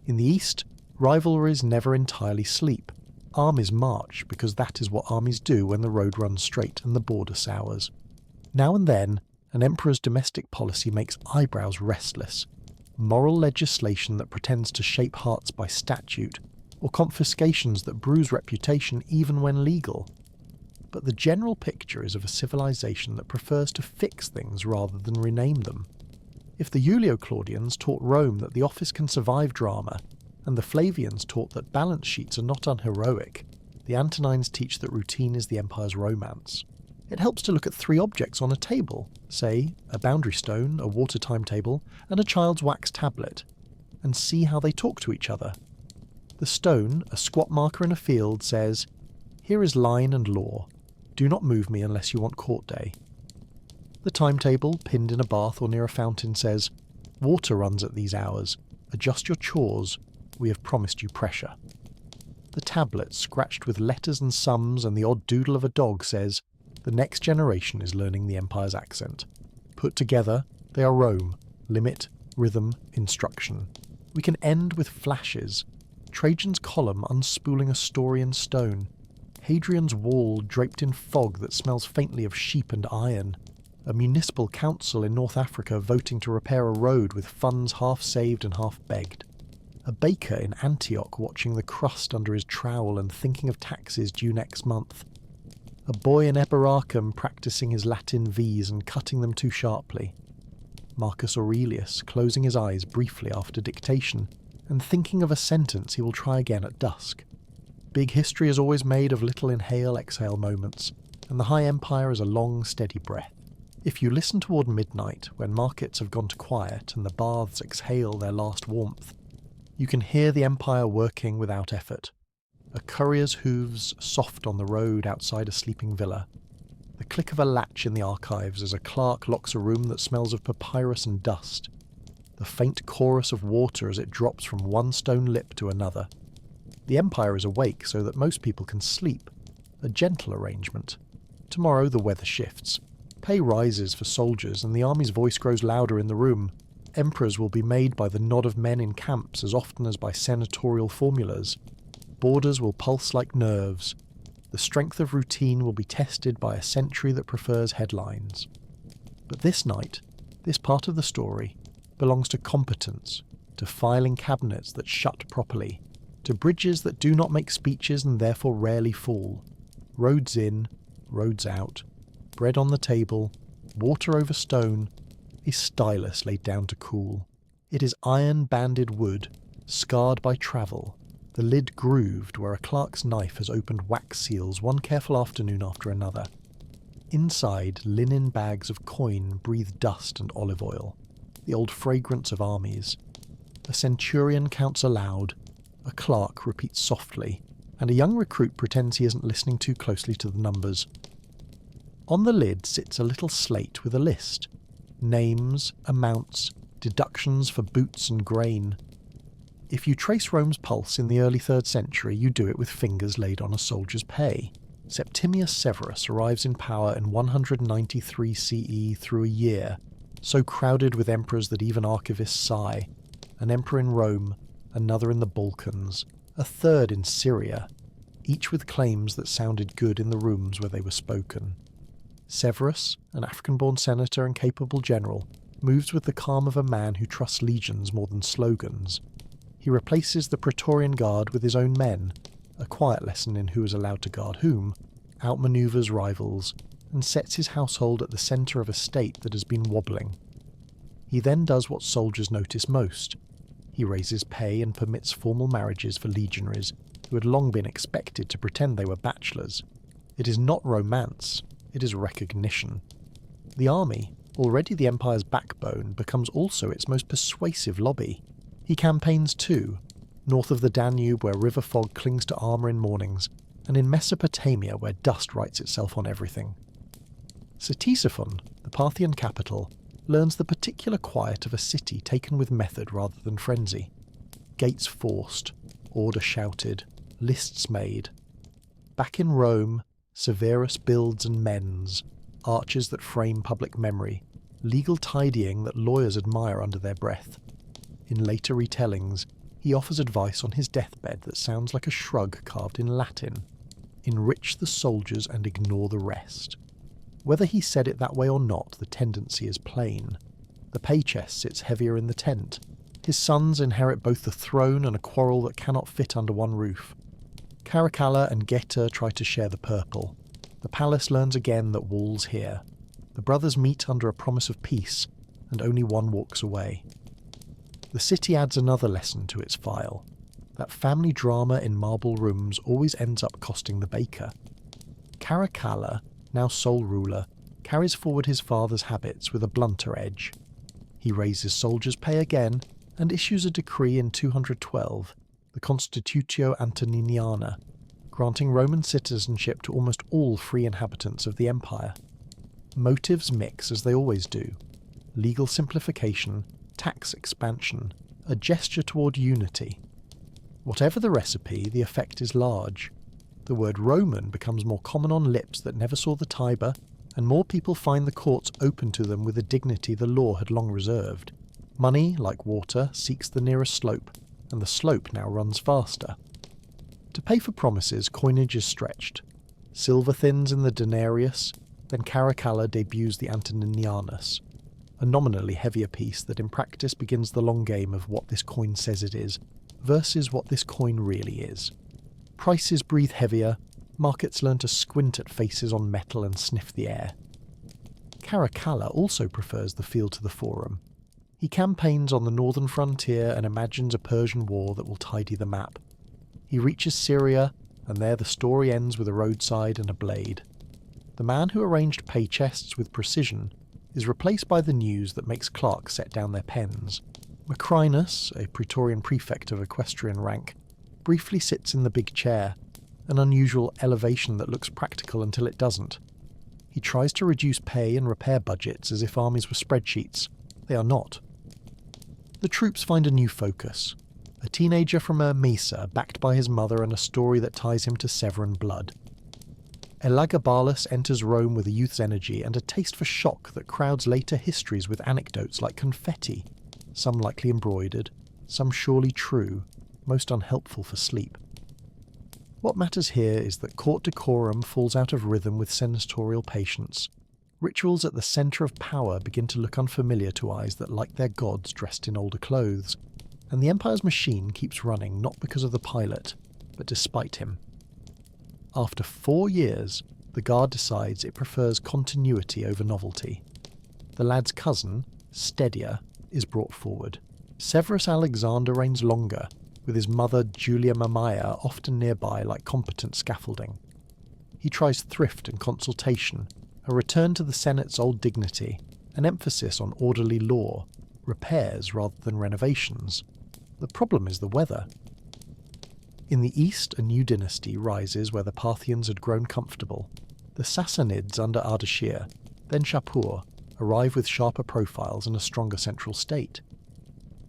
In the east, rivalries never entirely sleep. Armies march because that is what armies do when the road runs straight and the border sours. Now and then, an emperor's domestic policy makes eyebrows restless. Moral legislation that pretends to shape hearts by statute, or confiscations that bruise reputation even when legal. But the general picture is of a civilization that prefers to fix things rather than rename them. If the Julio-Claudians taught Rome that the office can survive drama, and the Flavians taught that balance sheets are not unheroic, the Antonines teach that routine is the empire's romance. It helps to look at 3 objects on a table, say a boundary stone, a water timetable, and a child's wax tablet, and see how they talk to each other. The stone, a squat marker in a field, says, "Here is line and law. Do not move me unless you want court day." The timetable, pinned in a bath or near a fountain, says, "Water runs at these hours. Adjust your chores. We have promised you pressure." The tablet, scratched with letters and sums and the odd doodle of a dog, says, "The next generation is learning the empire's accent." Put together, they are Rome: limit, rhythm, instruction. We can end with flashes. Trajan's column unspooling a story in stone. Hadrian's wall draped in fog that smells faintly of sheep and iron. A municipal council in North Africa voting to repair a road with funds half saved and half begged. A baker in Antioch watching the crust under his trowel and thinking of taxes due next month. A boy in Eboracum practicing his Latin V's and cutting them too sharply. Marcus Aurelius closing his eyes briefly after dictation and thinking of a sentence he will try again at dusk. Big history is always made of little inhale-exhale moments, and the High Empire is a long, steady breath. If you listen toward midnight, when markets have gone to quiet and the baths exhale their last warmth, you can hear the Empire working without effort. A courier's hooves soft on the road outside a sleeping villa. The click of a latch in the archives as a clerk locks a room that smells of papyrus and dust. The faint chorus of water as it drops from one stone lip to another. The Empire is awake so that most people can sleep. A gentle arrangement. Tomorrow the weather shifts. Pay rises for soldiers and the army's voice grows louder in the room. Emperors will be made by the nod of men in camps as often as by senatorial formulas. Borders will pulse like nerves. The strength of routine will be tested by a century that prefers headlines. But this night, this part of the story, belongs to competence, to filing cabinets that shut properly, to bridges that do not make speeches and therefore rarely fall, roads in, roads out, bread on the table, water over stone, a stylus laid down to cool. It is iron-banded wood, scarred by travel, the lid grooved where a clerk's knife has opened wax seals one careful afternoon after another. Inside, linen bags of coin breathe dust and olive oil, the old fragrance of armies. A centurion counts aloud, a clerk repeats softly, and a young recruit pretends he isn't listening too closely to the numbers. On the lid sits a little slate with a list. Names, amounts, deductions for boots and grain. If you trace Rome's pulse in the early 3rd century, you do it with fingers laid on a soldier's pay. Septimius Severus arrives in power in 193 CE through a year, so crowded with emperors that even archivists sigh. An emperor in Rome, another in the Balkans, a third in Syria, each with claims that sounded good in the rooms where they were spoken. Severus, an African-born senator and capable general, moves with the calm of a man who trusts legions more than slogans. He replaces the Praetorian Guard with his own men, a quiet lesson in who is allowed to guard whom, outmaneuvers rivals, and sets his household at the centre of a state that has been wobbling. He then does what soldiers notice most. He raises pay and permits formal marriages for legionaries who had long been expected to pretend they were bachelors. It is not romance, it is recognition. The army, already the Empire's backbone, becomes also its most persuasive lobby. He campaigns too, north of the Danube where river fog clings to armour in mornings, and in Mesopotamia where dust writes itself on everything. Ctesiphon, the Parthian capital, learns the particular quiet of a city taken with method rather than frenzy. Gates forced, order shouted, lists made. Back in Rome, Severus builds and mends, arches that frame public memory, legal tidying that lawyers admire under their breath. In later retellings, he offers advice on his deathbed that sounds like a shrug carved in Latin. Enrich the soldiers and ignore the rest. Whether he said it that way or not, the tendency is plain. The pay chest sits heavier in the tent. His sons inherit both the throne and a quarrel that cannot fit under one roof. Caracalla and Geta try to share the purple. The palace learns again that walls hear. The brothers meet under a promise of peace, and only one walks away. The city adds another lesson to its file. That family drama in marble rooms always ends up costing the baker. Caracalla, now sole ruler, carries forward his father's habits with a blunter edge. He raises soldiers' pay again and issues a decree in 212, the Constitutio Antoniniana, granting Roman citizenship to almost all free inhabitants of the empire. Motives mix as they always do. Legal simplification, tax expansion, a gesture toward unity. Whatever the recipe, the effect is large. The word Roman becomes more common on lips that never saw the Tiber, and more people find the courts open to them with a dignity the law had long reserved. Money, like water, seeks the nearest slope, and the slope now runs faster. To pay for promises, coinage is stretched. Silver thins in the denarius, then Caracalla debuts the Antoninianus, a nominally heavier piece that in practice begins the long game of what this coin says it is, versus what this coin really is. Prices breathe heavier, markets learn to squint at faces on metal and sniff the air. Caracalla also prefers the field to the forum. He campaigns on the northern frontier and imagines a Persian war that will tidy the map. He reaches Syria, and there the story ends with a roadside and a blade. The man who arranged pay chests with precision is replaced by the news that makes clerks set down their pens. Macrinus, a Praetorian prefect of equestrian rank, briefly sits in the big chair, an unusual elevation that looks practical until it doesn't. He tries to reduce pay and repair budgets as if armies were spreadsheets. They are not. The troops find a new focus. A teenager from Mesa, backed by his mother and a story that ties him to Severan blood. Elagabalus enters Rome with a youth's energy and a taste for shock that crowds later histories with anecdotes like confetti, some likely embroidered, some surely true, most unhelpful for sleep. What matters here is that court decorum falls out of rhythm with senatorial patience. Rituals at the centre of power begin to look unfamiliar to eyes that like their gods dressed in older clothes, and the Empire's machine keeps running not because of the pilot, but despite him. After 4 years, the Guard decides it prefers continuity over novelty. The lad's cousin, Stedia, is brought forward. Severus Alexander reigns longer, with his mother Julia Mamaea often nearby like competent scaffolding. He tries thrift and consultation, a return to the Senate's old dignity, an emphasis on orderly law, repairs rather than renovations. The problem is the weather. In the east, a new dynasty rises where the Parthians had grown comfortable. The Sassanids under Ardashir, then Shapur, arrive with sharper profiles and a stronger central state.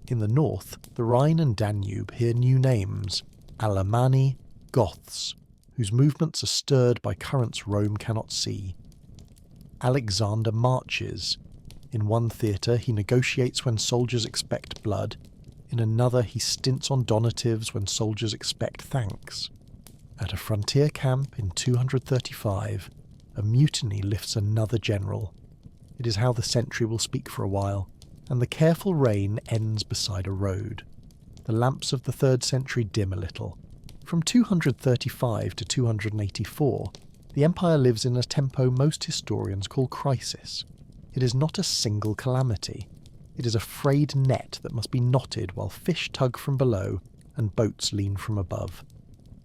In the north, the Rhine and Danube hear new names, Alemanni, Goths, whose movements are stirred by currents Rome cannot see. Alexander marches. In one theatre he negotiates when soldiers expect blood, in another he stints on donatives when soldiers expect thanks. At a frontier camp in 235, a mutiny lifts another general. It is how the century will speak for a while. and the careful reign ends beside a road. The lamps of the 3rd century dim a little. From 235 to 284, the empire lives in a tempo most historians call crisis. It is not a single calamity. It is a frayed net that must be knotted while fish tug from below and boats lean from above.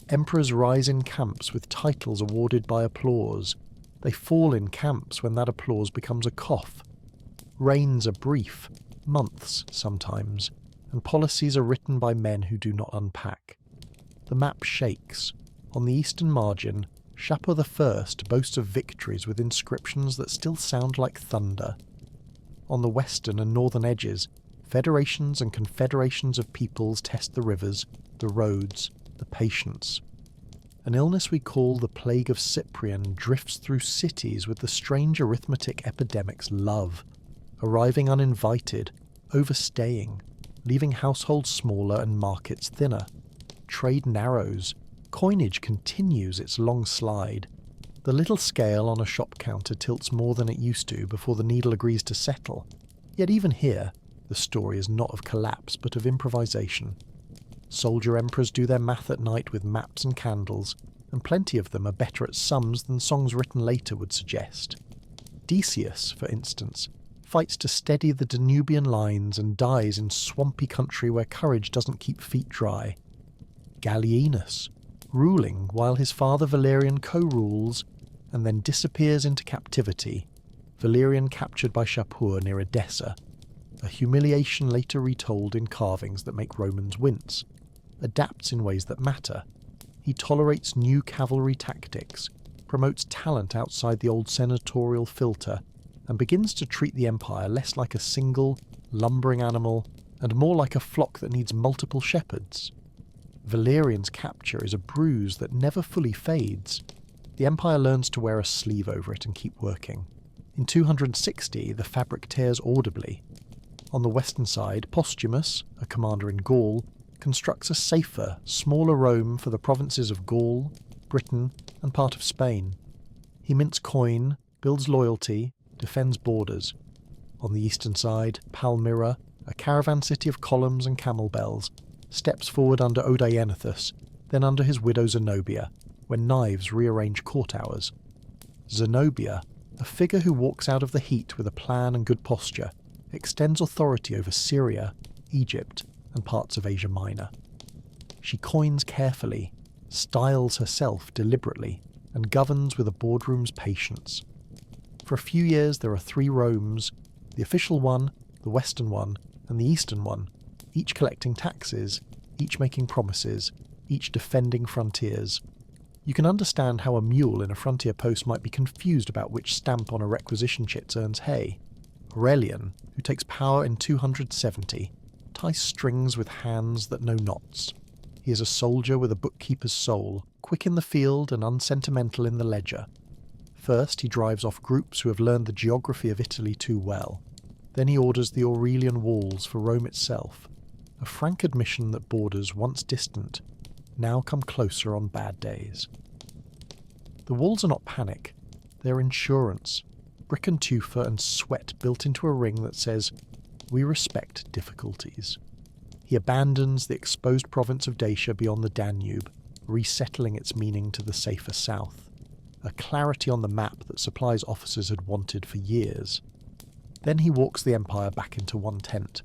Emperors rise in camps with titles awarded by applause. They fall in camps when that applause becomes a cough. Reigns are brief, months sometimes, and policies are written by men who do not unpack. The map shakes. On the eastern margin, Shapur I boasts of victories with inscriptions that still sound like thunder. On the western and northern edges, federations and confederations of peoples test the rivers, the roads, the patience. An illness we call the Plague of Cyprian drifts through cities with the strange arithmetic epidemic's love, arriving uninvited, overstaying, leaving households smaller and markets thinner. Trade narrows, coinage continues its long slide. The little scale on a shop counter tilts more than it used to before the needle agrees to settle. Yet even here, the story is not of collapse but of improvisation. Soldier emperors do their math at night with maps and candles, and plenty of them are better at sums than songs written later would suggest. Decius, for instance, fights to steady the Danubian lines and dies in swampy country where courage doesn't keep feet dry. Gallienus, ruling while his father Valerian co-rules, and then disappears into captivity, Valerian captured by Shapur near Edessa, a humiliation later retold in carvings that make Romans wince, adapts in ways that matter. He tolerates new cavalry tactics, promotes talent outside the old senatorial filter, and begins to treat the empire less like a single, lumbering animal and more like a flock that needs multiple shepherds. Valerian's capture is a bruise that never fully fades. The empire learns to wear a sleeve over it and keep working. In 260, the fabric tears audibly. On the western side, Postumus, a commander in Gaul, constructs a safer, smaller Rome for the provinces of Gaul, Britain, and part of Spain. He mints coin, builds loyalty, defends borders. On the eastern side, Palmyra, a caravan city of columns and camel bells, steps forward under Odaenathus, then under his widow Zenobia, when knives rearrange court hours. Zenobia, a figure who walks out of the heat with a plan and good posture, extends authority over Syria, Egypt, and parts of Asia Minor. She coins carefully, styles herself deliberately, and governs with a boardroom's patience. For a few years there are 3 Romes, the official one, the western one, and the eastern one, each collecting taxes, each making promises, each defending frontiers. You can understand how a mule in a frontier post might be confused about which stamp on a requisition chit earns hay. Aurelian, who takes power in 270, ties strings with hands that know knots. He is a soldier with a bookkeeper's soul, quick in the field and unsentimental in the ledger. First, he drives off groups who have learned the geography of Italy too well. Then he orders the Aurelian walls for Rome itself, a frank admission that borders once distant now come closer on bad days. The walls are not panic, they are insurance, brick and tufa and sweat built into a ring that says, "We respect difficulties." He abandons the exposed province of Dacia beyond the Danube, resettling its meaning to the safer south, a clarity on the map that supplies officers had wanted for years. Then he walks the empire back into one tent.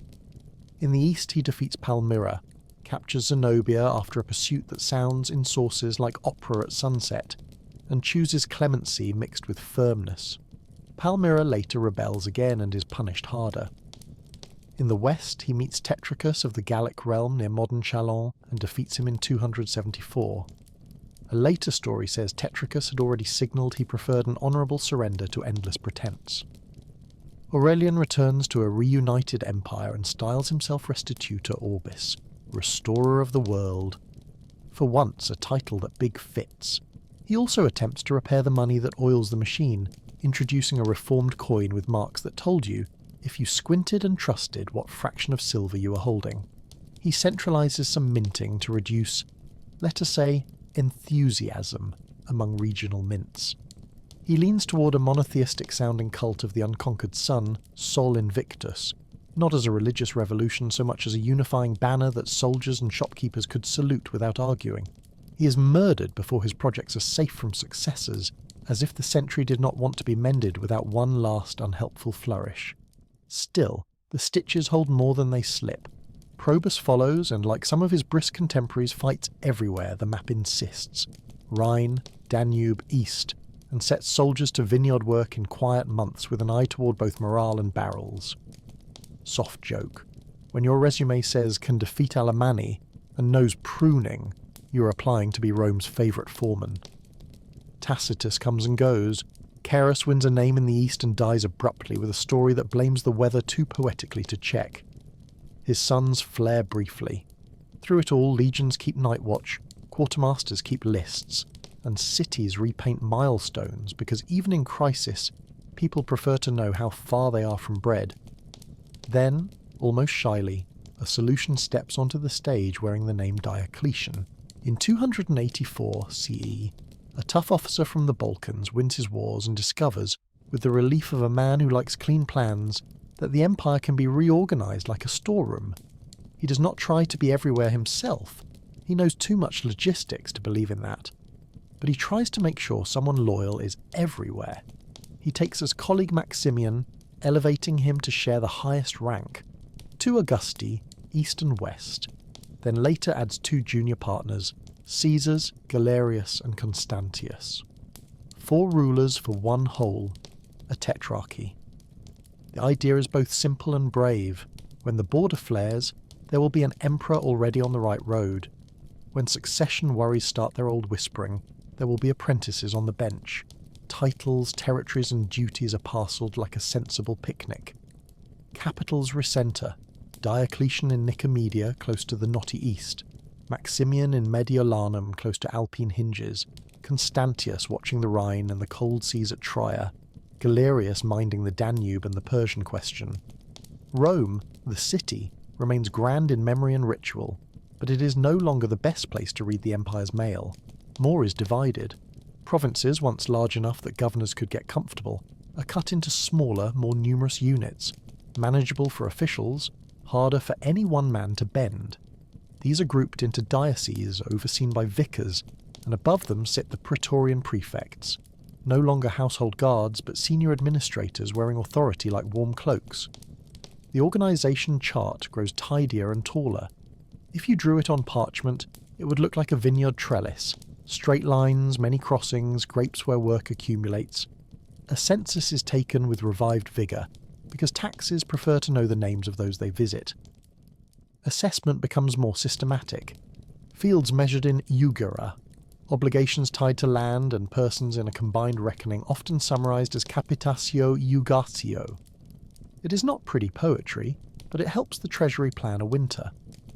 In the east he defeats Palmyra, captures Zenobia after a pursuit that sounds in sources like opera at sunset, and chooses clemency mixed with firmness. Palmyra later rebels again and is punished harder. In the west he meets Tetricus of the Gallic realm near modern Chalons and defeats him in 274. A later story says Tetricus had already signalled he preferred an honourable surrender to endless pretense. Aurelian returns to a reunited empire and styles himself Restitutor Orbis, restorer of the world. For once, a title that big fits. He also attempts to repair the money that oils the machine, introducing a reformed coin with marks that told you, if you squinted and trusted, what fraction of silver you were holding. He centralises some minting to reduce, let us say, enthusiasm among regional mints. He leans toward a monotheistic-sounding cult of the unconquered sun, Sol Invictus, not as a religious revolution so much as a unifying banner that soldiers and shopkeepers could salute without arguing. He is murdered before his projects are safe from successors, as if the century did not want to be mended without one last unhelpful flourish. Still, the stitches hold more than they slip. Probus follows, and like some of his brisk contemporaries, fights everywhere the map insists. Rhine, Danube, East, and sets soldiers to vineyard work in quiet months with an eye toward both morale and barrels. Soft joke. When your resume says can defeat Alemanni and knows pruning, you are applying to be Rome's favourite foreman. Tacitus comes and goes. Carus wins a name in the East and dies abruptly with a story that blames the weather too poetically to check. His sons flare briefly. Through it all, legions keep night watch, quartermasters keep lists, and cities repaint milestones because even in crisis, people prefer to know how far they are from bread. Then, almost shyly, a solution steps onto the stage wearing the name Diocletian. In 284 CE, a tough officer from the Balkans wins his wars and discovers, with the relief of a man who likes clean plans, that the empire can be reorganized like a storeroom. He does not try to be everywhere himself. He knows too much logistics to believe in that. But he tries to make sure someone loyal is everywhere. He takes as colleague Maximian, elevating him to share the highest rank, 2 Augusti, East and West. Then later adds 2 junior partners, Caesars, Galerius and Constantius. 4 rulers for one whole, a tetrarchy. The idea is both simple and brave. When the border flares, there will be an emperor already on the right road. When succession worries start their old whispering, there will be apprentices on the bench. Titles, territories and duties are parcelled like a sensible picnic. Capitals recenter, Diocletian in Nicomedia, close to the knotty east, Maximian in Mediolanum, close to Alpine hinges, Constantius watching the Rhine and the cold seas at Troia, Galerius minding the Danube and the Persian question. Rome, the city, remains grand in memory and ritual, but it is no longer the best place to read the empire's mail. More is divided. Provinces, once large enough that governors could get comfortable, are cut into smaller, more numerous units, manageable for officials, harder for any one man to bend. These are grouped into dioceses overseen by vicars, and above them sit the praetorian prefects, no longer household guards but senior administrators wearing authority like warm cloaks. The organisation chart grows tidier and taller. If you drew it on parchment, it would look like a vineyard trellis, straight lines, many crossings, grapes where work accumulates. A census is taken with revived vigour, because taxes prefer to know the names of those they visit. Assessment becomes more systematic. Fields measured in jugera, obligations tied to land and persons in a combined reckoning often summarised as capitatio jugatio. It is not pretty poetry, but it helps the treasury plan a winter.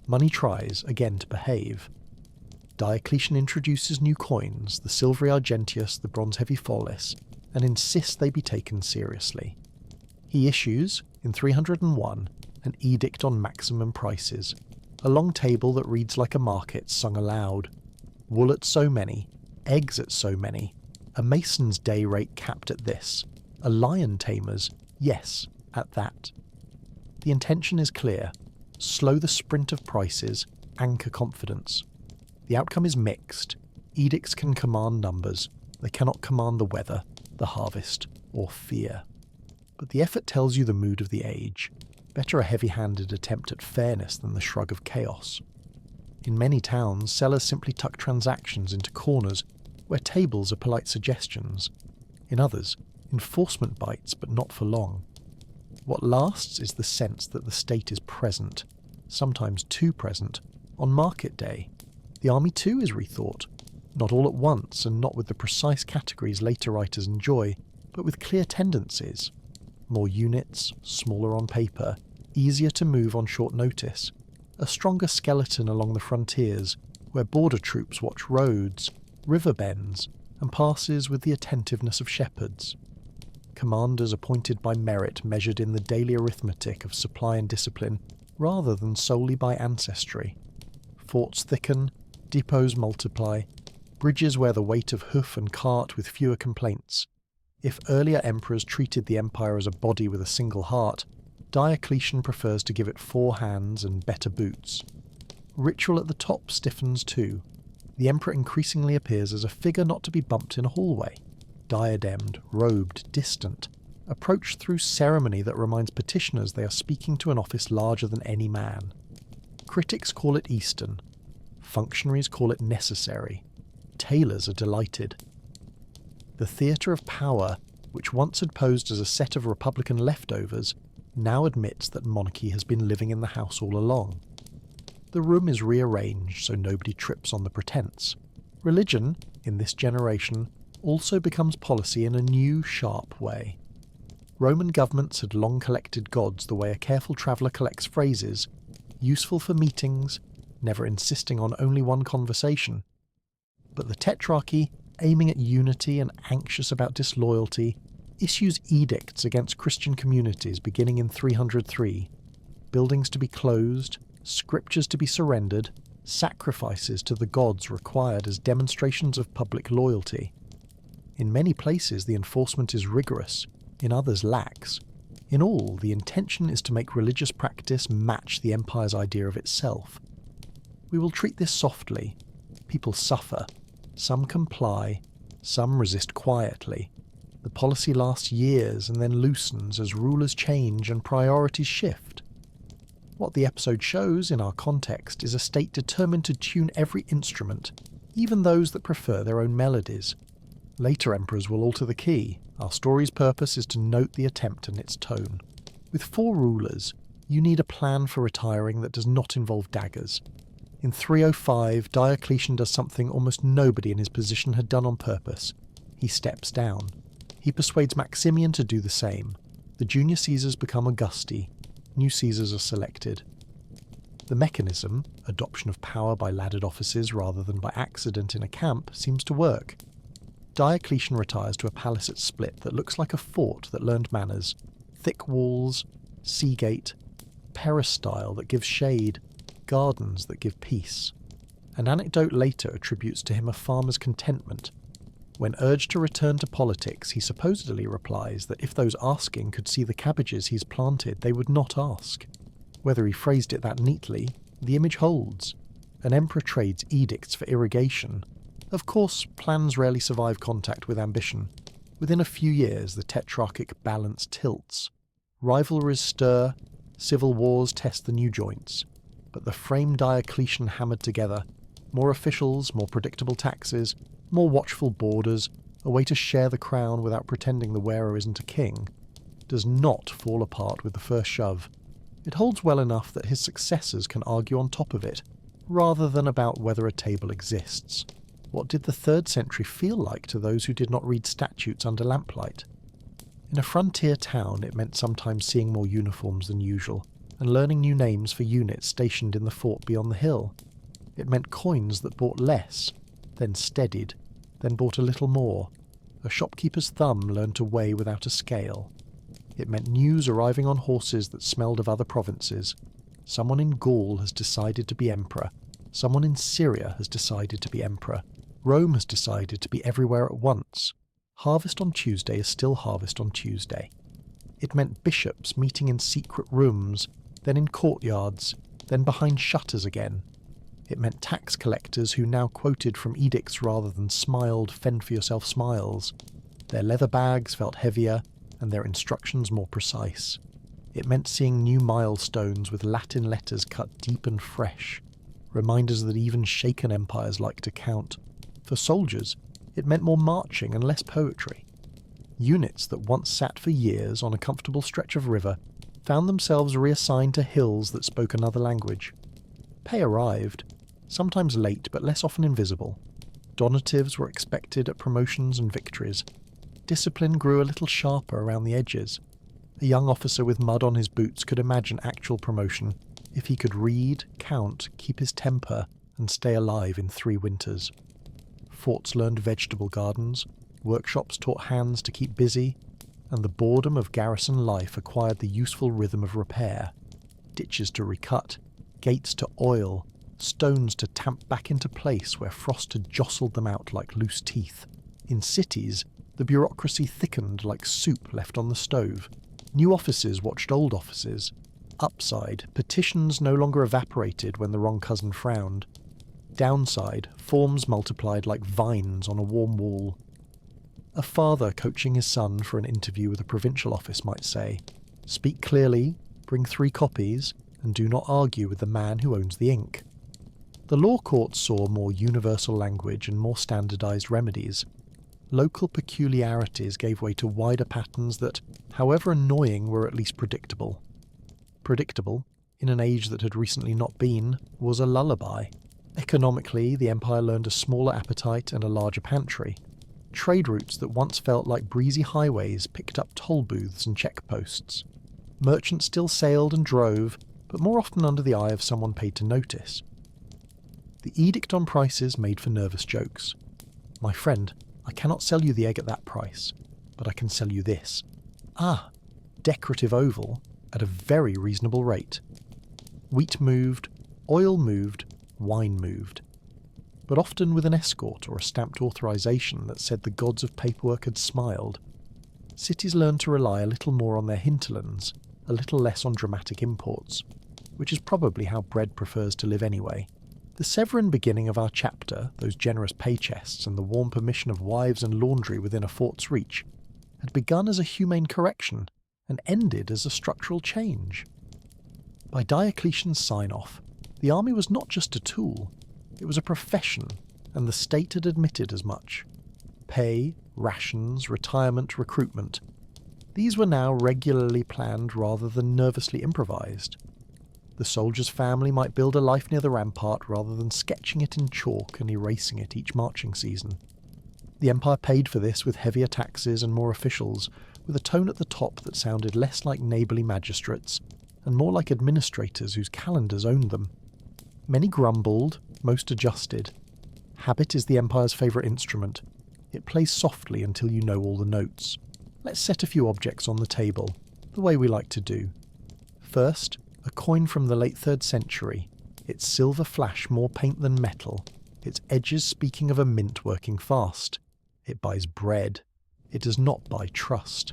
Money tries, again, to behave. Diocletian introduces new coins, the silvery argentius, the bronze heavy follis, and insists they be taken seriously. He issues, in 301, an edict on maximum prices, a long table that reads like a market sung aloud. Wool at so many, eggs at so many, a mason's day rate capped at this, a lion tamer's, yes, at that. The intention is clear. Slow the sprint of prices, anchor confidence. The outcome is mixed. Edicts can command numbers. They cannot command the weather, the harvest, or fear. But the effort tells you the mood of the age. Better a heavy-handed attempt at fairness than the shrug of chaos. In many towns, sellers simply tuck transactions into corners where tables are polite suggestions. In others, enforcement bites, but not for long. What lasts is the sense that the state is present, sometimes too present, on market day. The army too is rethought, not all at once and not with the precise categories later writers enjoy, but with clear tendencies. More units, smaller on paper, easier to move on short notice. A stronger skeleton along the frontiers, where border troops watch roads, river bends, and passes with the attentiveness of shepherds. Commanders appointed by merit measured in the daily arithmetic of supply and discipline, rather than solely by ancestry. Forts thicken, depots multiply, bridges wear the weight of hoof and cart with fewer complaints. If earlier emperors treated the empire as a body with a single heart, Diocletian prefers to give it 4 hands and better boots. Ritual at the top stiffens too. The emperor increasingly appears as a figure not to be bumped in a hallway. Diademed, robed, distant, approached through ceremony that reminds petitioners they are speaking to an office larger than any man. Critics call it Eastern. Functionaries call it necessary. Tailors are delighted. The theatre of power, which once had posed as a set of Republican leftovers, now admits that monarchy has been living in the house all along. The room is rearranged so nobody trips on the pretense. Religion, in this generation, also becomes policy in a new, sharp way. Roman governments had long collected gods the way a careful traveller collects phrases, useful for meetings, never insisting on only one conversation. But the Tetrarchy, aiming at unity and anxious about disloyalty, issues edicts against Christian communities beginning in 303, buildings to be closed, scriptures to be surrendered, sacrifices to the gods required as demonstrations of public loyalty. In many places the enforcement is rigorous, in others lax. In all, the intention is to make religious practice match the empire's idea of itself. We will treat this softly. People suffer. Some comply. Some resist quietly. The policy lasts years and then loosens as rulers change and priorities shift. What the episode shows, in our context, is a state determined to tune every instrument, even those that prefer their own melodies. Later emperors will alter the key. Our story's purpose is to note the attempt and its tone. With 4 rulers, you need a plan for retiring that does not involve daggers. In 305, Diocletian does something almost nobody in his position had done on purpose. He steps down. He persuades Maximian to do the same. The junior Caesars become Augusti. New Caesars are selected. The mechanism, adoption of power by laddered offices rather than by accident in a camp, seems to work. Diocletian retires to a palace at Split that looks like a fort that learned manners. Thick walls, sea gate, peristyle that gives shade, gardens that give peace. An anecdote later attributes to him a farmer's contentment. When urged to return to politics, he supposedly replies that if those asking could see the cabbages he's planted, they would not ask. Whether he phrased it that neatly, the image holds. An emperor trades edicts for irrigation. Of course, plans rarely survive contact with ambition. Within a few years, the tetrarchic balance tilts. Rivalries stir, civil wars test the new joints. But the frame Diocletian hammered together, more officials, more predictable taxes, more watchful borders, a way to share the crown without pretending the wearer isn't a king, does not fall apart with the first shove. It holds well enough that his successors can argue on top of it, rather than about whether a table exists. What did the 3rd century feel like to those who did not read statutes under lamplight? In a frontier town, it meant sometimes seeing more uniforms than usual, and learning new names for units stationed in the fort beyond the hill. It meant coins that bought less, then steadied, then bought a little more. A shopkeeper's thumb learned to weigh without a scale. It meant news arriving on horses that smelled of other provinces. Someone in Gaul has decided to be emperor. Someone in Syria has decided to be emperor. Rome has decided to be everywhere at once. Harvest on Tuesday is still harvest on Tuesday. It meant bishops meeting in secret rooms, then in courtyards, then behind shutters again. It meant tax collectors who now quoted from edicts rather than smiled fend-for-yourself smiles. Their leather bags felt heavier, and their instructions more precise. It meant seeing new milestones with Latin letters cut deep and fresh, reminders that even shaken empires like to count. For soldiers, it meant more marching and less poetry. Units that once sat for years on a comfortable stretch of river found themselves reassigned to hills that spoke another language. Pay arrived, sometimes late but less often invisible. Donatives were expected at promotions and victories. Discipline grew a little sharper around the edges. A young officer with mud on his boots could imagine actual promotion if he could read, count, keep his temper, and stay alive in 3 winters. Forts learned vegetable gardens, workshops taught hands to keep busy, and the boredom of garrison life acquired the useful rhythm of repair. Ditches to recut, gates to oil, stones to tamp back into place where frost had jostled them out like loose teeth. In cities, the bureaucracy thickened like soup left on the stove. New offices watched old offices. Upside, petitions no longer evaporated when the wrong cousin frowned. Downside, forms multiplied like vines on a warm wall. A father coaching his son for an interview with a provincial office might say, "Speak clearly, bring 3 copies, and do not argue with the man who owns the ink." The law courts saw more universal language and more standardised remedies. Local peculiarities gave way to wider patterns that, however annoying, were at least predictable. Predictable, in an age that had recently not been, was a lullaby. Economically, the empire learned a smaller appetite and a larger pantry. Trade routes that once felt like breezy highways picked up toll booths and checkposts. Merchants still sailed and drove, but more often under the eye of someone paid to notice. The edict on prices made for nervous jokes. "My friend, I cannot sell you the egg at that price, but I can sell you this. Ah, decorative oval at a very reasonable rate." Wheat moved, oil moved, wine moved. But often with an escort or a stamped authorization that said the gods of paperwork had smiled. Cities learned to rely a little more on their hinterlands, a little less on dramatic imports, which is probably how bread prefers to live anyway. The Severan beginning of our chapter, those generous pay chests and the warm permission of wives and laundry within a fort's reach, had begun as a humane correction and ended as a structural change. By Diocletian's sign-off, the army was not just a tool, it was a profession, and the state had admitted as much. Pay, rations, retirement, recruitment. These were now regularly planned rather than nervously improvised. The soldier's family might build a life near the rampart rather than sketching it in chalk and erasing it each marching season. The empire paid for this with heavier taxes and more officials, with a tone at the top that sounded less like neighbourly magistrates and more like administrators whose calendars owned them. Many grumbled, most adjusted. Habit is the empire's favourite instrument. It plays softly until you know all the notes. Let's set a few objects on the table, the way we like to do. First, a coin from the late 3rd century, its silver flash more paint than metal, its edges speaking of a mint working fast. It buys bread. It does not buy trust.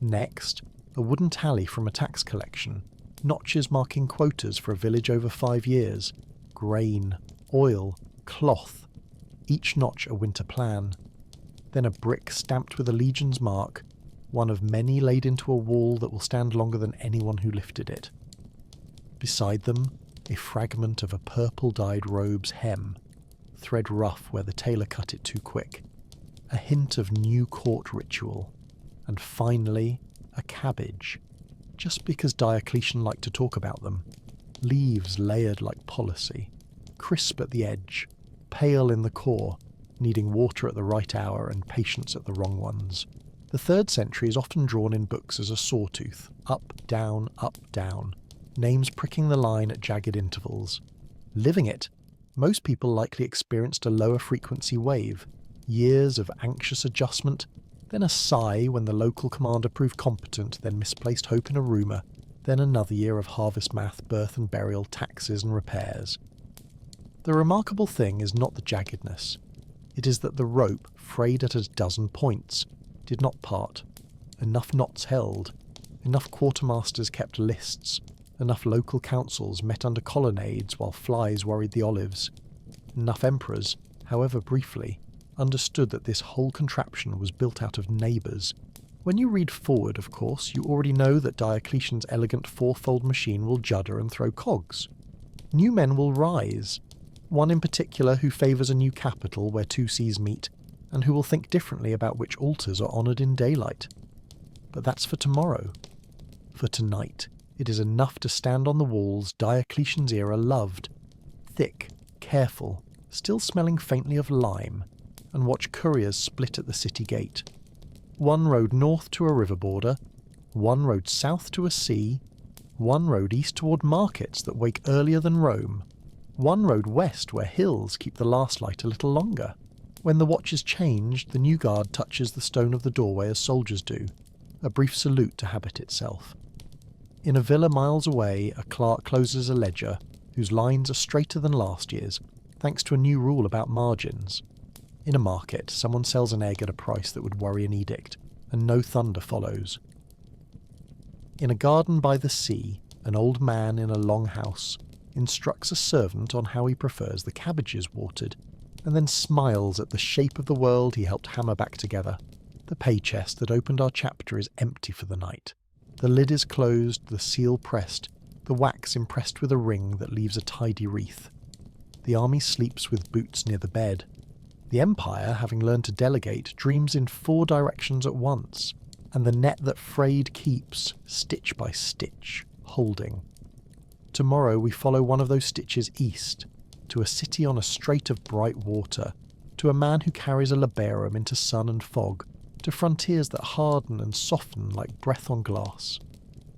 Next, a wooden tally from a tax collection, notches marking quotas for a village over 5 years, grain, oil, cloth, each notch a winter plan. Then a brick stamped with a legion's mark, one of many laid into a wall that will stand longer than anyone who lifted it. Beside them, a fragment of a purple-dyed robe's hem, thread rough where the tailor cut it too quick, a hint of new court ritual, and finally, a cabbage, just because Diocletian liked to talk about them. Leaves layered like policy, crisp at the edge, pale in the core, needing water at the right hour and patience at the wrong ones. The 3rd century is often drawn in books as a sawtooth, up, down, names pricking the line at jagged intervals. Living it, most people likely experienced a lower frequency wave, years of anxious adjustment, then a sigh when the local commander proved competent, then misplaced hope in a rumour, then another year of harvest math, birth and burial, taxes and repairs. The remarkable thing is not the jaggedness. It is that the rope, frayed at a dozen points, did not part. Enough knots held. Enough quartermasters kept lists. Enough local councils met under colonnades while flies worried the olives. Enough emperors, however briefly, understood that this whole contraption was built out of neighbours. When you read forward, of course, you already know that Diocletian's elegant fourfold machine will judder and throw cogs. New men will rise. One in particular who favours a new capital where 2 seas meet, and who will think differently about which altars are honoured in daylight. But that's for tomorrow. For tonight, it is enough to stand on the walls Diocletian's era loved, thick, careful, still smelling faintly of lime, and watch couriers split at the city gate. One rode north to a river border, one rode south to a sea, one rode east toward markets that wake earlier than Rome, one rode west where hills keep the last light a little longer. When the watch is changed, the new guard touches the stone of the doorway as soldiers do, a brief salute to habit itself. In a villa miles away, a clerk closes a ledger, whose lines are straighter than last year's, thanks to a new rule about margins. In a market, someone sells an egg at a price that would worry an edict, and no thunder follows. In a garden by the sea, an old man in a long house instructs a servant on how he prefers the cabbages watered, and then smiles at the shape of the world he helped hammer back together. The pay chest that opened our chapter is empty for the night. The lid is closed, the seal pressed, the wax impressed with a ring that leaves a tidy wreath. The army sleeps with boots near the bed. The Empire, having learned to delegate, dreams in 4 directions at once, and the net that Frayed keeps, stitch by stitch, holding. Tomorrow we follow one of those stitches east, to a city on a strait of bright water, to a man who carries a labarum into sun and fog, to frontiers that harden and soften like breath on glass.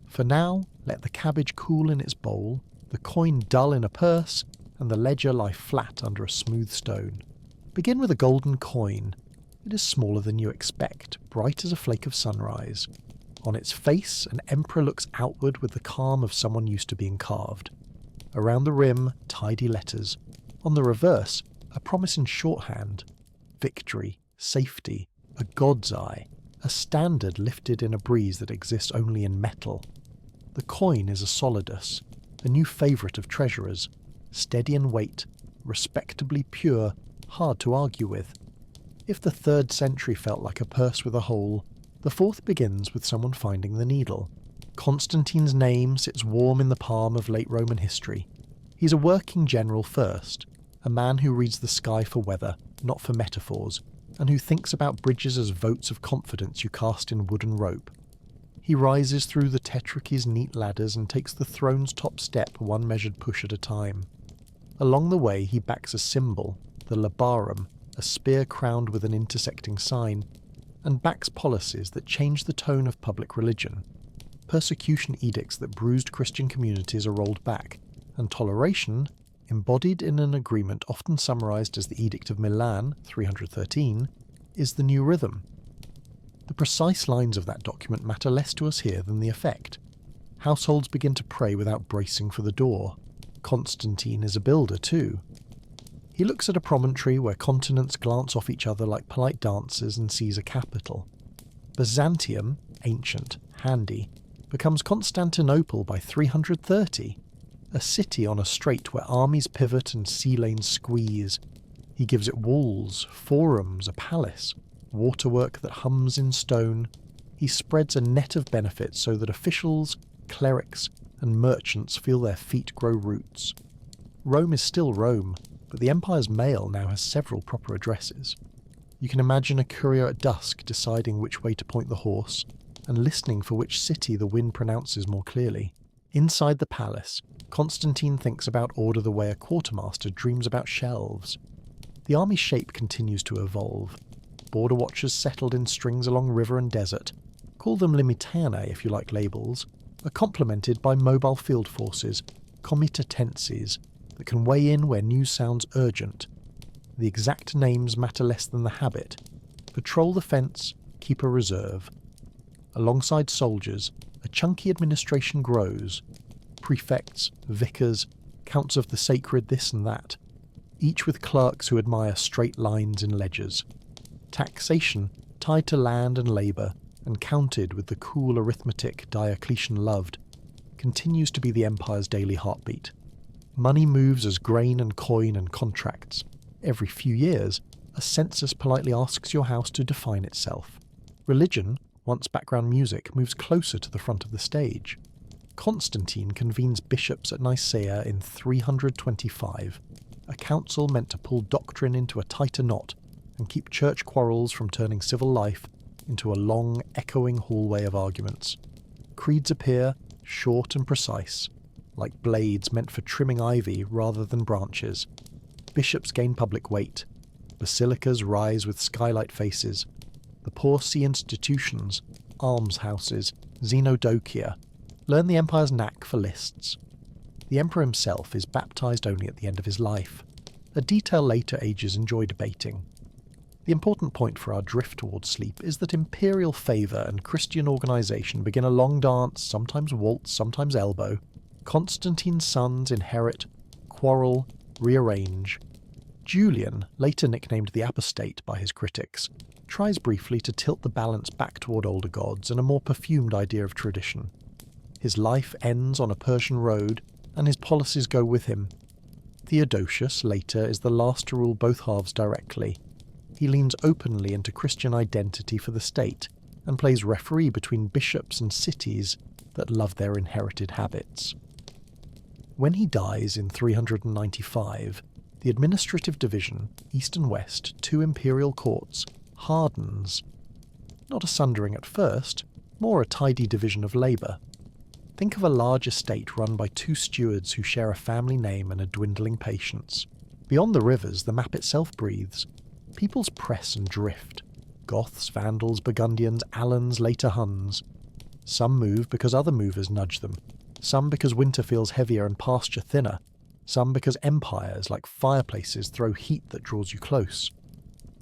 For now, let the cabbage cool in its bowl, the coin dull in a purse, and the ledger lie flat under a smooth stone. Begin with a golden coin. It is smaller than you expect, bright as a flake of sunrise. On its face, an emperor looks outward with the calm of someone used to being carved. Around the rim, tidy letters. On the reverse, a promise in shorthand. Victory, safety, a god's eye, a standard lifted in a breeze that exists only in metal. The coin is a solidus, a new favourite of treasurers, steady in weight, respectably pure, hard to argue with. If the 3rd century felt like a purse with a hole, the 4th begins with someone finding the needle. Constantine's name sits warm in the palm of late Roman history. He's a working general first, a man who reads the sky for weather, not for metaphors, and who thinks about bridges as votes of confidence you cast in wooden rope. He rises through the tetrarchy's neat ladders and takes the throne's top step one measured push at a time. Along the way he backs a symbol, the labarum, a spear crowned with an intersecting sign, and backs policies that change the tone of public religion. Persecution edicts that bruised Christian communities are rolled back, and toleration, embodied in an agreement often summarised as the Edict of Milan, 313, is the new rhythm. The precise lines of that document matter less to us here than the effect. Households begin to pray without bracing for the door. Constantine is a builder too. He looks at a promontory where continents glance off each other like polite dancers and sees a capital. Byzantium, ancient, handy, becomes Constantinople by 330, a city on a strait where armies pivot and sea lanes squeeze. He gives it walls, forums, a palace, waterwork that hums in stone. He spreads a net of benefits so that officials, clerics, and merchants feel their feet grow roots. Rome is still Rome, but the Empire's mail now has several proper addresses. You can imagine a courier at dusk deciding which way to point the horse, and listening for which city the wind pronounces more clearly. Inside the palace, Constantine thinks about order the way a quartermaster dreams about shelves. The army's shape continues to evolve. Border watchers settled in strings along river and desert, call them limitanae if you like labels, are complemented by mobile field forces, comitatenses, that can weigh in where news sounds urgent. The exact names matter less than the habit. Patrol the fence, keep a reserve. Alongside soldiers, a chunky administration grows. Prefects, vicars, counts of the sacred this and that, each with clerks who admire straight lines in ledgers. Taxation, tied to land and labour, and counted with the cool arithmetic Diocletian loved, continues to be the Empire's daily heartbeat. Money moves as grain and coin and contracts. Every few years, a census politely asks your house to define itself. Religion, once background music, moves closer to the front of the stage. Constantine convenes bishops at Nicaea in 325, a council meant to pull doctrine into a tighter knot and keep church quarrels from turning civil life into a long, echoing hallway of arguments. Creeds appear, short and precise, like blades meant for trimming ivy rather than branches. Bishops gain public weight. Basilicas rise with skylight faces. The poor see institutions, almshouses, xenodochia, learn the Empire's knack for lists. The Emperor himself is baptised only at the end of his life, a detail later ages enjoy debating. The important point for our drift towards sleep is that imperial favour and Christian organisation begin a long dance, sometimes waltz, sometimes elbow. Constantine's sons inherit, quarrel, rearrange. Julian, later nicknamed the apostate by his critics, tries briefly to tilt the balance back toward older gods and a more perfumed idea of tradition. His life ends on a Persian road, and his policies go with him. Theodosius, later, is the last to rule both halves directly. He leans openly into Christian identity for the state, and plays referee between bishops and cities that love their inherited habits. When he dies in 395, the administrative division, east and west, 2 imperial courts, hardens. Not a sundering at first, more a tidy division of labour. Think of a large estate run by 2 stewards who share a family name and a dwindling patience. Beyond the rivers, the map itself breathes. Peoples press and drift. Goths, Vandals, Burgundians, Alans, later Huns. Some move because other movers nudge them. Some because winter feels heavier and pasture thinner. Some because empires, like fireplaces, throw heat that draws you close.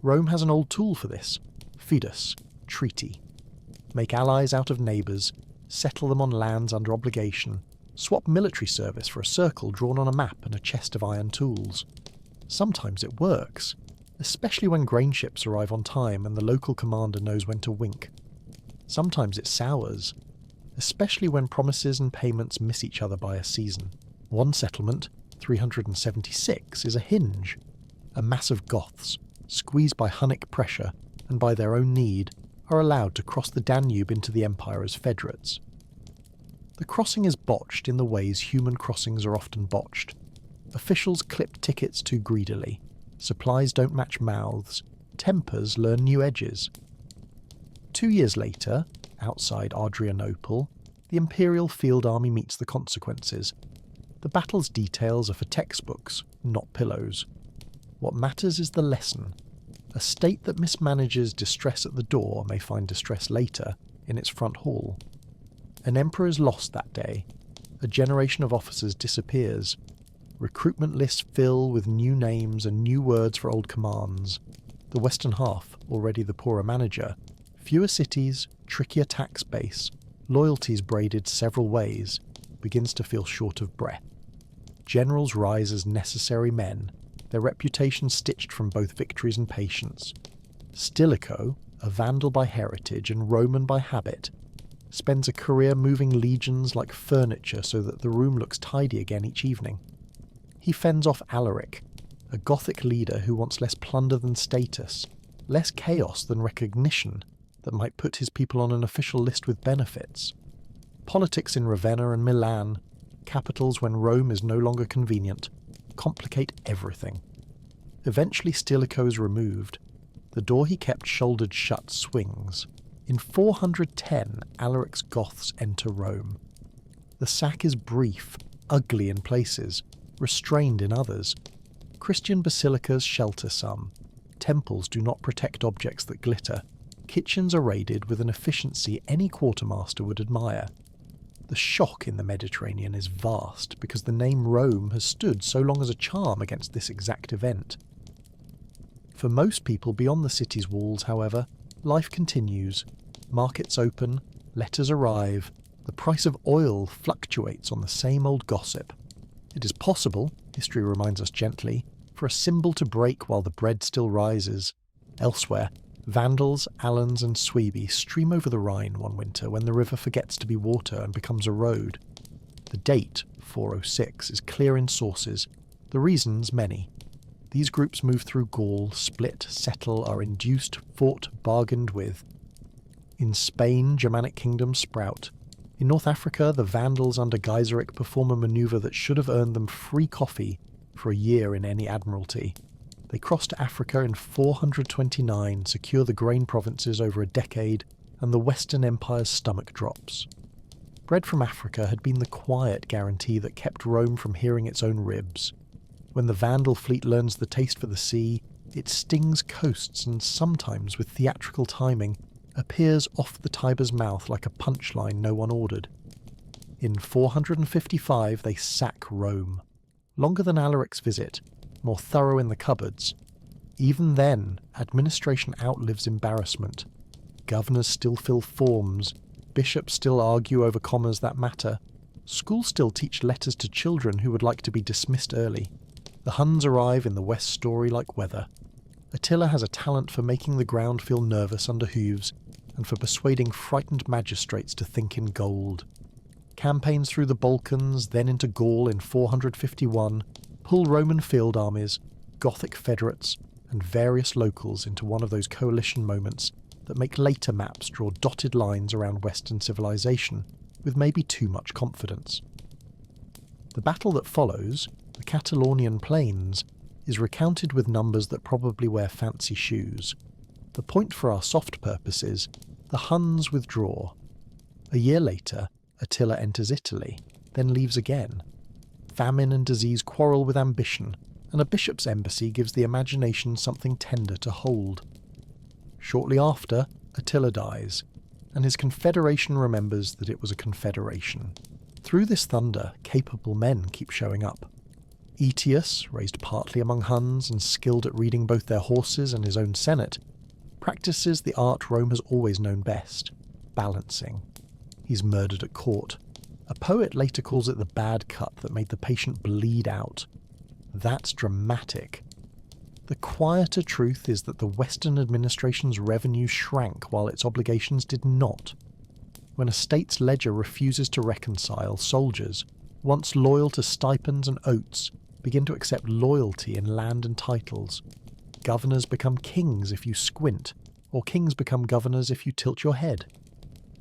Rome has an old tool for this. Fidus, treaty. Make allies out of neighbours, settle them on lands under obligation, swap military service for a circle drawn on a map and a chest of iron tools. Sometimes it works, especially when grain ships arrive on time and the local commander knows when to wink. Sometimes it sours, especially when promises and payments miss each other by a season. One settlement, 376, is a hinge. A mass of Goths, squeezed by Hunnic pressure and by their own need, are allowed to cross the Danube into the empire as federates. The crossing is botched in the ways human crossings are often botched. Officials clip tickets too greedily, supplies don't match mouths, tempers learn new edges. 2 years later, outside Adrianople, the imperial field army meets the consequences. The battle's details are for textbooks, not pillows. What matters is the lesson. A state that mismanages distress at the door may find distress later in its front hall. An emperor is lost that day. A generation of officers disappears. Recruitment lists fill with new names and new words for old commands. The western half, already the poorer manager. Fewer cities, trickier tax base, loyalties braided several ways, begins to feel short of breath. Generals rise as necessary men, their reputation stitched from both victories and patience. Stilicho, a Vandal by heritage and Roman by habit, spends a career moving legions like furniture so that the room looks tidy again each evening. He fends off Alaric, a Gothic leader who wants less plunder than status, less chaos than recognition that might put his people on an official list with benefits. Politics in Ravenna and Milan, capitals when Rome is no longer convenient, complicate everything. Eventually Stilicho is removed. The door he kept shouldered shut swings. In 410, Alaric's Goths enter Rome. The sack is brief, ugly in places, restrained in others. Christian basilicas shelter some. Temples do not protect objects that glitter. Kitchens are raided with an efficiency any quartermaster would admire. The shock in the Mediterranean is vast because the name Rome has stood so long as a charm against this exact event. For most people beyond the city's walls, however, life continues. Markets open, letters arrive, the price of oil fluctuates on the same old gossip. It is possible, history reminds us gently, for a cymbal to break while the bread still rises. Elsewhere, Vandals, Alans and Suebi stream over the Rhine one winter when the river forgets to be water and becomes a road. The date, 406, is clear in sources, the reasons many. These groups move through Gaul, split, settle, are induced, fought, bargained with. In Spain, Germanic kingdoms sprout. In North Africa, the Vandals under Gaiseric perform a manoeuvre that should have earned them free coffee for a year in any admiralty. They cross to Africa in 429, secure the grain provinces over a decade, and the Western Empire's stomach drops. Bread from Africa had been the quiet guarantee that kept Rome from hearing its own ribs. When the Vandal fleet learns the taste for the sea, it stings coasts and sometimes, with theatrical timing, appears off the Tiber's mouth like a punchline no one ordered. In 455 they sack Rome. Longer than Alaric's visit, more thorough in the cupboards. Even then, administration outlives embarrassment. Governors still fill forms, bishops still argue over commas that matter, schools still teach letters to children who would like to be dismissed early. The Huns arrive in the West Story like weather. Attila has a talent for making the ground feel nervous under hooves, and for persuading frightened magistrates to think in gold. Campaigns through the Balkans, then into Gaul in 451, pull Roman field armies, Gothic federates, and various locals into one of those coalition moments that make later maps draw dotted lines around Western civilization with maybe too much confidence. The battle that follows, the Catalonian Plains, is recounted with numbers that probably wear fancy shoes. The point for our soft purposes, the Huns withdraw. A year later, Attila enters Italy, then leaves again. Famine and disease quarrel with ambition, and a bishop's embassy gives the imagination something tender to hold. Shortly after, Attila dies, and his confederation remembers that it was a confederation. Through this thunder, capable men keep showing up. Aetius, raised partly among Huns and skilled at reading both their horses and his own senate, practices the art Rome has always known best, balancing. He's murdered at court. A poet later calls it the bad cut that made the patient bleed out. That's dramatic. The quieter truth is that the Western administration's revenue shrank while its obligations did not. When a state's ledger refuses to reconcile, soldiers, once loyal to stipends and oaths, begin to accept loyalty in land and titles. Governors become kings if you squint, or kings become governors if you tilt your head.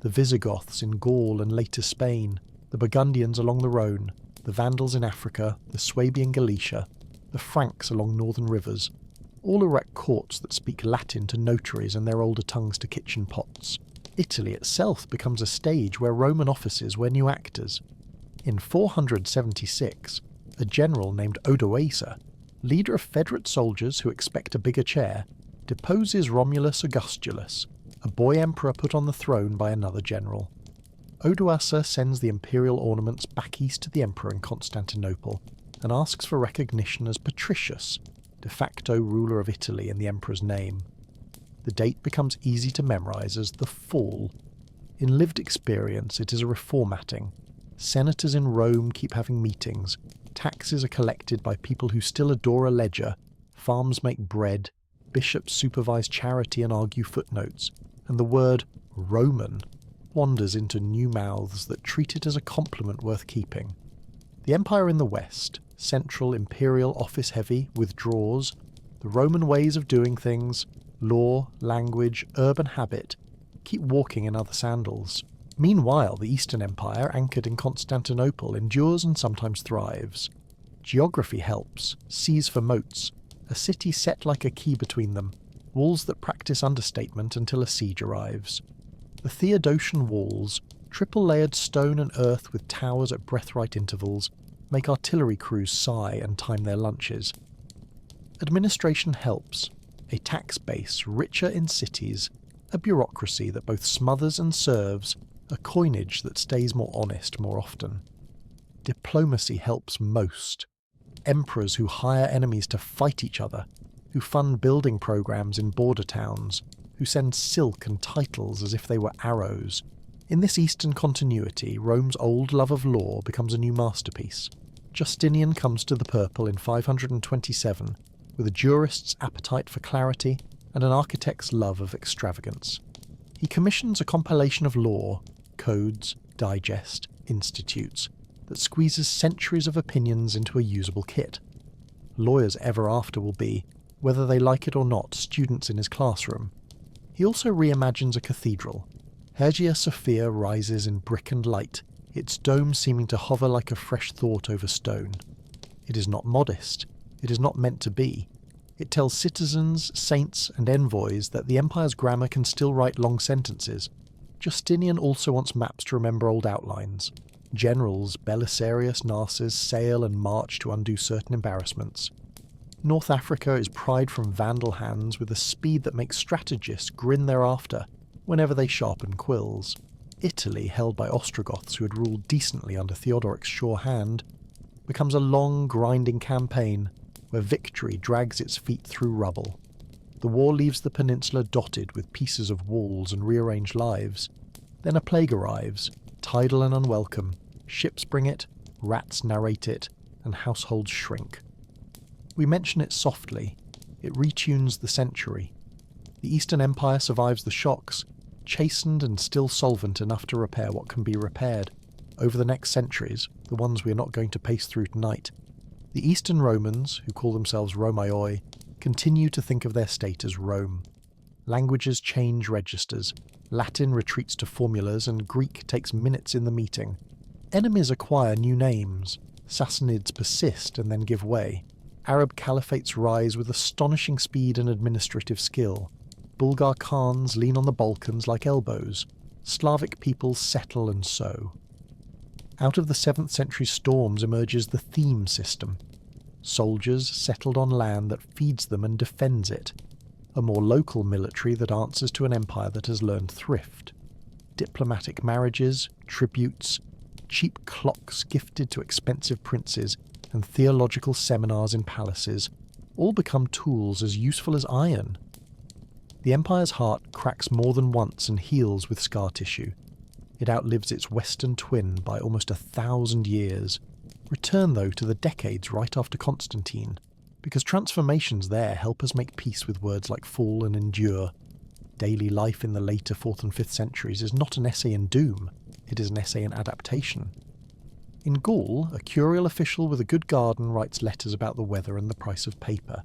The Visigoths in Gaul and later Spain, the Burgundians along the Rhone, the Vandals in Africa, the Swabian Galicia, the Franks along northern rivers, all erect courts that speak Latin to notaries and their older tongues to kitchen pots. Italy itself becomes a stage where Roman offices were new actors. In 476, a general named Odoacer, leader of federate soldiers who expect a bigger chair, deposes Romulus Augustulus, a boy emperor put on the throne by another general. Odoacer sends the imperial ornaments back east to the emperor in Constantinople and asks for recognition as Patricius, de facto ruler of Italy in the emperor's name. The date becomes easy to memorize as the Fall. In lived experience, it is a reformatting. Senators in Rome keep having meetings, taxes are collected by people who still adore a ledger, farms make bread, bishops supervise charity and argue footnotes, and the word Roman wanders into new mouths that treat it as a compliment worth keeping. The empire in the West, central, imperial, office-heavy, withdraws. The Roman ways of doing things, law, language, urban habit, keep walking in other sandals. Meanwhile, the Eastern Empire, anchored in Constantinople, endures and sometimes thrives. Geography helps, seas for moats, a city set like a key between them, walls that practice understatement until a siege arrives. The Theodosian walls, triple-layered stone and earth with towers at breath-right intervals, make artillery crews sigh and time their lunches. Administration helps, a tax base richer in cities, a bureaucracy that both smothers and serves, a coinage that stays more honest more often. Diplomacy helps most. Emperors who hire enemies to fight each other, who fund building programs in border towns, who send silk and titles as if they were arrows. In this Eastern continuity, Rome's old love of law becomes a new masterpiece. Justinian comes to the purple in 527 with a jurist's appetite for clarity and an architect's love of extravagance. He commissions a compilation of law, codes, digest, institutes, that squeezes centuries of opinions into a usable kit. Lawyers ever after will be, whether they like it or not, students in his classroom. He also reimagines a cathedral. Hagia Sophia rises in brick and light, its dome seeming to hover like a fresh thought over stone. It is not modest. It is not meant to be. It tells citizens, saints, and envoys that the empire's grammar can still write long sentences. Justinian also wants maps to remember old outlines. Generals Belisarius, Narses sail and march to undo certain embarrassments. North Africa is pried from Vandal hands with a speed that makes strategists grin thereafter whenever they sharpen quills. Italy, held by Ostrogoths who had ruled decently under Theodoric's sure hand, becomes a long, grinding campaign where victory drags its feet through rubble. The war leaves the peninsula dotted with pieces of walls and rearranged lives. Then a plague arrives, tidal and unwelcome. Ships bring it, rats narrate it, and households shrink. We mention it softly. It retunes the century. The Eastern Empire survives the shocks, chastened and still solvent enough to repair what can be repaired. over the next centuries, the ones we are not going to pace through tonight, the Eastern Romans, who call themselves Romaioi, continue to think of their state as Rome. Languages change registers, Latin retreats to formulas, and Greek takes minutes in the meeting. Enemies acquire new names, Sassanids persist and then give way. Arab caliphates rise with astonishing speed and administrative skill. Bulgar Khans lean on the Balkans like elbows. Slavic peoples settle and sow. Out of the 7th century storms emerges the theme system. Soldiers settled on land that feeds them and defends it. A more local military that answers to an empire that has learned thrift. Diplomatic marriages, tributes, cheap clocks gifted to expensive princes, and theological seminars in palaces all become tools as useful as iron. The empire's heart cracks more than once and heals with scar tissue. It outlives its western twin by almost 1,000 years. Return, though, to the decades right after Constantine, because transformations there help us make peace with words like fall and endure. Daily life in the later 4th and 5th centuries is not an essay in doom, it is an essay in adaptation. In Gaul, a curial official with a good garden writes letters about the weather and the price of paper.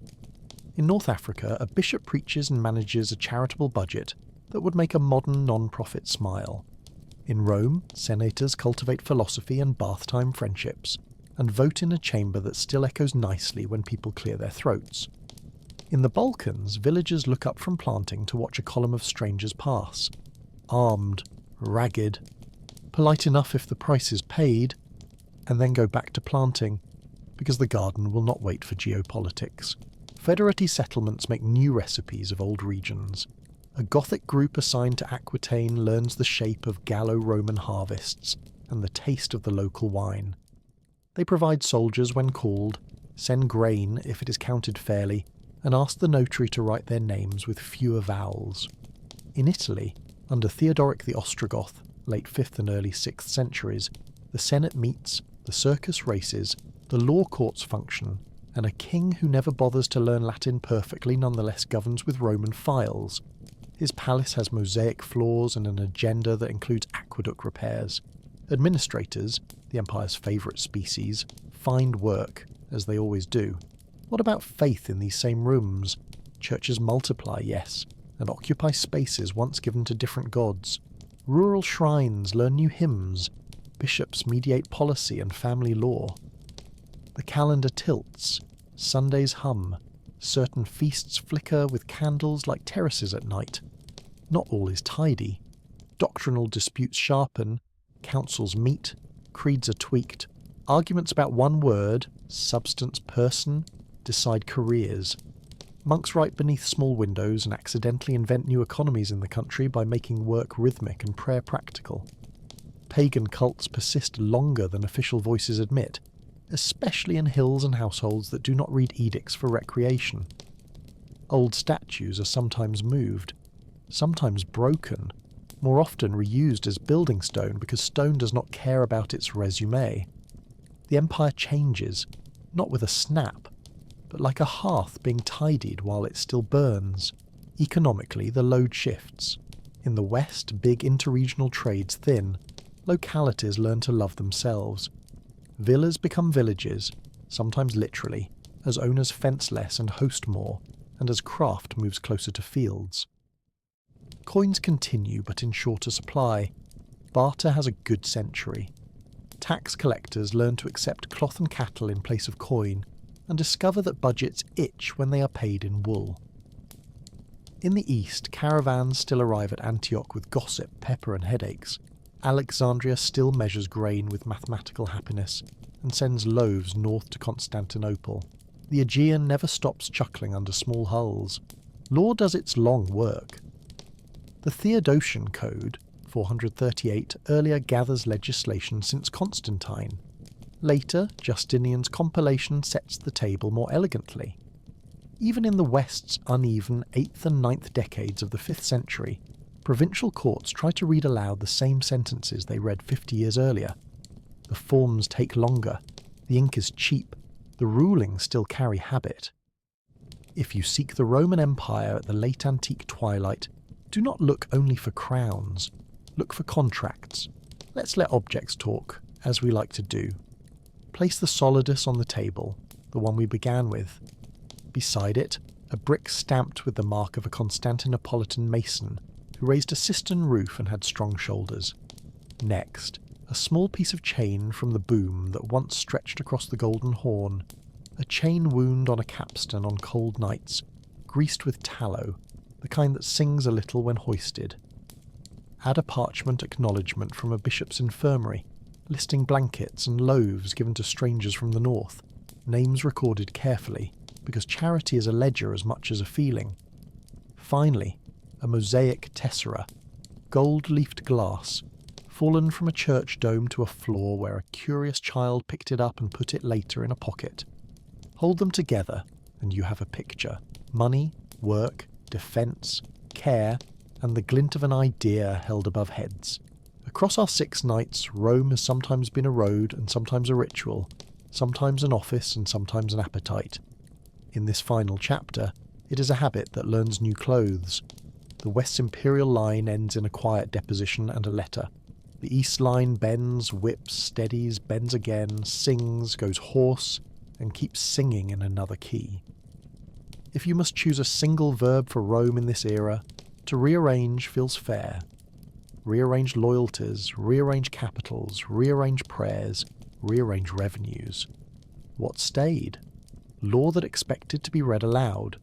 In North Africa, a bishop preaches and manages a charitable budget that would make a modern non-profit smile. In Rome, senators cultivate philosophy and bath-time friendships, and vote in a chamber that still echoes nicely when people clear their throats. In the Balkans, villagers look up from planting to watch a column of strangers pass. Armed, ragged, polite enough if the price is paid, and then go back to planting, because the garden will not wait for geopolitics. Federati settlements make new recipes of old regions. A Gothic group assigned to Aquitaine learns the shape of Gallo-Roman harvests and the taste of the local wine. They provide soldiers when called, send grain if it is counted fairly, and ask the notary to write their names with fewer vowels. In Italy, under Theodoric the Ostrogoth, late 5th and early 6th centuries, the Senate meets, the circus races, the law courts function, and a king who never bothers to learn Latin perfectly nonetheless governs with Roman files. His palace has mosaic floors and an agenda that includes aqueduct repairs. Administrators, the empire's favourite species, find work, as they always do. What about faith in these same rooms? Churches multiply, yes, and occupy spaces once given to different gods. Rural shrines learn new hymns. Bishops mediate policy and family law. The calendar tilts. Sundays hum. Certain feasts flicker with candles like terraces at night. Not all is tidy. Doctrinal disputes sharpen. Councils meet. Creeds are tweaked. Arguments about one word, substance, person, decide careers. Monks write beneath small windows and accidentally invent new economies in the country by making work rhythmic and prayer practical. Pagan cults persist longer than official voices admit, especially in hills and households that do not read edicts for recreation. Old statues are sometimes moved, sometimes broken, more often reused as building stone because stone does not care about its resume. The empire changes, not with a snap, but like a hearth being tidied while it still burns. Economically, the load shifts. In the West, big interregional trades thin. Localities learn to love themselves. Villas become villages, sometimes literally, as owners fence less and host more, and as craft moves closer to fields. Coins continue, but in shorter supply. Barter has a good century. Tax collectors learn to accept cloth and cattle in place of coin, and discover that budgets itch when they are paid in wool. In the east, caravans still arrive at Antioch with gossip, pepper and headaches. Alexandria still measures grain with mathematical happiness, and sends loaves north to Constantinople. The Aegean never stops chuckling under small hulls. Law does its long work. The Theodosian Code, 438, earlier gathers legislation since Constantine. Later, Justinian's compilation sets the table more elegantly. Even in the West's uneven 8th and 9th decades of the 5th century, provincial courts try to read aloud the same sentences they read 50 years earlier. The forms take longer, the ink is cheap, the rulings still carry habit. If you seek the Roman Empire at the late antique twilight, do not look only for crowns, look for contracts. Let's let objects talk, As we like to do, place the solidus on the table, the one we began with. Beside it, a brick stamped with the mark of a Constantinopolitan mason who raised a cistern roof and had strong shoulders. Next, a small piece of chain from the boom that once stretched across the Golden Horn, a chain wound on a capstan on cold nights, greased with tallow, the kind that sings a little when hoisted. Add a parchment acknowledgement from a bishop's infirmary, listing blankets and loaves given to strangers from the north, names recorded carefully, because charity is a ledger as much as a feeling. Finally, a mosaic tessera, gold-leafed glass, fallen from a church dome to a floor where a curious child picked it up and put it later in a pocket. Hold them together, and you have a picture. Money, work, defence, care, and the glint of an idea held above heads. Across our 6 nights, Rome has sometimes been a road and sometimes a ritual, sometimes an office and sometimes an appetite. In this final chapter, it is a habit that learns new clothes. The West's imperial line ends in a quiet deposition and a letter. The East line bends, whips, steadies, bends again, sings, goes hoarse, and keeps singing in another key. If you must choose a single verb for Rome in this era, to rearrange feels fair. Rearrange loyalties, rearrange capitals, rearrange prayers, rearrange revenues. What stayed? Law that expected to be read aloud.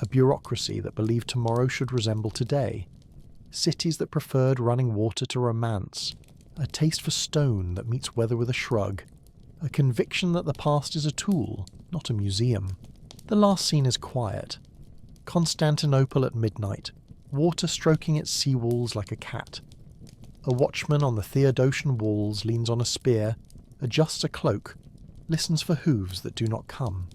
A bureaucracy that believed tomorrow should resemble today. Cities that preferred running water to romance. A taste for stone that meets weather with a shrug. A conviction that the past is a tool, not a museum. The last scene is quiet. Constantinople at midnight, water stroking its sea walls like a cat. A watchman on the Theodosian walls leans on a spear, adjusts a cloak, listens for hooves that do not come.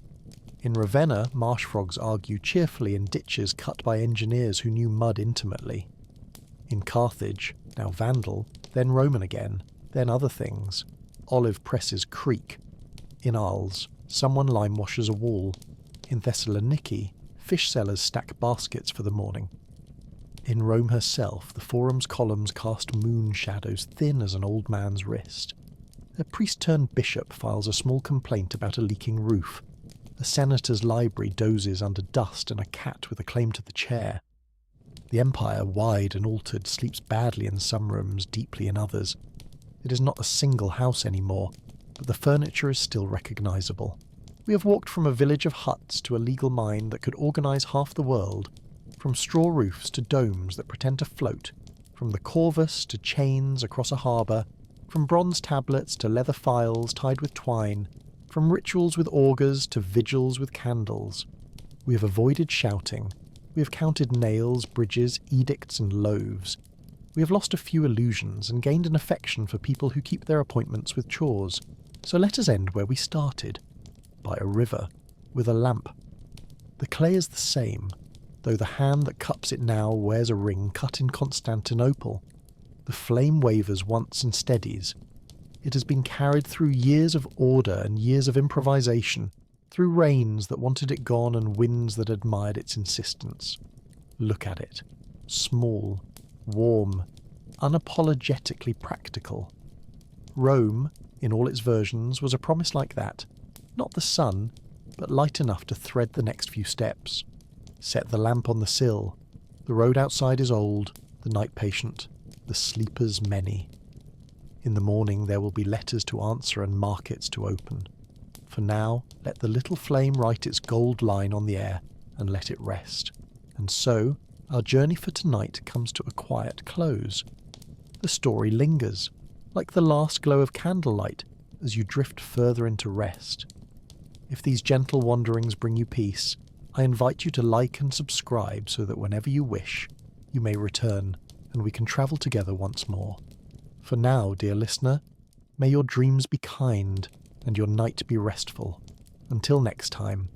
In Ravenna, marsh frogs argue cheerfully in ditches cut by engineers who knew mud intimately. In Carthage, now Vandal, then Roman again, then other things, olive presses creak. In Arles, someone lime washes a wall. In Thessaloniki, fish sellers stack baskets for the morning. In Rome herself, the forum's columns cast moon shadows thin as an old man's wrist. A priest-turned-bishop files a small complaint about a leaking roof. A senator's library dozes under dust and a cat with a claim to the chair. The empire, wide and altered, sleeps badly in some rooms, deeply in others. It is not a single house anymore, but the furniture is still recognisable. We have walked from a village of huts to a legal mine that could organise half the world, from straw roofs to domes that pretend to float, from the Corvus to chains across a harbour, from bronze tablets to leather files tied with twine, from rituals with augurs to vigils with candles. We have avoided shouting. We have counted nails, bridges, edicts and loaves. We have lost a few illusions and gained an affection for people who keep their appointments with chores. So let us end where we started, by a river, with a lamp. The clay is the same, though the hand that cups it now wears a ring cut in Constantinople. The flame wavers once and steadies. It has been carried through years of order and years of improvisation, through rains that wanted it gone and winds that admired its insistence. Look at it. Small, warm, unapologetically practical. Rome, in all its versions, was a promise like that. Not the sun, but light enough to thread the next few steps. Set the lamp on the sill. The road outside is old, the night patient, the sleepers many. In the morning there will be letters to answer and markets to open. For now, let the little flame write its gold line on the air, and let it rest. And so, our journey for tonight comes to a quiet close. The story lingers, like the last glow of candlelight, as you drift further into rest. If these gentle wanderings bring you peace, I invite you to like and subscribe so that whenever you wish, you may return, and we can travel together once more. For now, dear listener, may your dreams be kind, and your night be restful. Until next time,